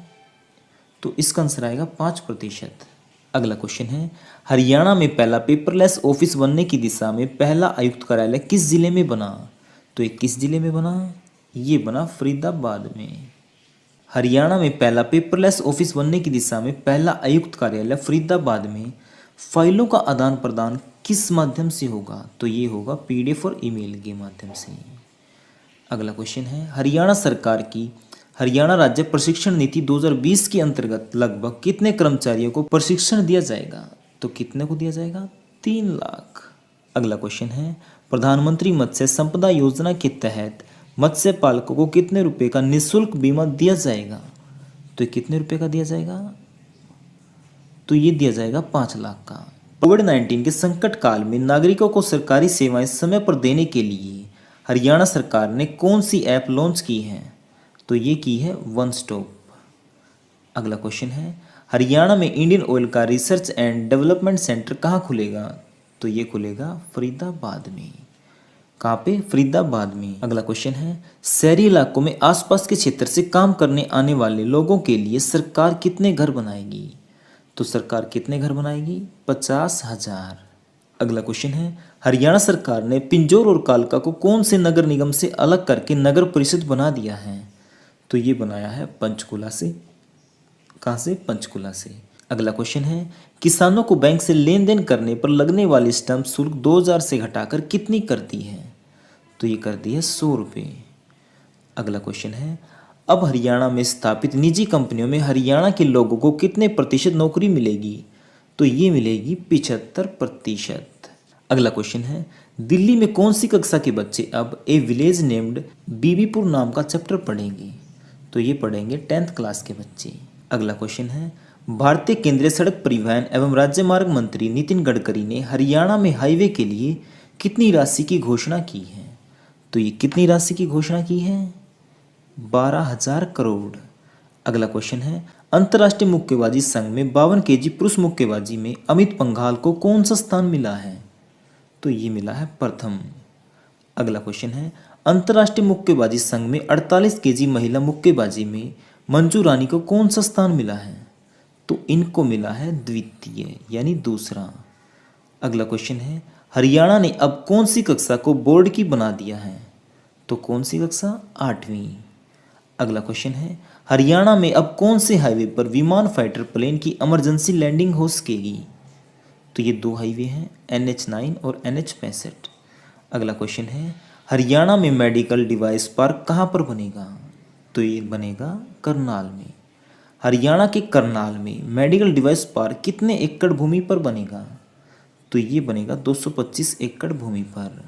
तो इसका आंसर आएगा 5%। अगला क्वेश्चन है, हरियाणा में पहला पेपरलेस ऑफिस बनने की दिशा में पहला आयुक्त कार्यालय किस जिले में बना? तो ये किस जिले में बना? ये बना फरीदाबाद में। हरियाणा में पहला पेपरलेस ऑफिस बनने की दिशा में पहला आयुक्त कार्यालय फरीदाबाद में। फाइलों का आदान प्रदान किस माध्यम से होगा? तो ये होगा PDF और ईमेल के माध्यम से। अगला क्वेश्चन है, हरियाणा सरकार की हरियाणा राज्य प्रशिक्षण नीति 2020 के अंतर्गत लगभग कितने कर्मचारियों को प्रशिक्षण दिया जाएगा? तो कितने को दिया जाएगा? 3 लाख। अगला क्वेश्चन है, प्रधानमंत्री मत्स्य संपदा योजना के तहत मत्स्य पालकों को कितने रुपए का निःशुल्क बीमा दिया जाएगा? तो ये कितने रुपए का दिया जाएगा? तो ये दिया जाएगा 5 लाख का। कोविड-19 के संकट काल में नागरिकों को सरकारी सेवाएं समय पर देने के लिए हरियाणा सरकार ने कौन सी ऐप लॉन्च की है? तो ये की है वन स्टॉप। अगला क्वेश्चन है, हरियाणा में इंडियन ऑयल का रिसर्च एंड डेवलपमेंट सेंटर कहाँ खुलेगा? तो ये खुलेगा फरीदाबाद में। कहाँ पे? फरीदाबाद में। अगला क्वेश्चन है, शहरी इलाकों में आसपास के क्षेत्र से काम करने आने वाले लोगों के लिए सरकार कितने घर बनाएगी? तो सरकार कितने घर बनाएगी? 50,000। अगला क्वेश्चन है, हरियाणा सरकार ने पिंजौर और कालका को कौन से नगर निगम से अलग करके नगर परिषद बना दिया है? तो ये बनाया है पंचकुला से। कहाँ से? पंचकुला से। अगला क्वेश्चन है, किसानों को बैंक से लेन देन करने पर लगने वाली स्टैंप शुल्क 2,000 से घटाकर कितनी कर दी है? तो ये कर दी है 100 रुपये। अगला क्वेश्चन है, अब हरियाणा में स्थापित निजी कंपनियों में हरियाणा के लोगों को कितने प्रतिशत नौकरी मिलेगी? तो ये मिलेगी 75%। अगला क्वेश्चन है, दिल्ली में कौन सी कक्षा के बच्चे अब ए विलेज नेम्ड बीबीपुर नाम का चैप्टर पढ़ेंगे? तो ये पढ़ेंगे 10th क्लास के बच्चे। अगला क्वेश्चन है, भारतीय केंद्रीय सड़क परिवहन एवं राज्य मार्ग मंत्री नितिन गडकरी ने हरियाणा में हाईवे के लिए कितनी राशि की घोषणा की है? तो ये कितनी राशि की घोषणा की है? 12,000 करोड़। अगला क्वेश्चन है, अंतर्राष्ट्रीय मुक्केबाजी संघ में 52 kg पुरुष मुक्केबाजी में अमित पंघाल को कौन सा स्थान मिला है? तो ये मिला है प्रथम। अगला क्वेश्चन है, अंतर्राष्ट्रीय मुक्केबाजी संघ में 48 kg महिला मुक्केबाजी में मंजू रानी को कौन सा स्थान मिला है? तो इनको मिला है द्वितीय यानी दूसरा। अगला क्वेश्चन है, हरियाणा ने अब कौन सी कक्षा को बोर्ड की बना दिया है? तो कौन सी कक्षा? 8वीं। अगला क्वेश्चन है, हरियाणा में अब कौन से हाईवे पर विमान फाइटर प्लेन की इमरजेंसी लैंडिंग हो सकेगी? तो ये 2 हाईवे हैं, NH9 और NH65। अगला क्वेश्चन है, हरियाणा में मेडिकल डिवाइस पार्क कहाँ पर बनेगा? तो ये बनेगा करनाल में। हरियाणा के करनाल में मेडिकल डिवाइस पार्क कितने एकड़ भूमि पर बनेगा? तो ये बनेगा 225 एकड़ भूमि पर।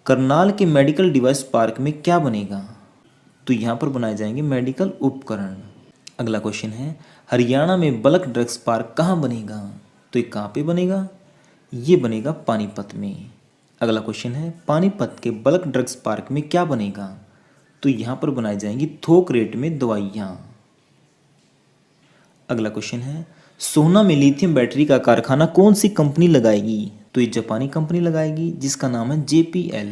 करनाल के मेडिकल डिवाइस पार्क में क्या बनेगा? तो यहाँ पर बनाए जाएंगे मेडिकल उपकरण। अगला क्वेश्चन है, हरियाणा में बल्क ड्रग्स पार्क कहाँ बनेगा? तो ये कहाँ पे बनेगा? ये बनेगा पानीपत में। अगला क्वेश्चन है, पानीपत के बल्क ड्रग्स पार्क में क्या बनेगा? तो यहाँ पर बनाई जाएंगी थोक रेट में दवाइयाँ। अगला क्वेश्चन है, सोहना में लिथियम बैटरी का कारखाना कौन सी कंपनी लगाएगी? तो ये जापानी कंपनी लगाएगी जिसका नाम है JPL।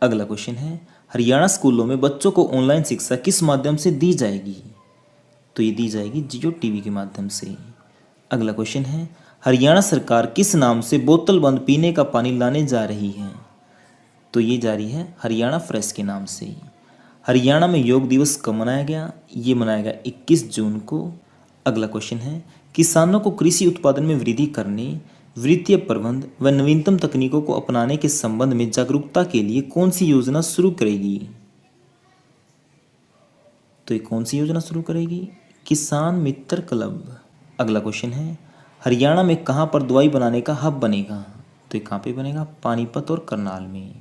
अगला क्वेश्चन है, हरियाणा स्कूलों में बच्चों को ऑनलाइन शिक्षा किस माध्यम से दी जाएगी? तो ये दी जाएगी जियो टीवी के माध्यम से। अगला क्वेश्चन है, हरियाणा सरकार किस नाम से बोतल बंद पीने का पानी लाने जा रही है? तो ये जा रही है हरियाणा फ्रेश के नाम से। हरियाणा में योग दिवस कब मनाया गया? ये मनाया गया 21 जून को। अगला क्वेश्चन है, किसानों को कृषि उत्पादन में वृद्धि करने, वित्तीय प्रबंध व नवीनतम तकनीकों को अपनाने के संबंध में जागरूकता के लिए कौन सी योजना शुरू करेगी? तो ये कौन सी योजना शुरू करेगी? किसान मित्र क्लब। अगला क्वेश्चन है, हरियाणा में कहाँ पर दवाई बनाने का हब बनेगा? तो ये कहाँ पे बनेगा? पानीपत और करनाल में।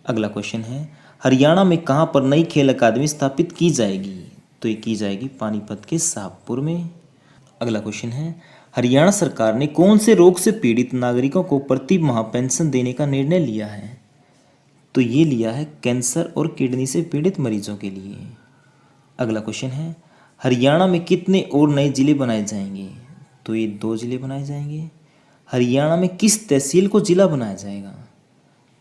अगला क्वेश्चन है, हरियाणा में कहाँ पर नई खेल अकादमी स्थापित की जाएगी? तो ये की जाएगी पानीपत के शाहपुर में। अगला क्वेश्चन है, हरियाणा सरकार ने कौन से रोग से पीड़ित नागरिकों को प्रति माह पेंशन देने का निर्णय लिया है? तो ये लिया है कैंसर और किडनी से पीड़ित मरीजों के लिए। अगला क्वेश्चन है, हरियाणा में कितने और नए जिले बनाए जाएंगे? तो ये 2 जिले बनाए जाएंगे। हरियाणा में किस तहसील को जिला बनाया जाएगा?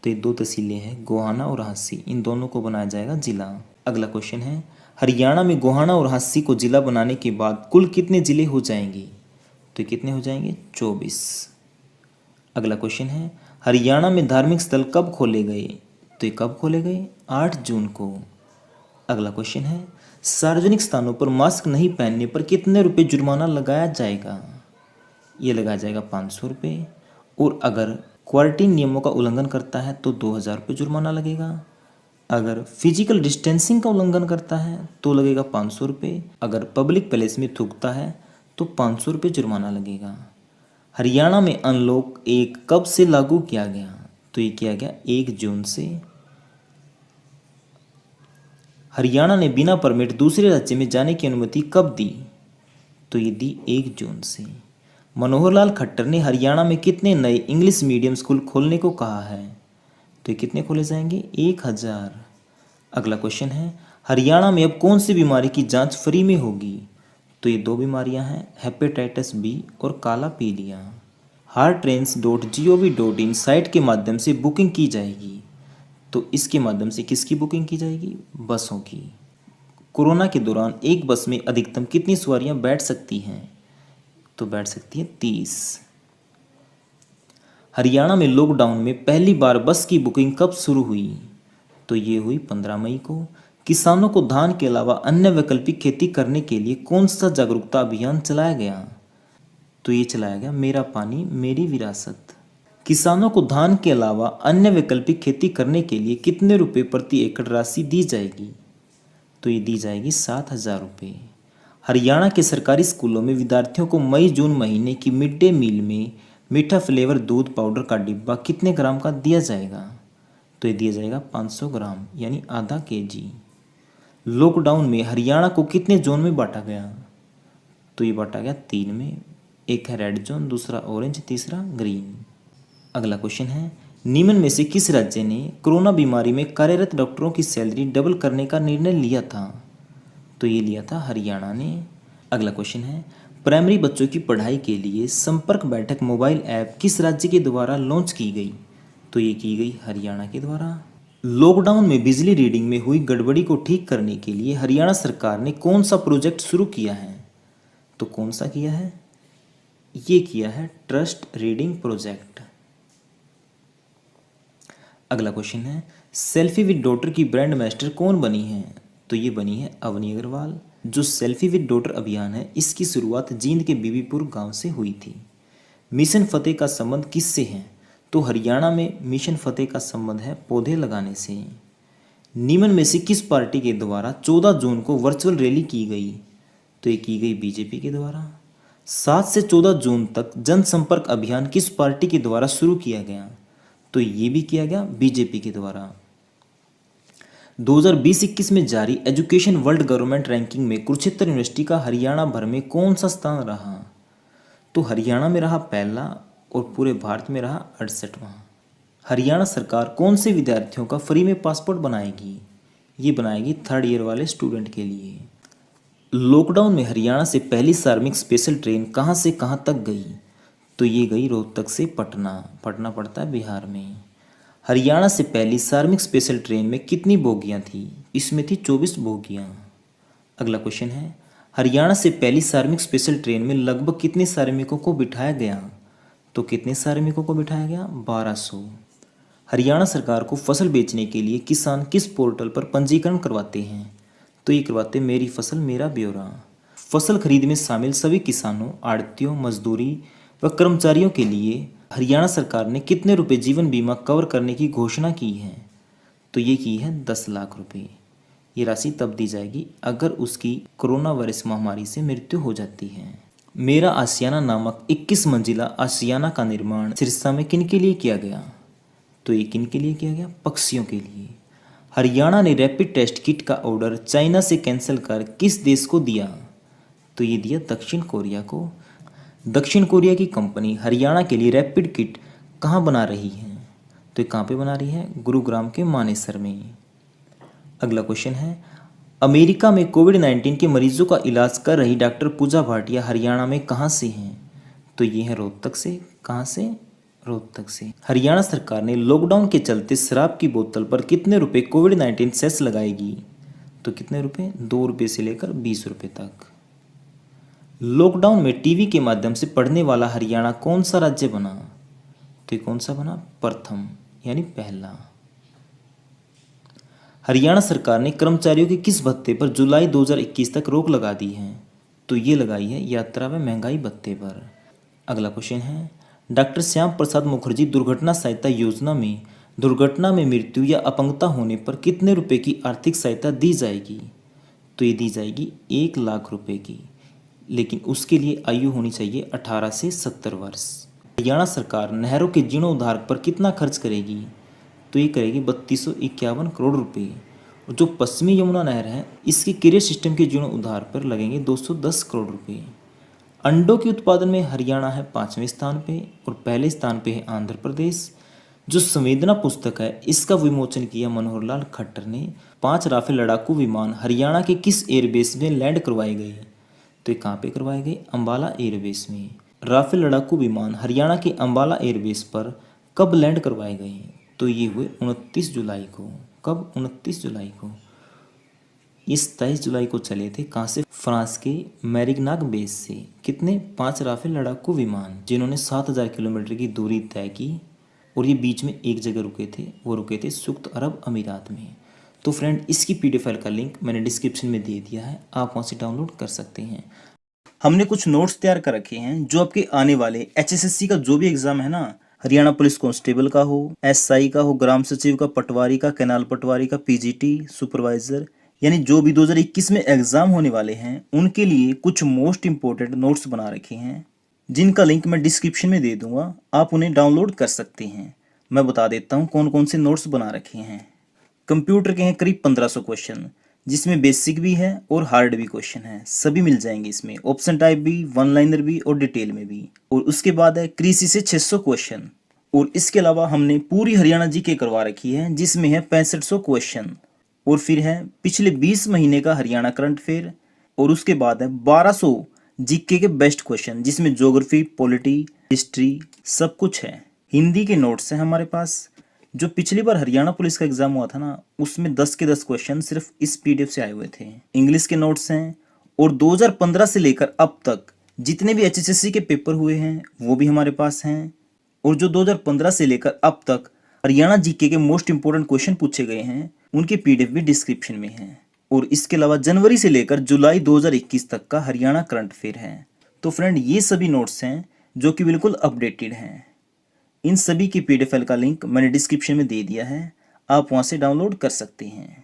तो ये 2 तहसीलें हैं, गोहाना और हांसी, इन दोनों को बनाया जाएगा जिला। अगला क्वेश्चन है, हरियाणा में गोहाना और हांसी को जिला बनाने के बाद कुल कितने जिले हो जाएंगे? तो ये कितने हो जाएंगे? 24। अगला क्वेश्चन है, हरियाणा में धार्मिक स्थल कब खोले गए? तो ये कब खोले गए? 8 जून को। अगला क्वेश्चन है, सार्वजनिक स्थानों पर मास्क नहीं पहनने पर कितने रुपए जुर्माना लगाया जाएगा? ये लगाया जाएगा 500 रुपये। और अगर क्वारंटीन नियमों का उल्लंघन करता है तो 2000 रुपये जुर्माना लगेगा। अगर फिजिकल डिस्टेंसिंग का उल्लंघन करता है तो लगेगा 500 रुपये। अगर पब्लिक प्लेस में थूकता है तो 500 रुपये जुर्माना लगेगा। हरियाणा में अनलॉक 1 कब से लागू किया गया? तो ये किया गया 1 जून से। हरियाणा ने बिना परमिट दूसरे राज्य में जाने की अनुमति कब दी? तो ये दी 1 जून से। मनोहर लाल खट्टर ने हरियाणा में कितने नए इंग्लिश मीडियम स्कूल खोलने को कहा है? तो ये कितने खोले जाएंगे? 1000। अगला क्वेश्चन है, हरियाणा में अब कौन सी बीमारी की जांच फ्री में होगी? तो ये 2 बीमारियां हैं, हेपेटाइटिस बी और काला पीलिया। hearttrains.gov.in साइट के माध्यम से बुकिंग की जाएगी। तो इसके माध्यम से किसकी बुकिंग की जाएगी? बसों की। कोरोना के दौरान एक बस में अधिकतम कितनी सवारियां बैठ सकती हैं? तो बैठ सकती है 30। हरियाणा में लॉकडाउन में पहली बार बस की बुकिंग कब शुरू हुई? तो ये हुई 15 मई को। किसानों को धान के अलावा अन्य वैकल्पिक खेती करने के लिए कौन सा जागरूकता अभियान चलाया गया? तो ये चलाया गया मेरा पानी मेरी विरासत। किसानों को धान के अलावा अन्य वैकल्पिक खेती करने के लिए कितने रुपए प्रति एकड़ राशि दी जाएगी? तो ये दी जाएगी 7000 रुपये। हरियाणा के सरकारी स्कूलों में विद्यार्थियों को मई जून महीने की मिड डे मील में मीठा फ्लेवर दूध पाउडर का डिब्बा कितने ग्राम का दिया जाएगा? तो ये दिया जाएगा 500 ग्राम यानी आधा kg। लॉकडाउन में हरियाणा को कितने जोन में बांटा गया? तो ये बांटा गया 3 में। एक है रेड जोन, दूसरा ऑरेंज, तीसरा ग्रीन। अगला क्वेश्चन है, निम्न में से किस राज्य ने कोरोना बीमारी में कार्यरत डॉक्टरों की सैलरी डबल करने का निर्णय लिया था? तो ये लिया था हरियाणा ने। अगला क्वेश्चन है, प्राइमरी बच्चों की पढ़ाई के लिए संपर्क बैठक मोबाइल ऐप किस राज्य के द्वारा लॉन्च की गई? तो ये की गई हरियाणा के द्वारा। लॉकडाउन में बिजली रीडिंग में हुई गड़बड़ी को ठीक करने के लिए हरियाणा सरकार ने कौन सा प्रोजेक्ट शुरू किया है? तो कौन सा किया है? ये किया है ट्रस्ट रीडिंग प्रोजेक्ट। अगला क्वेश्चन है, सेल्फी विद डॉटर की ब्रांड एम्बेसडर कौन बनी है? तो ये बनी है अवनी अग्रवाल। जो सेल्फी विद डॉटर अभियान है इसकी शुरुआत जींद के बीबीपुर गांव से हुई थी। मिशन फतेह का संबंध किससे है? तो हरियाणा में मिशन फतेह का संबंध है पौधे लगाने से। निम्न में से किस पार्टी के द्वारा 14 जून को वर्चुअल रैली की गई? तो ये की गई बीजेपी के द्वारा। 7 से 14 जून तक जनसंपर्क अभियान किस पार्टी के द्वारा शुरू किया गया? तो ये भी किया गया बीजेपी के द्वारा। 2020-21 में जारी एजुकेशन वर्ल्ड गवर्नमेंट रैंकिंग में कुरुक्षेत्र यूनिवर्सिटी का हरियाणा भर में कौन सा स्थान रहा? तो हरियाणा में रहा पहला और पूरे भारत में रहा 68वां। हरियाणा सरकार कौन से विद्यार्थियों का फ्री में पासपोर्ट बनाएगी? ये बनाएगी 3rd ईयर वाले स्टूडेंट के लिए। लॉकडाउन में हरियाणा से पहली श्रमिक स्पेशल ट्रेन कहाँ से कहाँ तक गई? तो ये गई रोहतक से पटना। पटना पड़ता है बिहार में। हरियाणा से पहली श्रमिक स्पेशल ट्रेन में कितनी बोगियां थी? इसमें थी 24 बोगियां। अगला क्वेश्चन है, हरियाणा से पहली श्रमिक स्पेशल ट्रेन में लगभग कितने श्रमिकों को बिठाया गया? तो कितने श्रमिकों को बिठाया गया? 1200। हरियाणा सरकार को फसल बेचने के लिए किसान किस पोर्टल पर पंजीकरण करवाते हैं? तो ये करवाते मेरी फसल मेरा ब्यौरा। फसल खरीद में शामिल सभी किसानों, आड़तियों, मजदूरी व कर्मचारियों के लिए हरियाणा सरकार ने कितने रुपए जीवन बीमा कवर करने की घोषणा की है? तो ये की है 10 लाख रुपए। ये राशि तब दी जाएगी अगर उसकी कोरोना वायरस महामारी से मृत्यु हो जाती है। मेरा आशियाना नामक 21 मंजिला आशियाना का निर्माण सिरसा में किन के लिए किया गया? तो ये किन के लिए किया गया? पक्षियों के लिए। हरियाणा ने रैपिड टेस्ट किट का ऑर्डर चाइना से कैंसिल कर किस देश को दिया? तो ये दिया दक्षिण कोरिया को। दक्षिण कोरिया की कंपनी हरियाणा के लिए रैपिड किट कहाँ बना रही है? तो ये कहाँ पे बना रही है? गुरुग्राम के मानेसर में। अगला क्वेश्चन है, अमेरिका में कोविड-19 के मरीजों का इलाज कर रही डॉक्टर पूजा भाटिया हरियाणा में कहाँ से हैं? तो ये है रोहतक से। कहाँ से? रोहतक से। हरियाणा सरकार ने लॉकडाउन के चलते शराब की बोतल पर कितने रुपए कोविड-19 सेस लगाएगी? तो कितने रुपए? 2 रुपये से लेकर 20 रुपये तक। लॉकडाउन में टीवी के माध्यम से पढ़ने वाला हरियाणा कौन सा राज्य बना? तो ये कौन सा बना? प्रथम यानी पहला। हरियाणा सरकार ने कर्मचारियों के किस भत्ते पर जुलाई 2021 तक रोक लगा दी है? तो ये लगाई है यात्रा व महंगाई भत्ते पर। अगला क्वेश्चन है, डॉक्टर श्याम प्रसाद मुखर्जी दुर्घटना सहायता योजना में दुर्घटना में मृत्यु या अपंगता होने पर कितने रुपए की आर्थिक सहायता दी जाएगी? तो ये दी जाएगी 1 लाख रुपए की, लेकिन उसके लिए आयु होनी चाहिए 18 से 70 वर्ष। हरियाणा सरकार नहरों के जीर्णोद्धार पर कितना खर्च करेगी? तो ये करेगी 3251 करोड़ रुपए। और जो पश्चिमी यमुना नहर है इसके कैरियर सिस्टम के जीर्णोद्धार पर लगेंगे 210 करोड़ रुपए। अंडों के उत्पादन में हरियाणा है 5वें स्थान पे और पहले स्थान पे है आंध्र प्रदेश। जो संवेदना पुस्तक है इसका विमोचन किया मनोहर लाल खट्टर ने। 5 राफेल लड़ाकू विमान हरियाणा के किस एयरबेस में लैंड करवाए गए? तो ये कहाँ पे करवाए गए? अंबाला एयरबेस में। राफेल लड़ाकू विमान हरियाणा के अंबाला एयरबेस पर कब लैंड करवाए गए? तो ये हुए 29 जुलाई को। कब? 29 जुलाई को। ये 27 जुलाई को चले थे। कहाँ से? फ्रांस के मैरिग्नाक बेस से। कितने? 5 राफेल लड़ाकू विमान जिन्होंने 7000 किलोमीटर की दूरी तय की और ये बीच में एक जगह रुके थे, वो रुके थे संयुक्त अरब अमीरात में। तो फ्रेंड इसकी पीडीएफ फाइल का लिंक मैंने डिस्क्रिप्शन में दे दिया है, आप वहाँ से डाउनलोड कर सकते हैं। हमने कुछ नोट्स तैयार कर रखे हैं जो आपके आने वाले एचएसएससी का जो भी एग्जाम है ना, हरियाणा पुलिस कांस्टेबल का हो, एसआई का हो, ग्राम सचिव का, पटवारी का, कैनाल पटवारी का, पीजीटी सुपरवाइजर, यानी जो भी 2021 में एग्जाम होने वाले हैं उनके लिए कुछ मोस्ट इंपोर्टेंट नोट्स बना रखे हैं जिनका लिंक मैं डिस्क्रिप्शन में दे दूंगा, आप उन्हें डाउनलोड कर सकते हैं। मैं बता देता हूँ कौन कौन से नोट्स बना रखे हैं। कंप्यूटर के हैं करीब 1500 क्वेश्चन, जिसमें बेसिक भी है और हार्ड भी क्वेश्चन है, सभी मिल जाएंगे इसमें। ऑप्शन टाइप भी, वन लाइनर भी और डिटेल में भी। और उसके बाद है कृषि से 600 क्वेश्चन। और इसके अलावा हमने पूरी हरियाणा जीके करवा रखी है जिसमें है 6500 क्वेश्चन। और फिर है पिछले 20 महीने का हरियाणा करंट अफेयर। और उसके बाद है 1200 जीके के बेस्ट क्वेश्चन जिसमें ज्योग्राफी, पॉलिटी, हिस्ट्री सब कुछ है। हिंदी के नोट्स हैं हमारे पास। जो पिछली बार हरियाणा पुलिस का एग्जाम हुआ था ना, उसमें 10 के 10 क्वेश्चन सिर्फ इस पीडीएफ से आए हुए थे। इंग्लिश के नोट्स हैं और 2015 से लेकर अब तक जितने भी एचएसएससी के पेपर हुए हैं वो भी हमारे पास हैं। और जो 2015 से लेकर अब तक हरियाणा जीके के मोस्ट इंपोर्टेंट क्वेश्चन पूछे गए हैं उनके पीडीएफ भी डिस्क्रिप्शन में है। और इसके अलावा जनवरी से लेकर जुलाई 2021 तक का हरियाणा करंट अफेयर है। तो फ्रेंड ये सभी नोट्स हैं जो कि बिल्कुल अपडेटेड हैं। इन सभी की पीडीएफ फाइल का लिंक मैंने डिस्क्रिप्शन में दे दिया है, आप वहां से डाउनलोड कर सकते हैं।